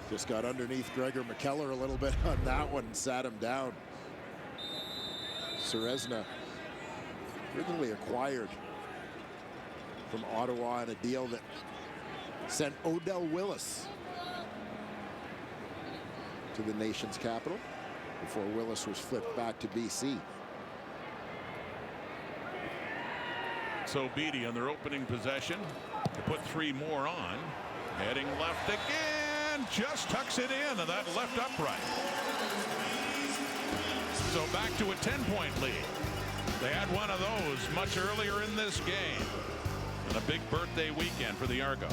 just got underneath Gregor McKellar a little bit on that one and sat him down. Serezna originally acquired from Ottawa in a deal that sent Odell Willis to the nation's capital before Willis was flipped back to BC. So Beatty on their opening possession to put 3 more on. Heading left again, just tucks it in, and that left upright. So back to a 10-point lead. They had one of those much earlier in this game. And a big birthday weekend for the Argos.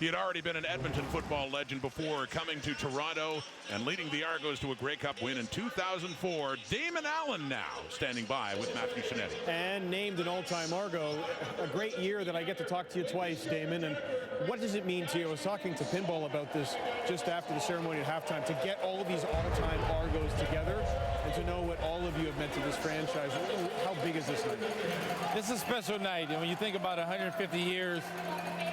He had already been an Edmonton football legend before coming to Toronto and leading the Argos to a Grey Cup win in 2004. Damon Allen now standing by with Matthew Shinetti. And named an all-time Argo. A great year that I get to talk to you twice, Damon. And what does it mean to you? I was talking to Pinball about this just after the ceremony at halftime, to get all of these all-time Argos together and to know what all of you have meant to this franchise. How big is this night? It's a special night. And when you think about 150 years,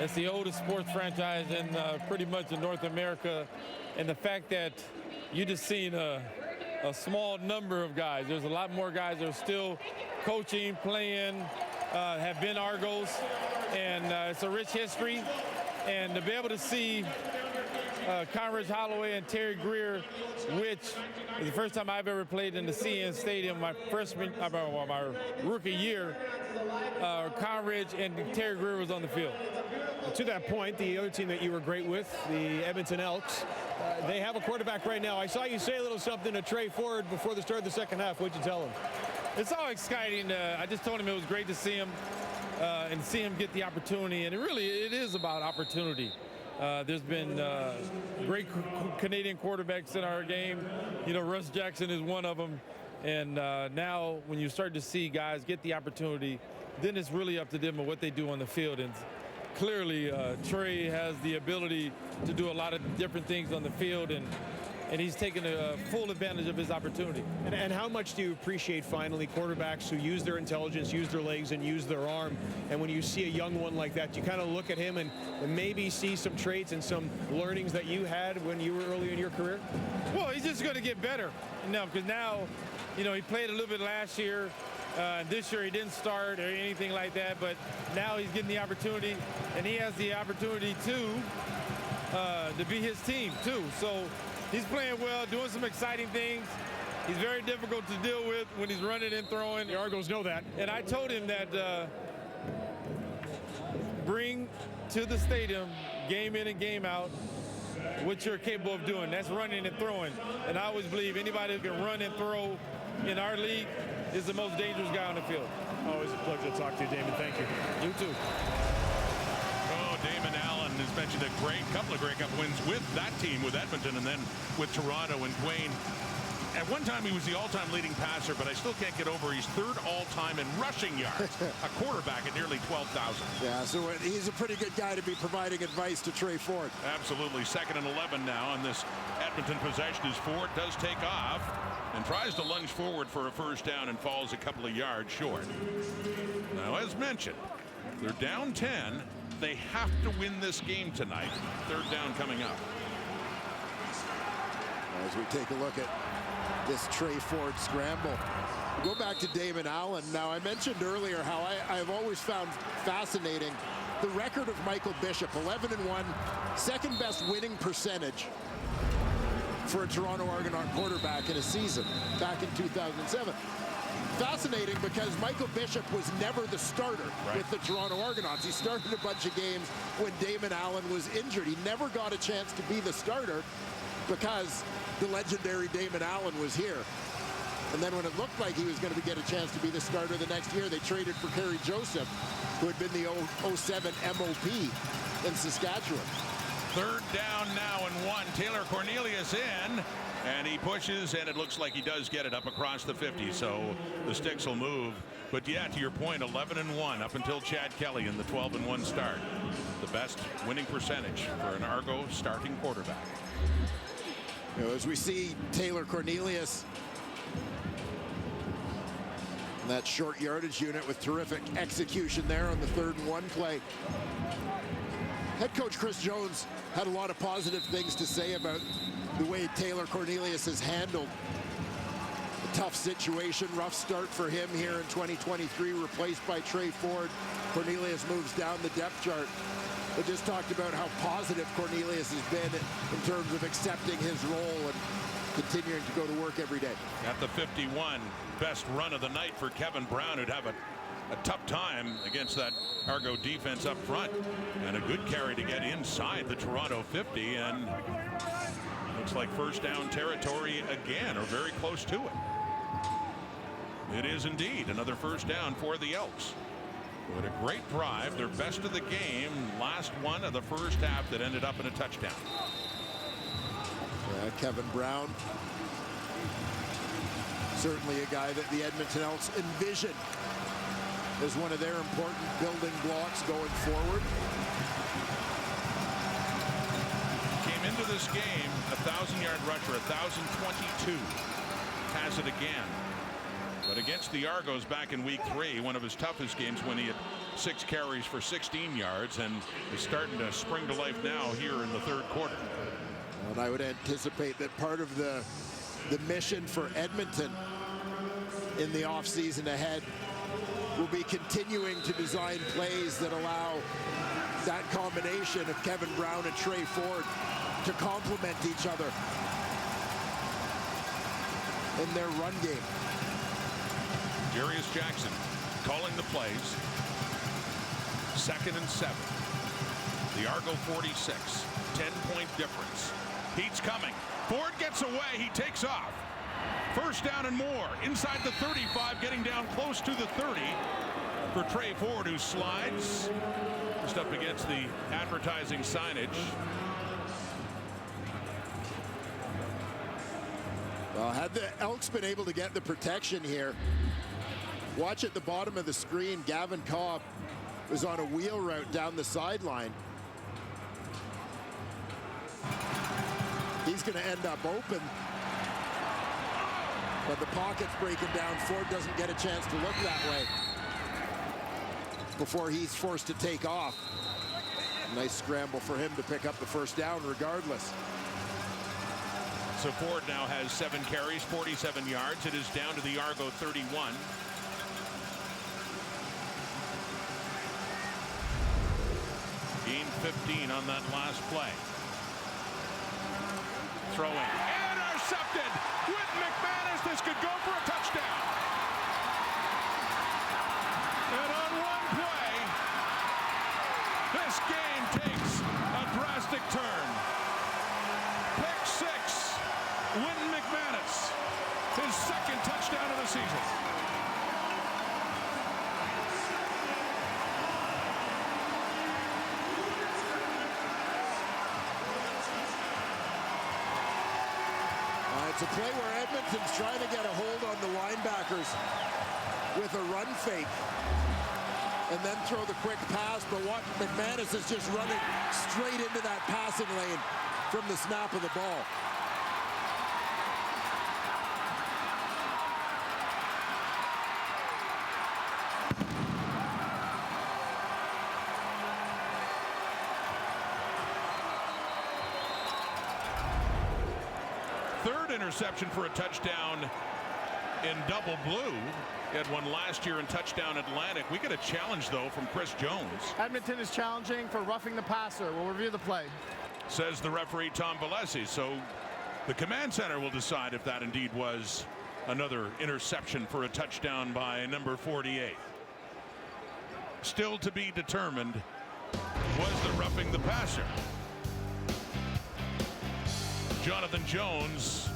it's the oldest sports franchise in pretty much in North America. And the fact that you just seen a small number of guys. There's a lot more guys that are still coaching, playing, have been Argos. And it's a rich history. And to be able to see Conrad Holloway and Terry Greer, which is the first time I've ever played in the CN Stadium, my rookie year, Conrad and Terry Greer was on the field. To that point, the other team that you were great with, the Edmonton Elks, they have a quarterback right now. I saw you say a little something to Trey Ford before the start of the second half. What'd you tell him? It's all exciting. I just told him it was great to see him and see him get the opportunity. And it is about opportunity. There's been great Canadian quarterbacks in our game. You know, Russ Jackson is one of them. And now when you start to see guys get the opportunity, then it's really up to them and what they do on the field. And clearly, Trey has the ability to do a lot of different things on the field, and he's taken a full advantage of his opportunity. And how much do you appreciate finally quarterbacks who use their intelligence, use their legs, and use their arm? And when you see a young one like that, you kind of look at him and maybe see some traits and some learnings that you had when you were early in your career? Well, he's just going to get better. Because now, he played a little bit last year. This year he didn't start or anything like that, but now he's getting the opportunity, and he has the opportunity to be his team too. So he's playing well, doing some exciting things. He's very difficult to deal with when he's running and throwing. The Argos know that. And I told him that bring to the stadium, game in and game out, what you're capable of doing. That's running and throwing. And I always believe anybody who can run and throw in our league is the most dangerous guy on the field. Always a pleasure to talk to you, Damon. Thank you. You too. Oh, Damon Allen has mentioned a couple of Grey Cup wins with that team, with Edmonton, and then with Toronto and Dwayne. At one time, he was the all-time leading passer, but I still can't get over he's third all-time in rushing yards. A quarterback at nearly 12,000. Yeah, so he's a pretty good guy to be providing advice to Trey Ford. Absolutely. 2nd and 11 now, and this Edmonton possession as Ford does take off and tries to lunge forward for a first down and falls a couple of yards short. Now, as mentioned, they're down 10. They have to win this game tonight. 3rd down coming up. As we take a look at this Trey Ford scramble. We'll go back to Damon Allen. Now, I mentioned earlier how I've always found fascinating the record of Michael Bishop, 11-1, second best winning percentage for a Toronto Argonaut quarterback in a season back in 2007. Fascinating because Michael Bishop was never the starter with the Toronto Argonauts. He started a bunch of games when Damon Allen was injured. He never got a chance to be the starter because the legendary Damon Allen was here. And then when it looked like he was going to get a chance to be the starter the next year, they traded for Kerry Joseph, who had been the 07 MOP in Saskatchewan. 3rd down now and 1. Taylor Cornelius in, and he pushes, and it looks like he does get it up across the 50, so the sticks will move. But yeah, to your point, 11-1 up until Chad Kelly in the 12-1 start. The best winning percentage for an Argo starting quarterback. As we see Taylor Cornelius, that short yardage unit with terrific execution there on the 3rd and 1 play. Head coach Chris Jones had a lot of positive things to say about the way Taylor Cornelius has handled a tough situation, rough start for him here in 2023, replaced by Trey Ford. Cornelius moves down the depth chart. They just talked about how positive Cornelius has been in terms of accepting his role and continuing to go to work every day. At the 51, best run of the night for Kevin Brown, who'd have a tough time against that Argo defense up front, and a good carry to get inside the Toronto 50, and looks like first down territory again, or very close to it. It is indeed another first down for the Elks. With a great drive, their best of the game, last one of the first half that ended up in a touchdown. Yeah, Kevin Brown, certainly a guy that the Edmonton Elks envision as one of their important building blocks going forward. Came into this game 1,000-yard rusher, 1,022. Has it again. But against the Argos back in week 3, one of his toughest games when he had 6 carries for 16 yards and is starting to spring to life now here in the third quarter. And I would anticipate that part of the mission for Edmonton in the offseason ahead will be continuing to design plays that allow that combination of Kevin Brown and Trey Ford to complement each other in their run game. Jarius Jackson calling the plays. 2nd and 7. The Argo 46. 10-point difference. Heat's coming. Ford gets away. He takes off. First down and more. Inside the 35, getting down close to the 30 for Trey Ford, who slides just up against the advertising signage. Well, had the Elks been able to get the protection here, watch at the bottom of the screen, Gavin Cobb was on a wheel route down the sideline. He's going to end up open, but the pocket's breaking down. Ford doesn't get a chance to look that way before he's forced to take off. Nice scramble for him to pick up the first down regardless. So Ford now has 7 carries, 47 yards. It is down to the Argo 31. Gain 15 on that last play. Throwing. Intercepted! With McManus, this could go for a touchdown. And on one play, this game takes a drastic turn. Pick 6. Wynton McManus, his 2nd touchdown of the season. It's a play where Edmonton's trying to get a hold on the linebackers with a run fake and then throw the quick pass, but what McManus is just running straight into that passing lane from the snap of the ball. Third interception for a touchdown in double blue. He had one last year in touchdown Atlantic. We get a challenge, though, from Chris Jones. Edmonton is challenging for roughing the passer. We'll review the play. Says the referee, Tom Valesi. So the command center will decide if that indeed was another interception for a touchdown by number 48. Still to be determined, was the roughing the passer. Jonathan Jones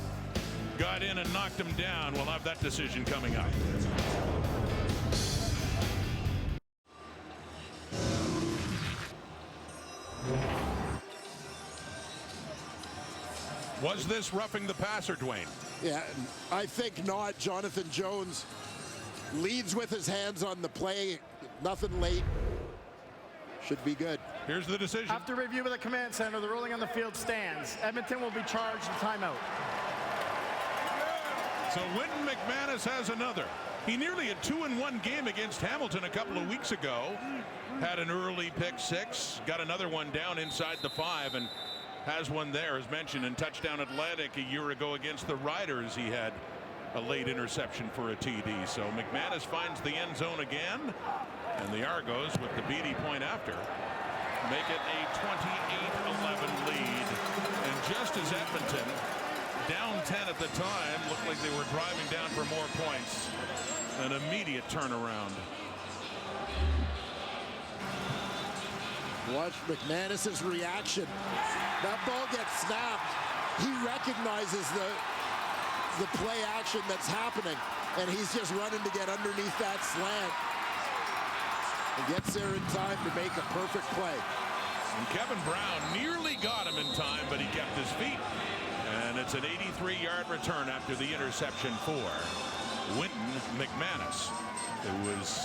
got in and knocked him down. We'll have that decision coming up. Was this roughing the passer, Dwayne? Yeah, I think not. Jonathan Jones leads with his hands on the play. Nothing late. Should be good. Here's the decision. After review by the command center, the ruling on the field stands. Edmonton will be charged a timeout. So Wynton McManus has another. He nearly had 2-in-1 game against Hamilton a couple of weeks ago. Had an early pick 6, got another one down inside the 5, and has one there, as mentioned, in touchdown Atlantic a year ago against the Riders. He had a late interception for a TD. So McManus finds the end zone again, and the Argos, with the Beatty point after, make it a 28-11 lead. And just as Edmonton, down 10 at the time, looked like they were driving down for more points, an immediate turnaround. Watch McManus's reaction. That ball gets snapped. He recognizes the play action that's happening, and he's just running to get underneath that slant. and gets there in time to make a perfect play. And Kevin Brown nearly got him in time, but he kept his feet. And it's an 83-yard return after the interception for Winton McManus, who was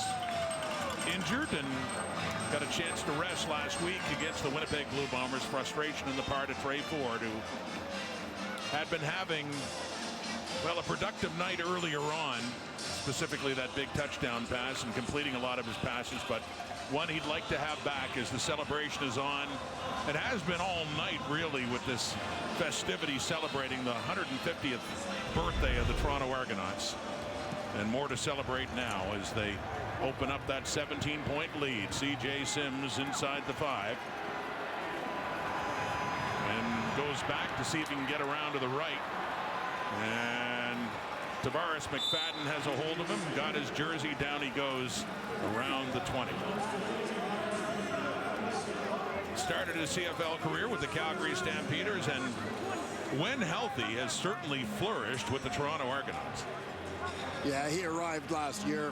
injured and got a chance to rest last week against the Winnipeg Blue Bombers. Frustration on the part of Trey Ford, who had been having, well, a productive night earlier on, specifically that big touchdown pass and completing a lot of his passes, but one he'd like to have back as the celebration is on. It has been all night, really, with this festivity celebrating the 150th birthday of the Toronto Argonauts. And more to celebrate now as they open up that 17-point lead. C.J. Sims inside the 5. And goes back to see if he can get around to the right. And Tavares McFadden has a hold of him, got his jersey, down he goes around the 20. Started his CFL career with the Calgary Stampeders, and when healthy has certainly flourished with the Toronto Argonauts. Yeah, he arrived last year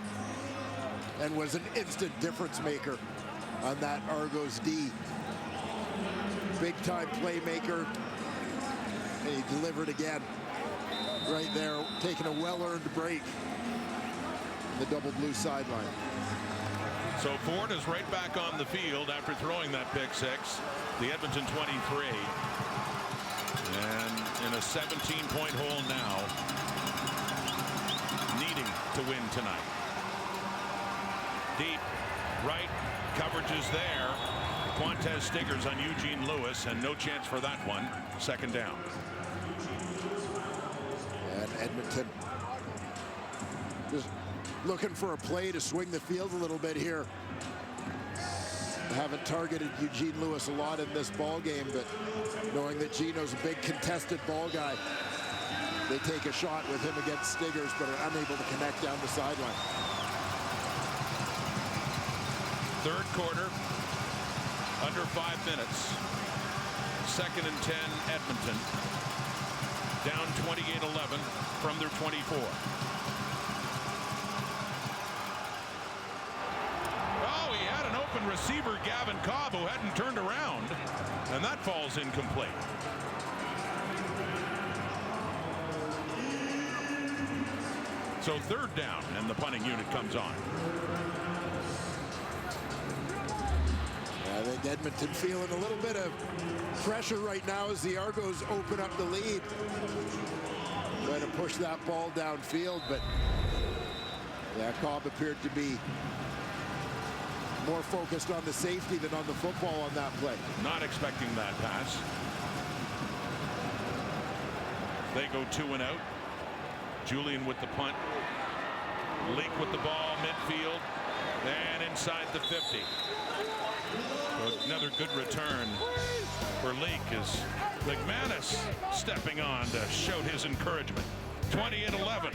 and was an instant difference maker on that Argos D. Big time playmaker, and he delivered again. Right there, taking a well-earned break. The double blue sideline. So Ford is right back on the field after throwing that pick six. The Edmonton 23. And in a 17-point hole now, needing to win tonight. Deep right, coverage is there. Quantez Stiggers on Eugene Lewis, and no chance for that one. Second down. And Edmonton just looking for a play to swing the field a little bit here. Haven't targeted Eugene Lewis a lot in this ball game, but knowing that Gino's a big contested ball guy, they take a shot with him against Stiggers, but are unable to connect down the sideline. Third quarter, under 5 minutes. Second and 10, Edmonton. Down 28-11 from their 24. Oh, he had an open receiver, Gavin Cobb, who hadn't turned around, and that falls incomplete. So third down, and the punting unit comes on. I think Edmonton feeling a little bit of pressure right now as the Argos open up the lead. Trying to push that ball downfield, but yeah, Cobb appeared to be more focused on the safety than on the football on that play. Not expecting that pass. They go 2 and out. Julian with the punt. Leak with the ball midfield and inside the 50. So another good return for Leak as McManus stepping on to shout his encouragement. 28-11.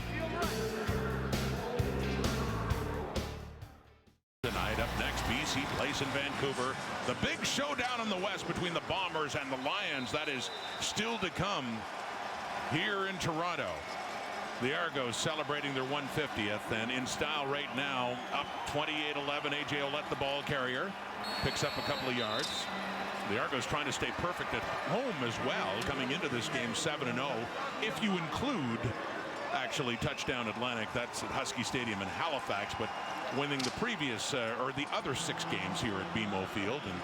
Tonight, up next, BC Place in Vancouver. The big showdown in the West between the Bombers and the Lions. That is still to come here in Toronto. The Argos celebrating their 150th, and in style right now, up 28-11. AJ Ouellette, the ball carrier, picks up a couple of yards. The Argos trying to stay perfect at home as well, coming into this game 7-0. If you include, actually, Touchdown Atlantic, that's at Husky Stadium in Halifax, but winning the previous, or the other 6 games here at BMO Field, and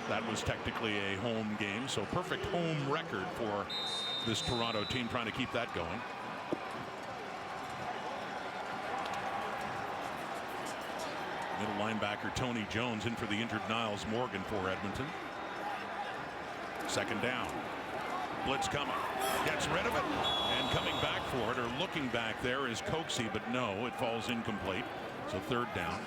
that was technically a home game, so perfect home record for this Toronto team, trying to keep that going. Middle linebacker Tony Jones in for the injured Niles Morgan for Edmonton. Second down. Blitz coming. Gets rid of it. And coming back for it, or looking back there, is Coxie, but no, it falls incomplete. So third down.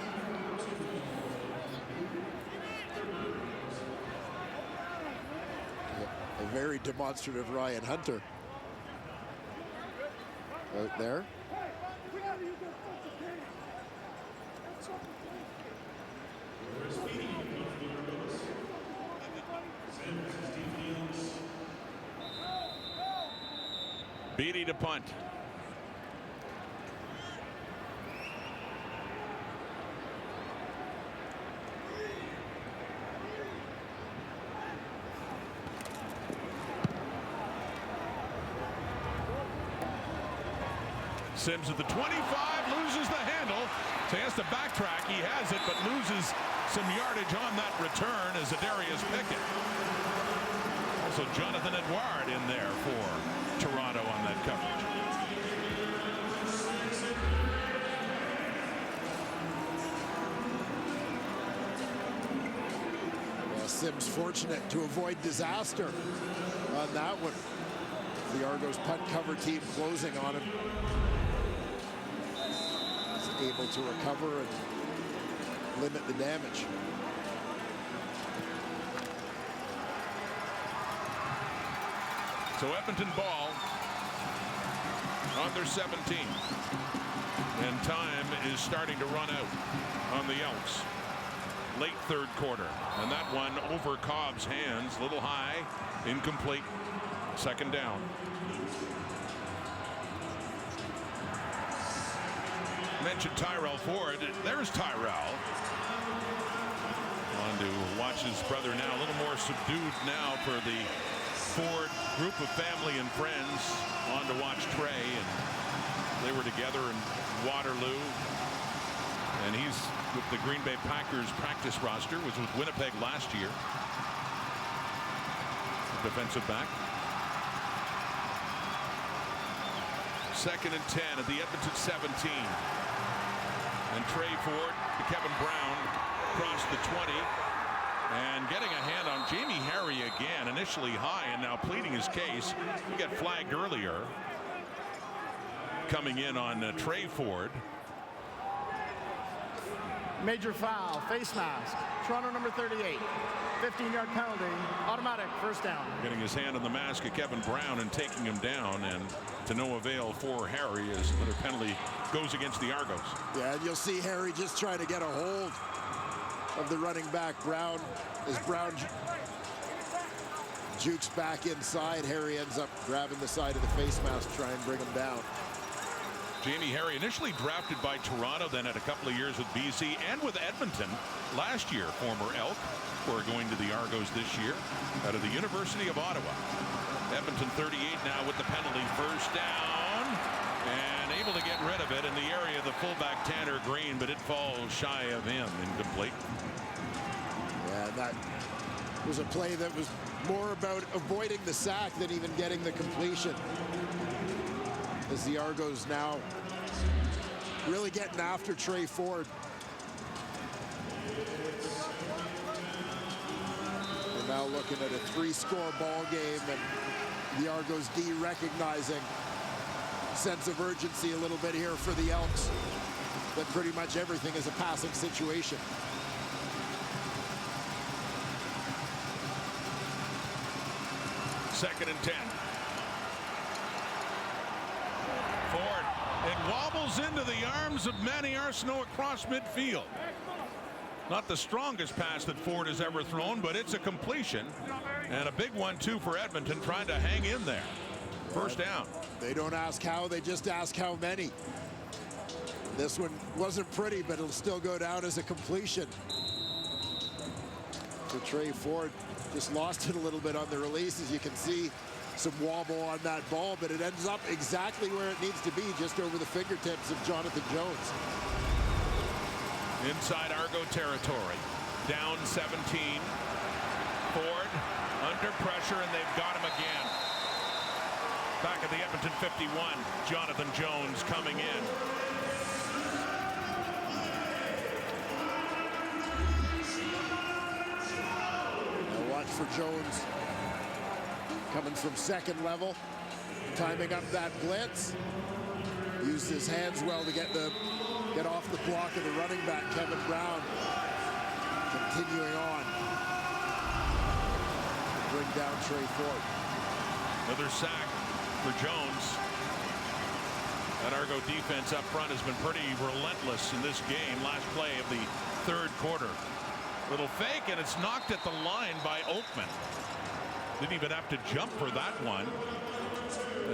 A very demonstrative Ryan Hunter out there. Beatty to punt. Sims at the 25, loses the handle. So he has to backtrack. He has it, but loses some yardage on that return as Adarius Pickett. Also Jonathan Edouard in there for Toronto on that coverage. Well, Sims fortunate to avoid disaster on that one. The Argos punt cover team closing on him. He's able to recover and limit the damage. So Edmonton ball on their 17. And time is starting to run out on the Elks. Late third quarter. And that one over Cobb's hands. A little high. Incomplete. Second down. Mentioned Tyrell Ford. There's Tyrell. On to watch his brother now. A little more subdued now for the Ford group of family and friends. On to watch Trey. And they were together in Waterloo. And he's with the Green Bay Packers practice roster. Was with Winnipeg last year. Defensive back. Second and 10 at the Edmonton 17. And Trey Ford to Kevin Brown across the 20. And getting a hand on Jamie Harry again, initially high and now pleading his case. He got flagged earlier. Coming in on Trey Ford. Major foul, face mask. Toronto number 38. 15-yard penalty, automatic, first down. Getting his hand on the mask of Kevin Brown and taking him down, and to no avail for Harry as another penalty goes against the Argos. Yeah, and you'll see Harry just trying to get a hold of the running back Brown. As Brown jukes back inside, Harry ends up grabbing the side of the face mask to try and bring him down. Jamie Harry, initially drafted by Toronto, then had a couple of years with BC and with Edmonton last year. Former Elk, who are going to the Argos this year out of the University of Ottawa. Edmonton 38 now with the penalty, first down, and able to get rid of it in the area of the fullback Tanner Green, but it falls shy of him, incomplete. Yeah, that was a play that was more about avoiding the sack than even getting the completion. As the Argos now really getting after Trey Ford. We're now looking at a 3-score ball game, and the Argos D recognizing sense of urgency a little bit here for the Elks. That pretty much everything is a passing situation. Second and 10. Ford, it wobbles into the arms of Manny Arsenault across midfield. Not the strongest pass that Ford has ever thrown, but it's a completion. And a big one, too, for Edmonton, trying to hang in there. First down. They don't ask how, they just ask how many. This one wasn't pretty, but it'll still go down as a completion. So Trey Ford just lost it a little bit on the release, as you can see. Some wobble on that ball, but it ends up exactly where it needs to be, just over the fingertips of Jonathan Jones. Inside Argo territory. Down 17. Ford under pressure, and they've got him again. Back at the Edmonton 51, Jonathan Jones coming in. Now watch for Jones. Coming from second level, timing up that blitz. Used his hands well to get off the block of the running back, Kevin Brown. Continuing on. Bring down Trey Ford. Another sack for Jones. That Argo defense up front has been pretty relentless in this game. Last play of the third quarter. Little fake, and it's knocked at the line by Oakman. Didn't even have to jump for that one.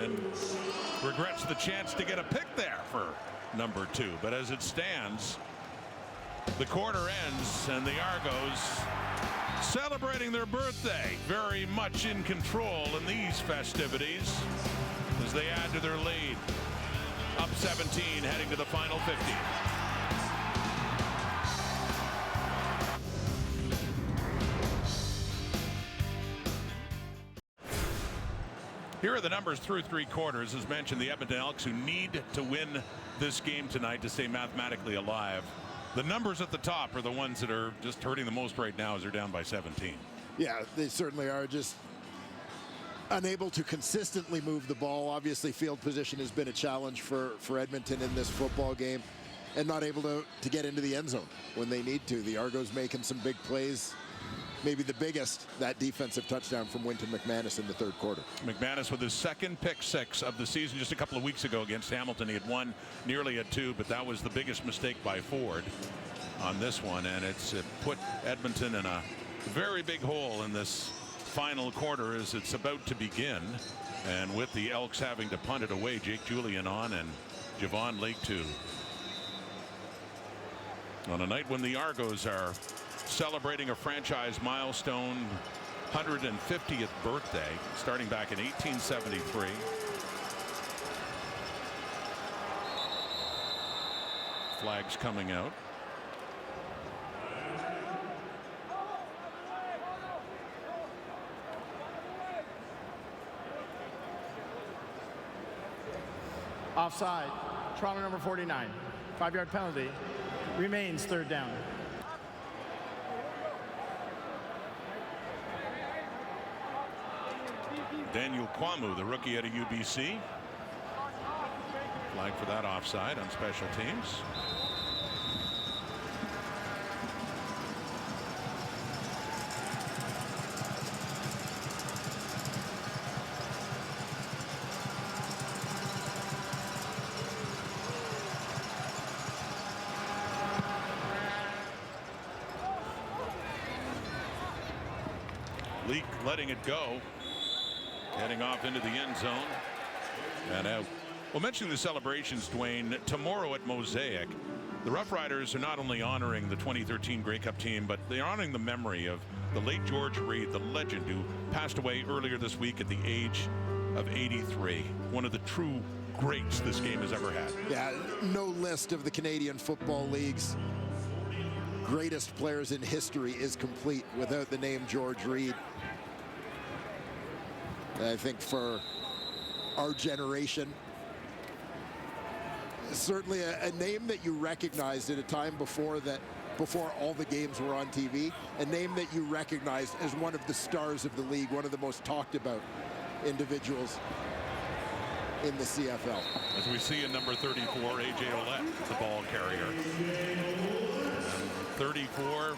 And regrets the chance to get a pick there for number 2. But as it stands, the quarter ends, and the Argos celebrating their birthday, very much in control in these festivities as they add to their lead. Up 17 heading to the final 50. Here are the numbers through three quarters. As mentioned, the Edmonton Elks, who need to win this game tonight to stay mathematically alive. The numbers at the top are the ones that are just hurting the most right now as they're down by 17. Yeah, they certainly are just unable to consistently move the ball. Obviously, field position has been a challenge for Edmonton in this football game, and not able to get into the end zone when they need to. The Argos making some big plays. Maybe the biggest, that defensive touchdown from Winton McManus in the third quarter. McManus with his second pick six of the season just a couple of weeks ago against Hamilton. He had one nearly at two, but that was the biggest mistake by Ford on this one, and it's put Edmonton in a very big hole in this final quarter as it's about to begin. And with the Elks having to punt it away, Jake Julian on and Javon Lake too. On a night when the Argos are celebrating a franchise milestone 150th birthday starting back in 1873. Flags coming out. Offside. Toronto number 49. 5-yard penalty. Remains third down. Daniel Kwamu, the rookie out of UBC. Flag for that offside on special teams. Leak letting it go. Heading off into the end zone and out. Well, mentioning the celebrations, Dwayne, tomorrow at Mosaic, the Rough Riders are not only honoring the 2013 Grey Cup team, but they're honoring the memory of the late George Reed, the legend who passed away earlier this week at the age of 83. One of the true greats this game has ever had. Yeah, no list of the Canadian Football League's greatest players in history is complete without the name George Reed. I think for our generation, certainly a name that you recognized at a time before all the games were on TV, a name that you recognized as one of the stars of the league, one of the most talked about individuals in the CFL. As we see in number 34, A.J. Ouellette, the ball carrier. And 34,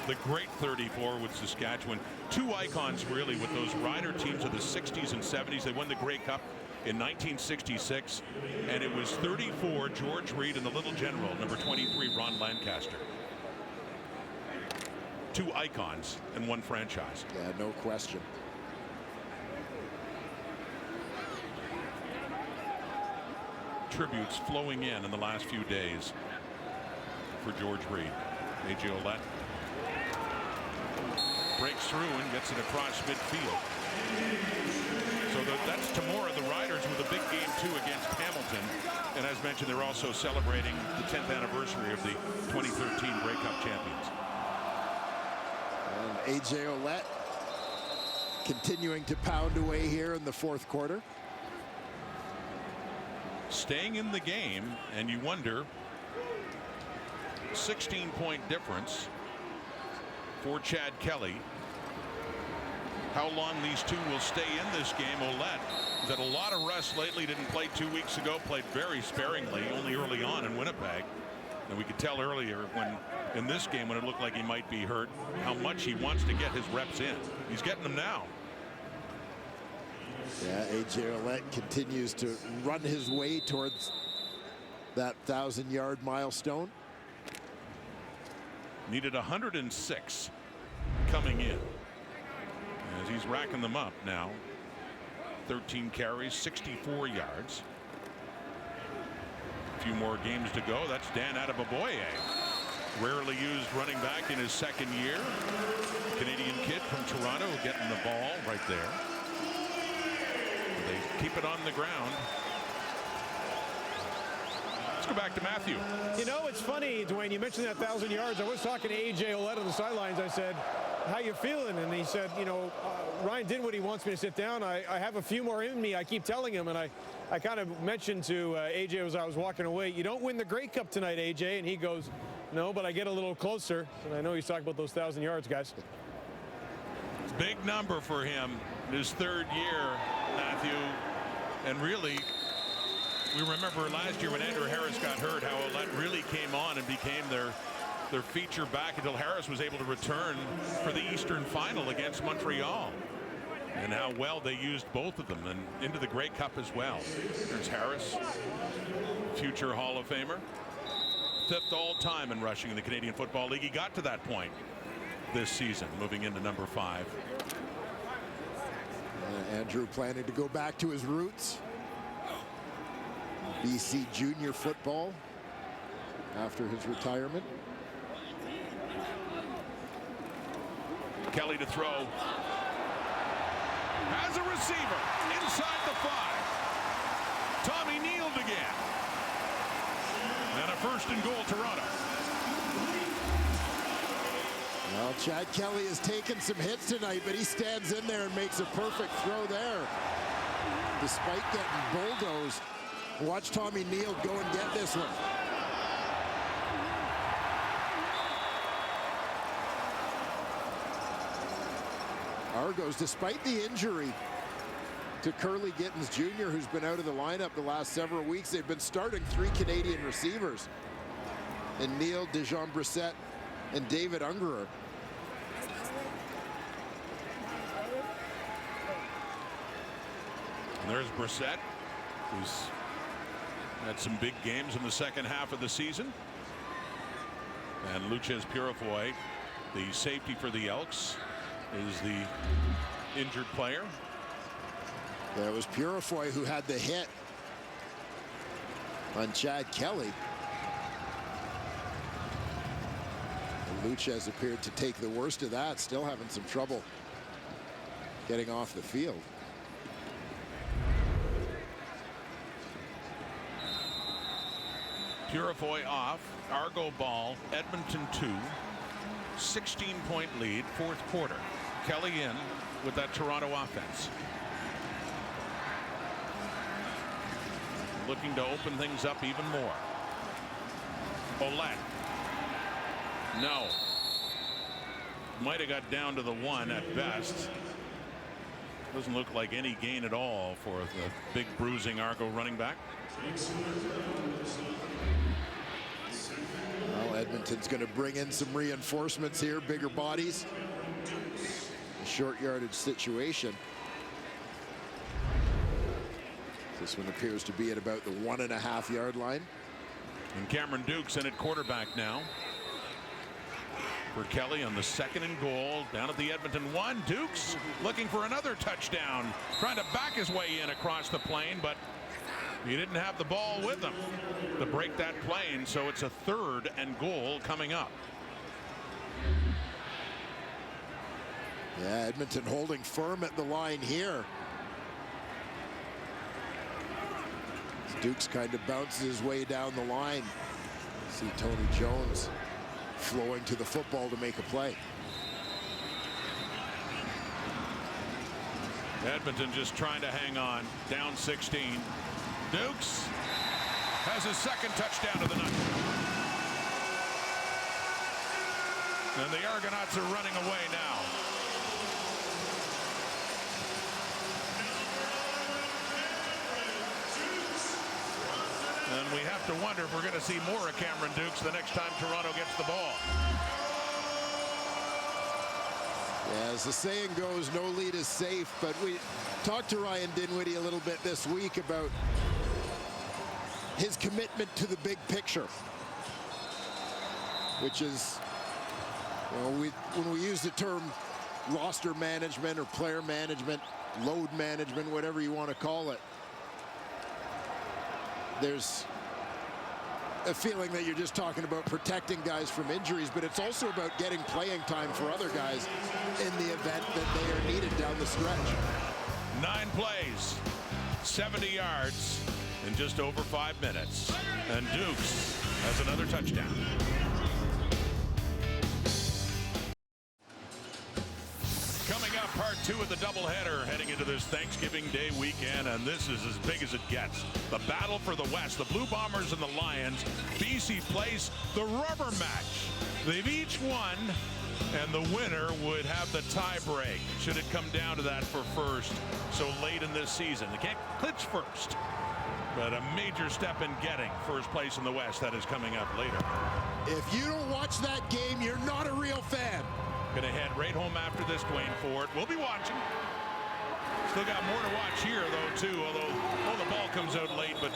the great 34 with Saskatchewan. Two icons really with those Rider teams of the 60s and 70s. They won the Grey Cup in 1966, and it was 34 George Reed and the Little General, number 23 Ron Lancaster. Two icons in one franchise. Yeah, no question. Tributes flowing in the last few days for George Reed. A.J. Ouellette breaks through and gets it across midfield. So that's tomorrow. The Riders with a big game too against Hamilton, and as mentioned, they're also celebrating the 10th anniversary of the 2013 Grey Cup champions. And A.J. Ouellette continuing to pound away here in the fourth quarter. Staying in the game, and you wonder, 16-point difference for Chad Kelly. How long these two will stay in this game. Ouellette has had a lot of rest lately, didn't play 2 weeks ago, played very sparingly, only early on in Winnipeg. And we could tell earlier when in this game when it looked like he might be hurt how much he wants to get his reps in. He's getting them now. Yeah, A.J. Ouellette continues to run his way towards that 1,000-yard milestone. Needed 106 coming in as he's racking them up now. 13 carries, 64 yards. A few more games to go. That's Dan Adeboboye, rarely used running back in his second year. Canadian kid from Toronto getting the ball right there. They keep it on the ground. Let's go back to Matthew. You know, it's funny, Dwayne, you mentioned that 1,000 yards. I was talking to A.J. Ouellette on the sidelines. I said, how you feeling? And he said, you know, Ryan did what he wants me to sit down. I have a few more in me. I keep telling him. And I kind of mentioned to A.J. as I was walking away, you don't win the Grey Cup tonight, A.J. And he goes, no, but I get a little closer. And I know he's talking about those 1,000 yards, guys. Big number for him, his third year, Matthew. And really, we remember last year when Andrew Harris got hurt, how Ouellette really came on and became their feature back until Harris was able to return for the Eastern Final against Montreal. And how well they used both of them and into the Grey Cup as well. There's Harris, future Hall of Famer. 5th all-time in rushing in the Canadian Football League. He got to that point this season, moving into number 5. Andrew planning to go back to his roots. BC junior football after his retirement. Kelly to throw. Has a receiver inside the 5. Tommy kneeled again. And a 1st and goal, Toronto. Well, Chad Kelly has taken some hits tonight, but he stands in there and makes a perfect throw there. Despite getting bulldozed. Watch Tommy Neal go and get this one. Argos, despite the injury to Curly Gittins Jr., who's been out of the lineup the last several weeks, they've been starting 3 Canadian receivers in Neal, Dejon Brissett, and David Ungerer. And there's Brissett, who's had some big games in the second half of the season. And Luchez Purifoy, the safety for the Elks, is the injured player. That was Purifoy who had the hit on Chad Kelly. And Luchez appeared to take the worst of that, still having some trouble getting off the field. Purifoy off. Argo ball. Edmonton 2. 16-point lead. 4th quarter. Kelly in with that Toronto offense. Looking to open things up even more. Ouellette. No. Might have got down to the 1 at best. Doesn't look like any gain at all for the big bruising Argo running back. Well, Edmonton's going to bring in some reinforcements here, bigger bodies. A short yardage situation. This one appears to be at about the 1.5 yard line. And Cameron Dukes in at quarterback now. For Kelly on the 2nd and goal down at the Edmonton 1. Dukes looking for another touchdown, trying to back his way in across the plane, but he didn't have the ball with him to break that plane, so it's a 3rd and goal coming up. Yeah, Edmonton holding firm at the line here. Dukes kind of bounces his way down the line. See Tony Jones flowing to the football to make a play. Edmonton just trying to hang on, down 16. Dukes has his 2nd touchdown of the night. And the Argonauts are running away now. And we have to wonder if we're going to see more of Cameron Dukes the next time Toronto gets the ball. Yeah, as the saying goes, no lead is safe, but we talked to Ryan Dinwiddie a little bit this week about his commitment to the big picture, which is, you know, when we use the term roster management or player management, load management, whatever you want to call it, there's a feeling that you're just talking about protecting guys from injuries, but it's also about getting playing time for other guys in the event that they are needed down the stretch. 9 plays, 70 yards in just over 5 minutes. And Dukes has another touchdown. Coming up, part 2 of the doubleheader heading into this Thanksgiving Day weekend, and this is as big as it gets. The battle for the West, the Blue Bombers and the Lions. BC plays the rubber match. They've each won, and the winner would have the tie break should it come down to that for first so late in this season. They can't clinch first, but a major step in getting first place in the West. That is coming up later. If you don't watch that game, you're not a real fan. Gonna head right home after this, Dwayne Ford. We'll be watching. Still got more to watch here, though, too, although the ball comes out late, but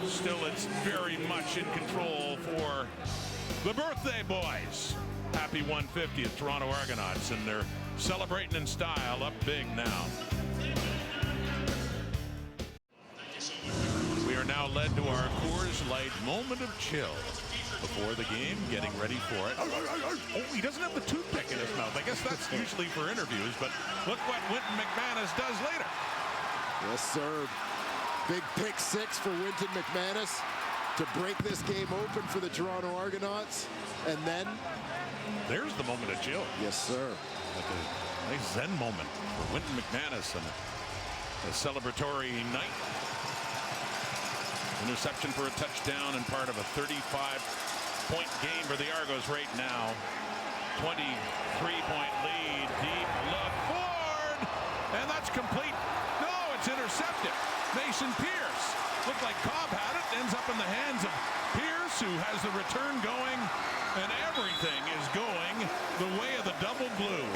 still it's very much in control for the birthday boys. Happy 150th Toronto Argonauts, and they're celebrating in style, up big now. We are now led to our Coors Light moment of chill before the game, getting ready for it. Oh, he doesn't have the toothpick in his mouth. I guess that's usually for interviews, but look what Wynton McManus does later. Yes, sir. Big pick 6 for Wynton McManus to break this game open for the Toronto Argonauts. And then there's the moment of chill. Yes, sir. Like a nice zen moment for Wynton McManus and a celebratory night. Interception for a touchdown and part of a 35-point game for the Argos right now. 23-point lead, deep left Ford, and that's complete. No, it's intercepted. Mason Pierce looked like Cobb had it, ends up in the hands of Pierce, who has the return going, and everything is going the way of the double blue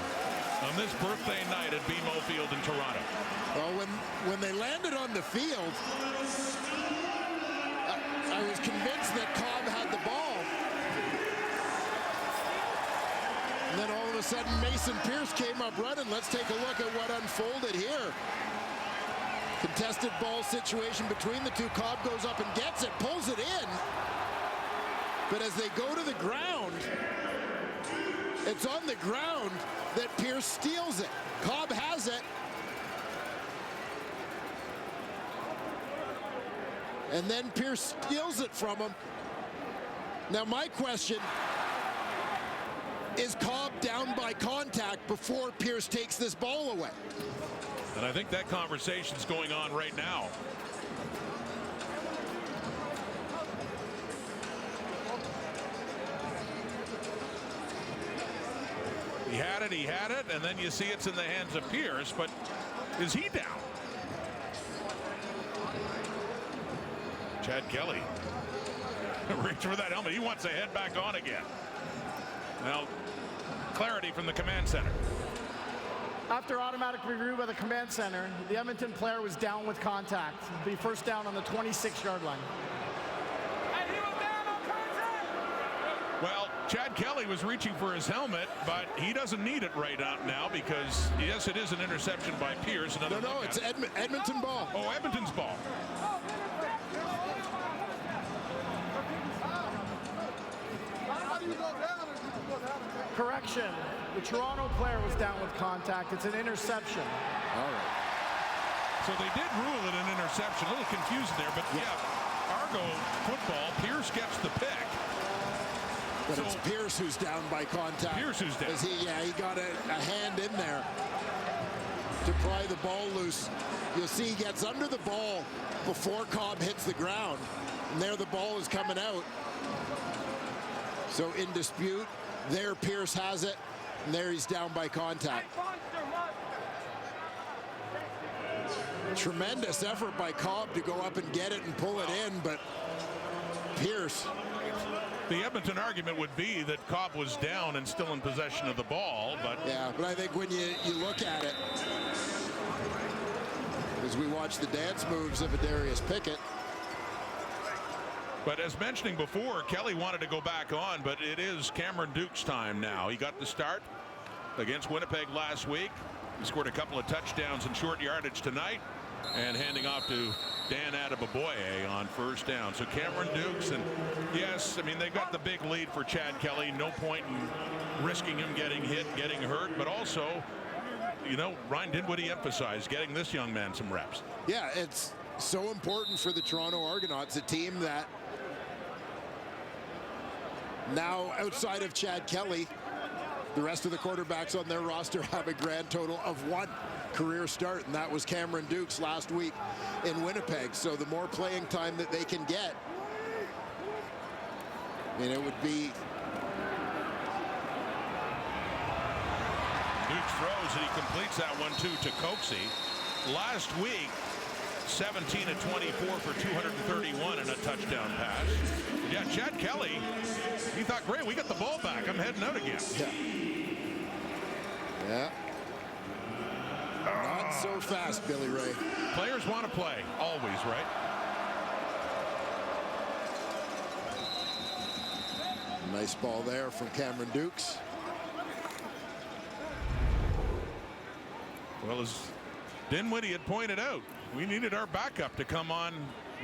on this birthday night at BMO Field in Toronto. Well, when they landed on the field, I was convinced that Cobb had the ball. And then all of a sudden, Mason Pierce came up running. Let's take a look at what unfolded here. Contested ball situation between the two. Cobb goes up and gets it, pulls it in. But as they go to the ground, it's on the ground that Pierce steals it. Cobb has it. And then Pierce steals it from him. Now my question, is Cobb down by contact before Pierce takes this ball away? And I think that conversation's going on right now. He had it, and then you see it's in the hands of Pierce, but is he down? Chad Kelly reach for that helmet. He wants to head back on again. Now, clarity from the command center. After automatic review by the command center, the Edmonton player was down with contact. It'll be first down on the 26-yard line. Well, Chad Kelly was reaching for his helmet, but he doesn't need it right out now because, yes, it is an interception by Pierce. No, it's Edmonton ball. Oh, Edmonton's ball. Correction. The Toronto player was down with contact. It's an interception. All right. So they did rule it an interception. A little confusing there, but yeah, Argo football, Pierce gets the pick. But it's Pierce who's down by contact. Pierce who's down. He got a hand in there to pry the ball loose. You'll see he gets under the ball before Cobb hits the ground. And there the ball is coming out. So in dispute, there Pierce has it, and there he's down by contact. Tremendous effort by Cobb to go up and get it and pull it in, but Pierce. The Edmonton argument would be that Cobb was down and still in possession of the ball, but yeah, but I think when you look at it, as we watch the dance moves of Adarius Pickett. But as mentioning before, Kelly wanted to go back on, but it is Cameron Duke's time now. He got the start against Winnipeg last week. He scored a couple of touchdowns in short yardage tonight, and handing off to Dan Adeboboye on first down. So Cameron Dukes, and yes, I mean, they've got the big lead for Chad Kelly. No point in risking him getting hit, getting hurt, but also, you know, Ryan Dinwiddie emphasized getting this young man some reps. Yeah, it's so important for the Toronto Argonauts, a team that now, outside of Chad Kelly, the rest of the quarterbacks on their roster have a grand total of 1 career start, and that was Cameron Dukes last week in Winnipeg. So the more playing time that they can get, I mean, it would be... Dukes throws, and he completes that one, too, to Coxie. Last week, 17 of 24 for 231 and a touchdown pass. Yeah, Chad Kelly, he thought, great, we got the ball back. I'm heading out again. Yeah. Not so fast, Billy Ray. Players want to play, always, right? Nice ball there from Cameron Dukes. Well, as Dinwiddie had pointed out, we needed our backup to come on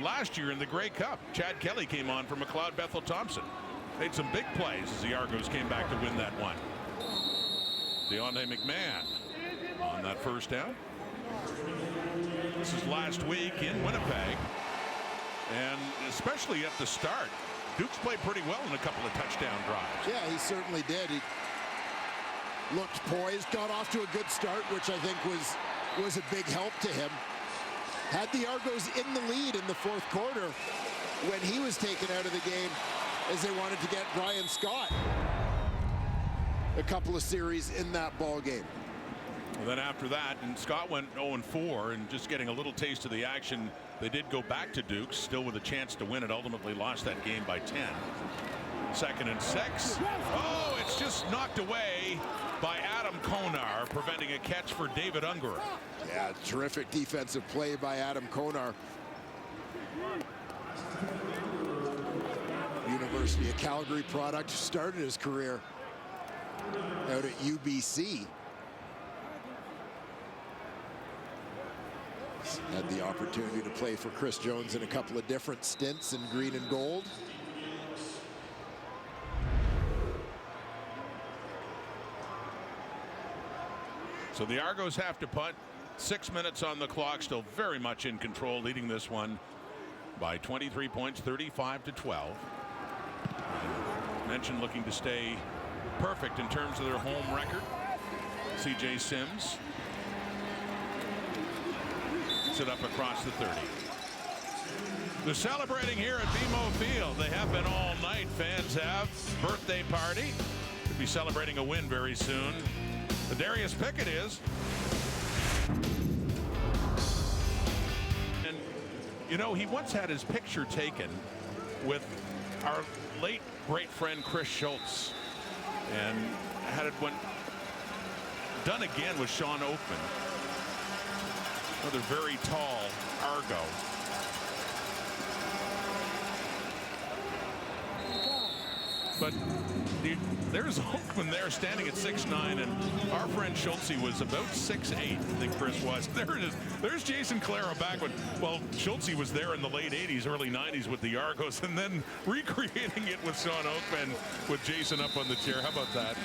last year in the Grey Cup. Chad Kelly came on for McLeod Bethel Thompson. Made some big plays as the Argos came back to win that one. Deontay McMahon on that first down. This is last week in Winnipeg. And especially at the start, Dukes played pretty well in a couple of touchdown drives. Yeah, he certainly did. He looked poised, got off to a good start, which I think was a big help to him. Had the Argos in the lead in the fourth quarter when he was taken out of the game, as they wanted to get Brian Scott a couple of series in that ball game. Well, then after that, and Scott went 0-4, and just getting a little taste of the action, they did go back to Dukes, still with a chance to win it. Ultimately lost that game by 10. 2nd and 6. Oh, it's just knocked away by Adam Konar, preventing a catch for David Ungerer. Yeah, terrific defensive play by Adam Konar. University of Calgary product, started his career out at UBC. Had the opportunity to play for Chris Jones in a couple of different stints in green and gold. So the Argos have to punt. 6 minutes on the clock, still very much in control, leading this one by 23 points, 35-12. Mentioned looking to stay perfect in terms of their home record. CJ Sims sit up across the 30. They're celebrating here at BMO Field. They have been all night. Fans have. Birthday party. Could be celebrating a win very soon. Darius Pickett is. And, you know, he once had his picture taken with our late great friend Chris Schultz. And had it done again with Sean Oakman. Another very tall Argo. But there's Oakman there standing at 6'9", and our friend Schultz was about 6'8", I think Chris was. There it is. There's Jason Clara back when, well, Schultz was there in the late 80s, early 90s with the Argos, and then recreating it with Sean Oakman with Jason up on the chair. How about that?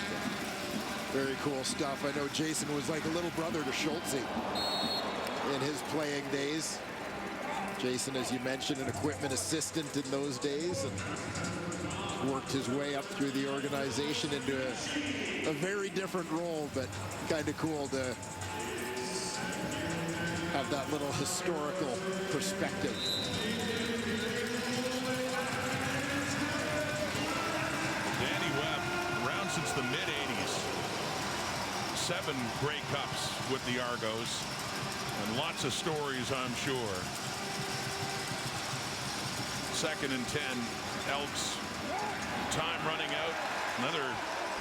Very cool stuff. I know Jason was like a little brother to Schultz in his playing days. Jason, as you mentioned, an equipment assistant in those days, and worked his way up through the organization into a very different role, but kind of cool to have that little historical perspective. Danny Webb, around since the mid-'80s. 7 Grey Cups with the Argos, and lots of stories, I'm sure. 2nd and 10, Elks. Time running out. Another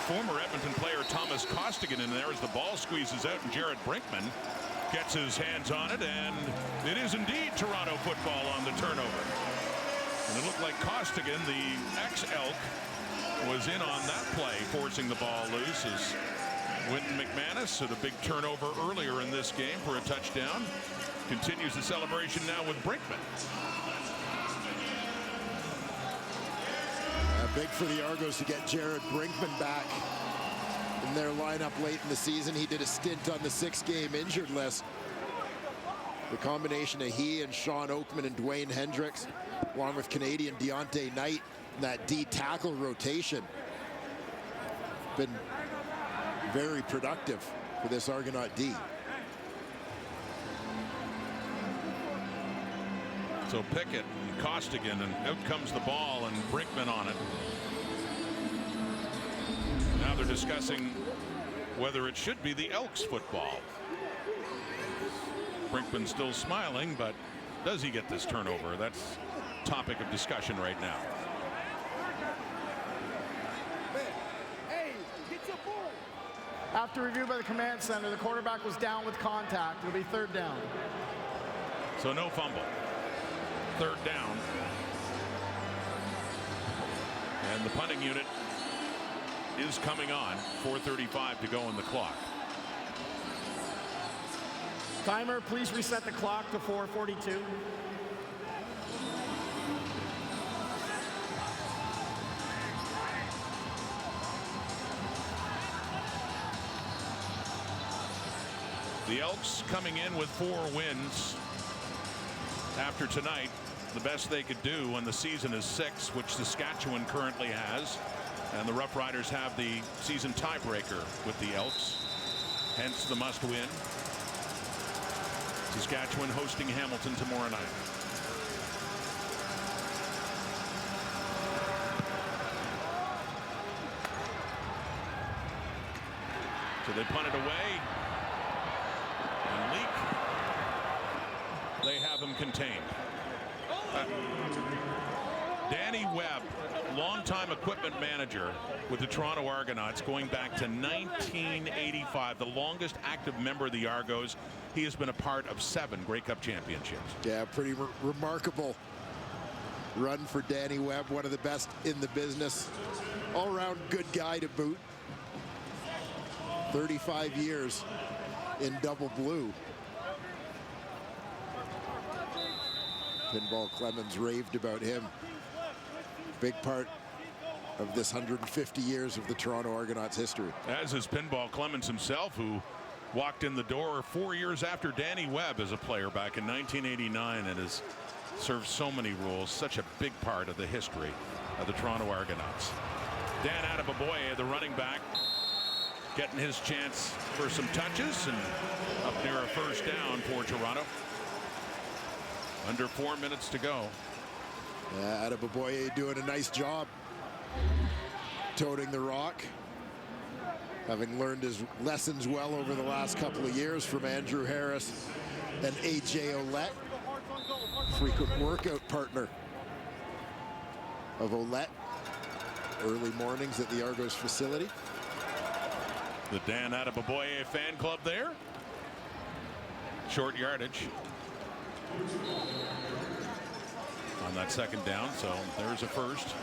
former Edmonton player, Thomas Costigan, in there as the ball squeezes out, and Jared Brinkman gets his hands on it, and it is indeed Toronto football on the turnover. And it looked like Costigan, the ex-Elk, was in on that play, forcing the ball loose as Wynton McManus had a big turnover earlier in this game for a touchdown. Continues the celebration now with Brinkman. Big for the Argos to get Jared Brinkman back in their lineup late in the season. He did a stint on the 6-game injured list. The combination of he and Sean Oakman and Dwayne Hendricks, along with Canadian Deontay Knight, and that D tackle rotation, been very productive for this Argonaut D. So Pickett and Costigan, and out comes the ball, and Brinkman on it. Now they're discussing whether it should be the Elks football. Brinkman still smiling, but does he get this turnover? That's topic of discussion right now. After review by the command center, the quarterback was down with contact. It'll be third down. So no fumble. Third down. And the punting unit is coming on. 4:35 to go on the clock. Timer, please reset the clock to 4:42. The Elks coming in with 4 wins after tonight. The best they could do when the season is 6, which Saskatchewan currently has. And the Rough Riders have the season tiebreaker with the Elks. Hence the must win. Saskatchewan hosting Hamilton tomorrow night. So they punt it away. And Leak. They have him contained. Danny Webb, longtime equipment manager with the Toronto Argonauts going back to 1985, the longest active member of the Argos. He has been a part of 7 Grey Cup championships. Yeah, pretty remarkable run for Danny Webb, one of the best in the business. All-around good guy to boot. 35 years in double blue. Pinball Clemens raved about him. Big part of this 150 years of the Toronto Argonauts history. As is Pinball Clemens himself, who walked in the door 4 years after Danny Webb as a player back in 1989 and has served so many roles. Such a big part of the history of the Toronto Argonauts. Dan Adebaboye, the running back, getting his chance for some touches and up near a first down for Toronto. Under 4 minutes to go. Yeah, Adebaboye doing a nice job toting the rock, having learned his lessons well over the last couple of years from Andrew Harris and AJ Ouellette, frequent workout partner of Ouellette. Early mornings at the Argos facility. The Dan Adebaboye fan club there. Short yardage on that second down, so there's a first.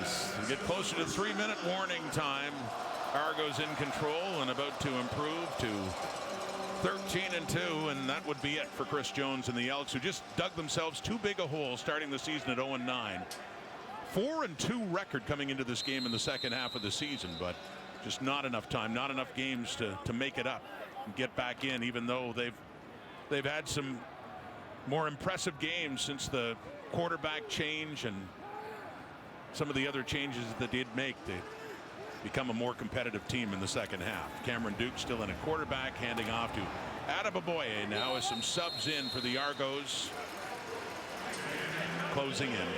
As we get closer to 3-minute warning time, Argos in control and about to improve to 13-2, and that would be it for Chris Jones and the Elks, who just dug themselves too big a hole starting the season at 0-9. 4-2 record coming into this game in the second half of the season, but just not enough time, not enough games to make it up and get back in, even though they've had some more impressive games since the quarterback change and some of the other changes that they did make to become a more competitive team in the second half. Cameron Duke still in a quarterback, handing off to Adebaboye now as some subs in for the Argos. Closing in,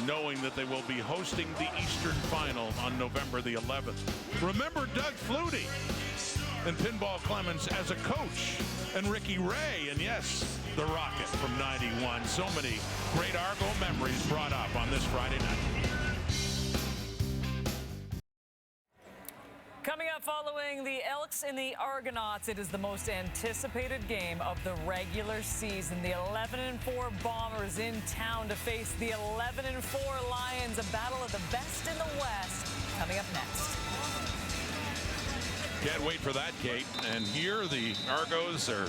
knowing that they will be hosting the Eastern Final on November the 11th. Remember Doug Flutie and Pinball Clemens as a coach, and Ricky Ray, and yes, the Rocket from '91. So many great Argo memories brought up on this Friday night. Coming up following the Elks and the Argonauts, it is the most anticipated game of the regular season. The 11-4 Bombers in town to face the 11-4 Lions, a battle of the best in the West. Coming up next. Can't wait for that, Kate. And here the Argos are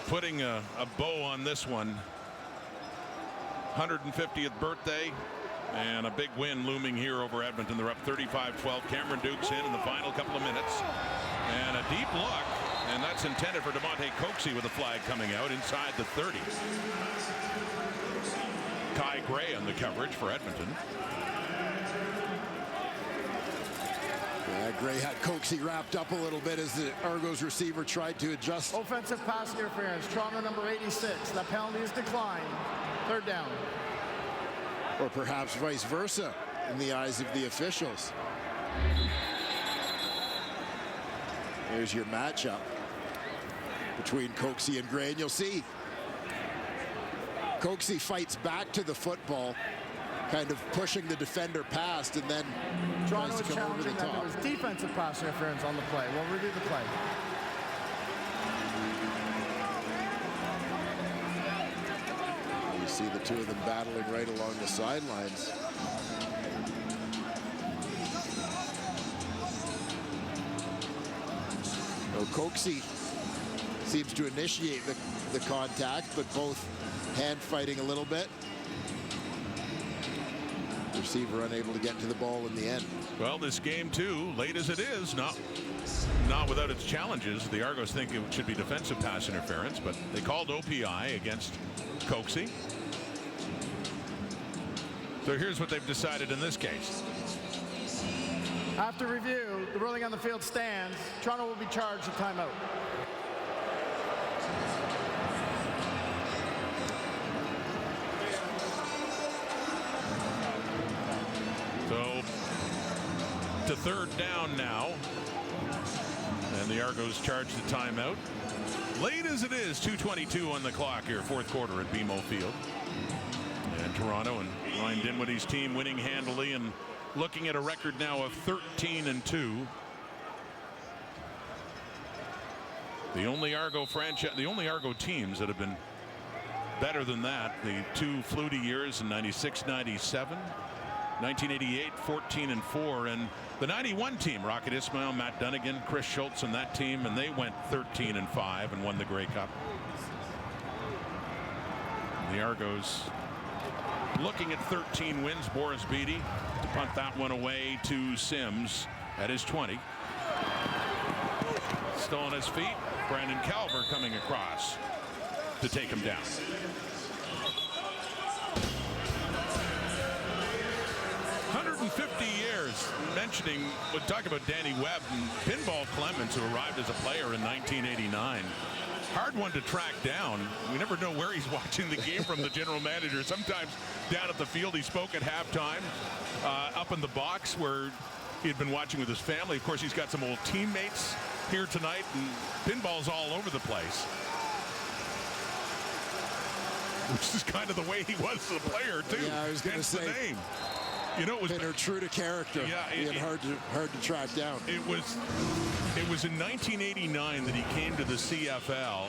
putting a bow on this one. 150th birthday. And a big win looming here over Edmonton. They're up 35-12. Cameron Duke's in the final couple of minutes. And a deep look. And that's intended for DeMonte Coxey with a flag coming out inside the 30. Kai Gray on the coverage for Edmonton. Yeah, Gray had Coxey wrapped up a little bit as the Argos receiver tried to adjust. Offensive pass interference. Toronto number 86. That penalty is declined. Third down. Or perhaps vice versa in the eyes of the officials. There's your matchup between Coxey and Gray, and you'll see Coxey fights back to the football, kind of pushing the defender past, and then Toronto tries is to come over the challenging that top. there was defensive pass interference on the play. We'll review the play. You see the two of them battling right along the sidelines. Coxey seems to initiate the contact, but both hand fighting a little bit. Receiver unable to get to the ball in the end. Well, this game too, late as it is, not without its challenges. The Argos think it should be defensive pass interference, but they called OPI against Coxey. So here's what they've decided in this case. After review, the ruling on the field stands. Toronto will be charged a timeout. So to third down now, and the Argos charge the timeout. Late as it is, 2:22 on the clock here, fourth quarter at BMO Field. And Toronto and Ryan Dinwiddie's team winning handily and looking at a record now of 13-2. The only Argo teams that have been better than that, the two Flutie years in 96-97, 1988, 14-4, and the 91 team, Rocket Ismail, Matt Dunnigan, Chris Schultz and that team, and they went 13-5 and won the Grey Cup. The Argos looking at 13 wins. Boris Beatty to punt that one away to Sims at his 20. Still on his feet. Brandon Calver coming across to take him down. Mentioning, we'll talk about Danny Webb and Pinball Clemens, who arrived as a player in 1989. Hard one to track down. We never know where he's watching the game from, the general manager. Sometimes down at the field, he spoke at halftime, up in the box where he had been watching with his family. Of course, he's got some old teammates here tonight, and pinball's all over the place. Which is kind of the way he was as a player, too. Yeah, I was going to say. The name. You know, it was Pinner, true to character. Yeah, hard to track down. It was in 1989 that he came to the CFL,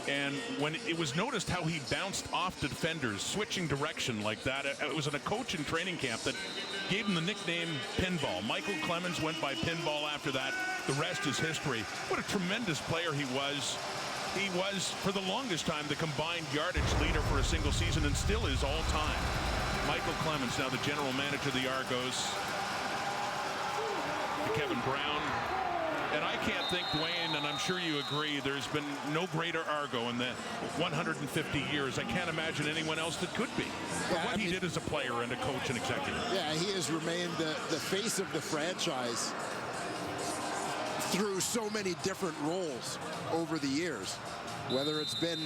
and when it was noticed how he bounced off defenders, switching direction like that. It was in a coach in training camp that gave him the nickname Pinball. Michael Clemens went by Pinball after that. The rest is history. What a tremendous player he was. He was, for the longest time, the combined yardage leader for a single season, and still is all time. Michael Clemens, now the general manager of the Argos. Kevin Brown. And I can't think, Dwayne, and I'm sure you agree, there's been no greater Argo in the 150 years. I can't imagine anyone else that could be. For what he did as a player and a coach and executive. Yeah, he has remained the face of the franchise through so many different roles over the years. Whether it's been,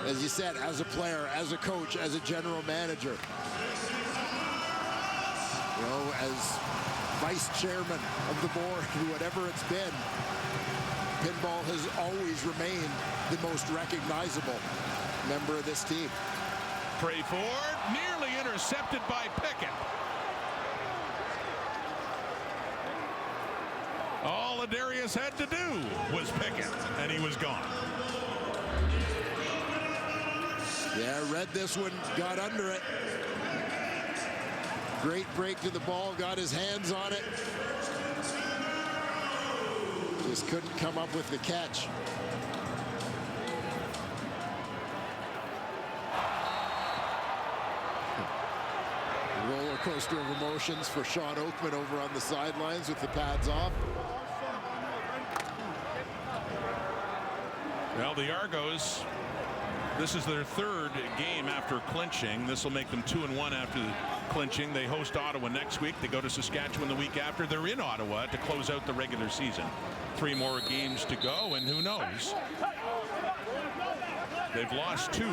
as you said, as a player, as a coach, as a general manager, you know, as vice chairman of the board, whatever it's been, Pinball has always remained the most recognizable member of this team. Trey Ford nearly intercepted by Pickett. All Adarius had to do was Pickett, and he was gone. Yeah, read this one, got under it. Great break to the ball, got his hands on it. Just couldn't come up with the catch. Roller coaster of emotions for Sean Oakman over on the sidelines with the pads off. Well, the Argos, this is their third game after clinching. This will make them 2-1 after clinching. They host Ottawa next week. They go to Saskatchewan the week after. They're in Ottawa to close out the regular season. 3 more games to go, and who knows? They've lost 2.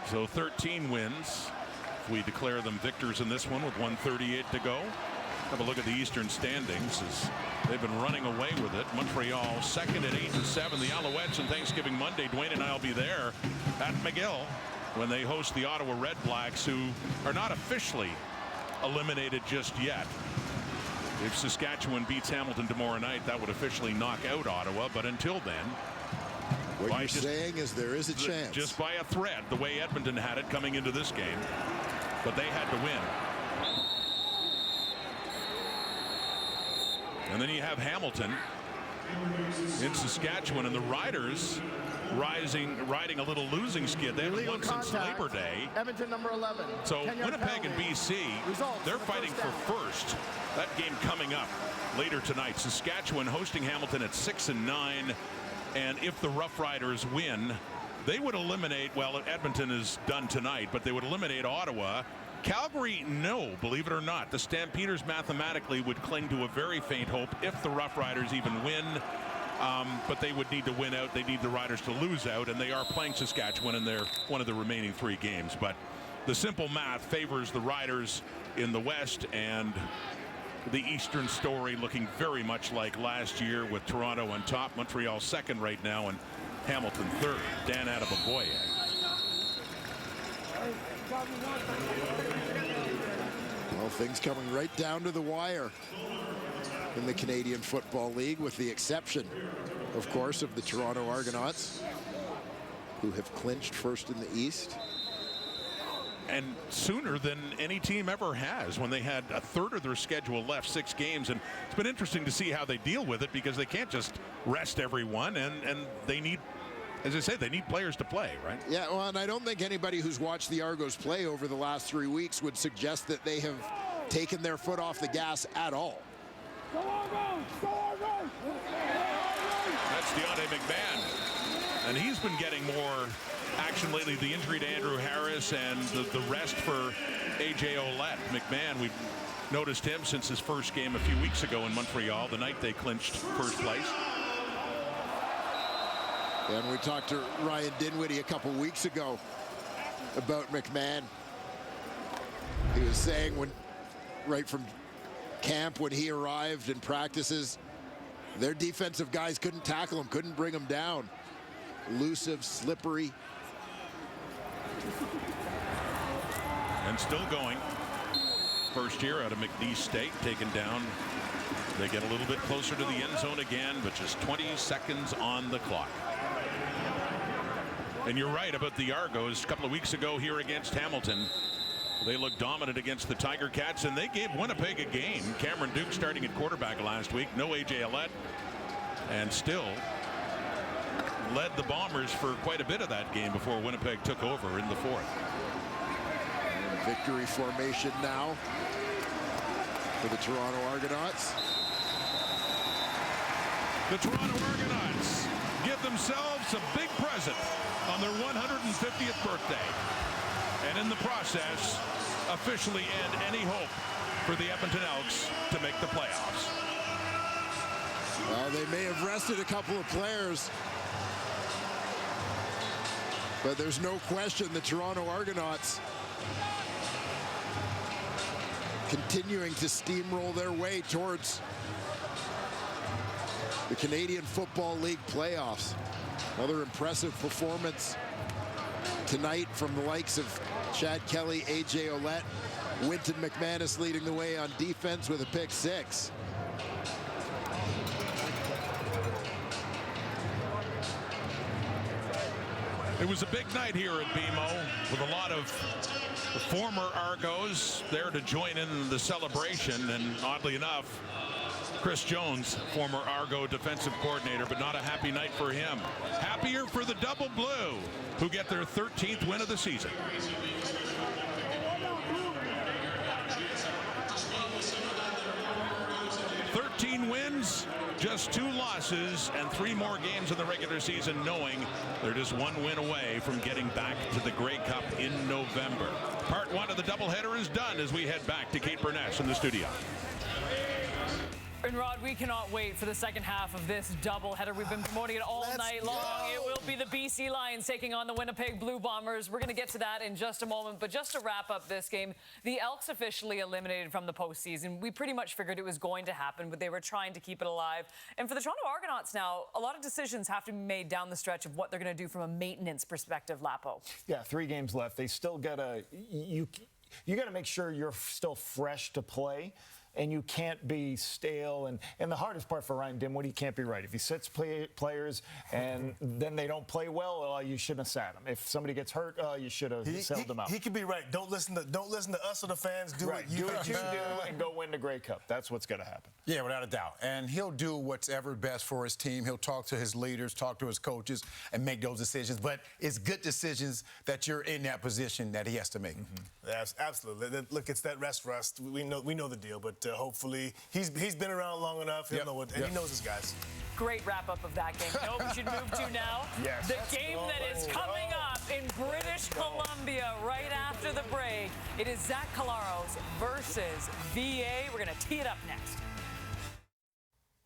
So 13 wins. If we declare them victors in this one with 138 to go. Have a look at the Eastern standings as they've been running away with it. Montreal second at 8-7. The Alouettes on Thanksgiving Monday. Dwayne and I will be there at McGill when they host the Ottawa Red Blacks, who are not officially eliminated just yet. If Saskatchewan beats Hamilton tomorrow night, that would officially knock out Ottawa. But until then, what you're saying is there is a chance. Just by a thread, the way Edmonton had it coming into this game. But they had to win. And then you have Hamilton in Saskatchewan, and the Riders riding a little losing skid. They haven't won since Labor Day. Edmonton number 11. So Winnipeg and BC, they're fighting for first. That game coming up later tonight. Saskatchewan hosting Hamilton at 6-9. And if the Rough Riders win, they would eliminate, well, Edmonton is done tonight, but they would eliminate Ottawa. Calgary, no, believe it or not. The Stampeders mathematically would cling to a very faint hope if the Rough Riders even win. But they would need to win out. They need the Riders to lose out, and they are playing Saskatchewan in their one of the remaining 3 games. But the simple math favors the Riders in the West, and the Eastern story looking very much like last year with Toronto on top, Montreal second right now, and Hamilton third. Dan Adeboboye. Well, things coming right down to the wire in the Canadian Football League, with the exception, of course, of the Toronto Argonauts, who have clinched first in the East. And sooner than any team ever has, when they had a third of their schedule left, 6 games. And it's been interesting to see how they deal with it, because they can't just rest everyone, and they need, as I say, they need players to play, right? Yeah, well, and I don't think anybody who's watched the Argos play over the last 3 weeks would suggest that they have taken their foot off the gas at all. That's Deontay McMahon. And he's been getting more action lately. The injury to Andrew Harris and the rest for A.J. Ouellette. McMahon, we've noticed him since his first game a few weeks ago in Montreal, the night they clinched first place. And we talked to Ryan Dinwiddie a couple weeks ago about McMahon. He was saying right from camp, when he arrived in practices, their defensive guys couldn't tackle him, couldn't bring him down. Elusive, slippery. And still going. First year out of McNeese State, taken down. They get a little bit closer to the end zone again, but just 20 seconds on the clock. And you're right about the Argos. A couple of weeks ago here against Hamilton, they looked dominant against the Tiger Cats, and they gave Winnipeg a game. Cameron Duke starting at quarterback last week. No A.J. Ouellette. And still led the Bombers for quite a bit of that game before Winnipeg took over in the 4th. Victory formation now for the Toronto Argonauts. The Toronto Argonauts give themselves a big present on their 150th birthday, and in the process officially end any hope for the Edmonton Elks to make the playoffs. Well, they may have rested a couple of players, but there's no question the Toronto Argonauts continuing to steamroll their way towards the Canadian Football League playoffs. Another impressive performance tonight from the likes of Chad Kelly, A.J. Ouellette. Wynton McManus leading the way on defense with a pick 6. It was a big night here at BMO with a lot of former Argos there to join in the celebration, and oddly enough, Chris Jones, former Argo defensive coordinator, but not a happy night for him. Happier for the Double Blue, who get their 13th win of the season. 13 wins, just 2 losses, and 3 more games in the regular season, knowing they're just 1 win away from getting back to the Grey Cup in November. Part 1 of the doubleheader is done as we head back to Kate Burness in the studio. And Rod, we cannot wait for the second half of this doubleheader. We've been promoting it all night long. It will be the BC Lions taking on the Winnipeg Blue Bombers. We're going to get to that in just a moment. But just to wrap up this game, the Elks officially eliminated from the postseason. We pretty much figured it was going to happen, but they were trying to keep it alive. And for the Toronto Argonauts now, a lot of decisions have to be made down the stretch of what they're going to do from a maintenance perspective, Lapo. Yeah, 3 games left. They still got to you got to make sure you're still fresh to play. And you can't be stale. And the hardest part for Ryan Dimwit, he can't be right. If he sits players and then they don't play well, you shouldn't have sat them. If somebody gets hurt, you should have held them out. He could be right. Don't listen to us or the fans. Do what you do and go win the Grey Cup. That's what's going to happen. Yeah, without a doubt. And he'll do what's ever best for his team. He'll talk to his leaders, talk to his coaches, and make those decisions. But it's good decisions that you're in that position that he has to make. Yes, absolutely. Look, it's that rest for us. We know the deal, but hopefully he's been around long enough. He'll know what, and he knows his guys. Great wrap-up of that game. No, we should move to now the game that is coming up in British Columbia right after the break. It is Zach Collaros versus VA. We're going to tee it up next.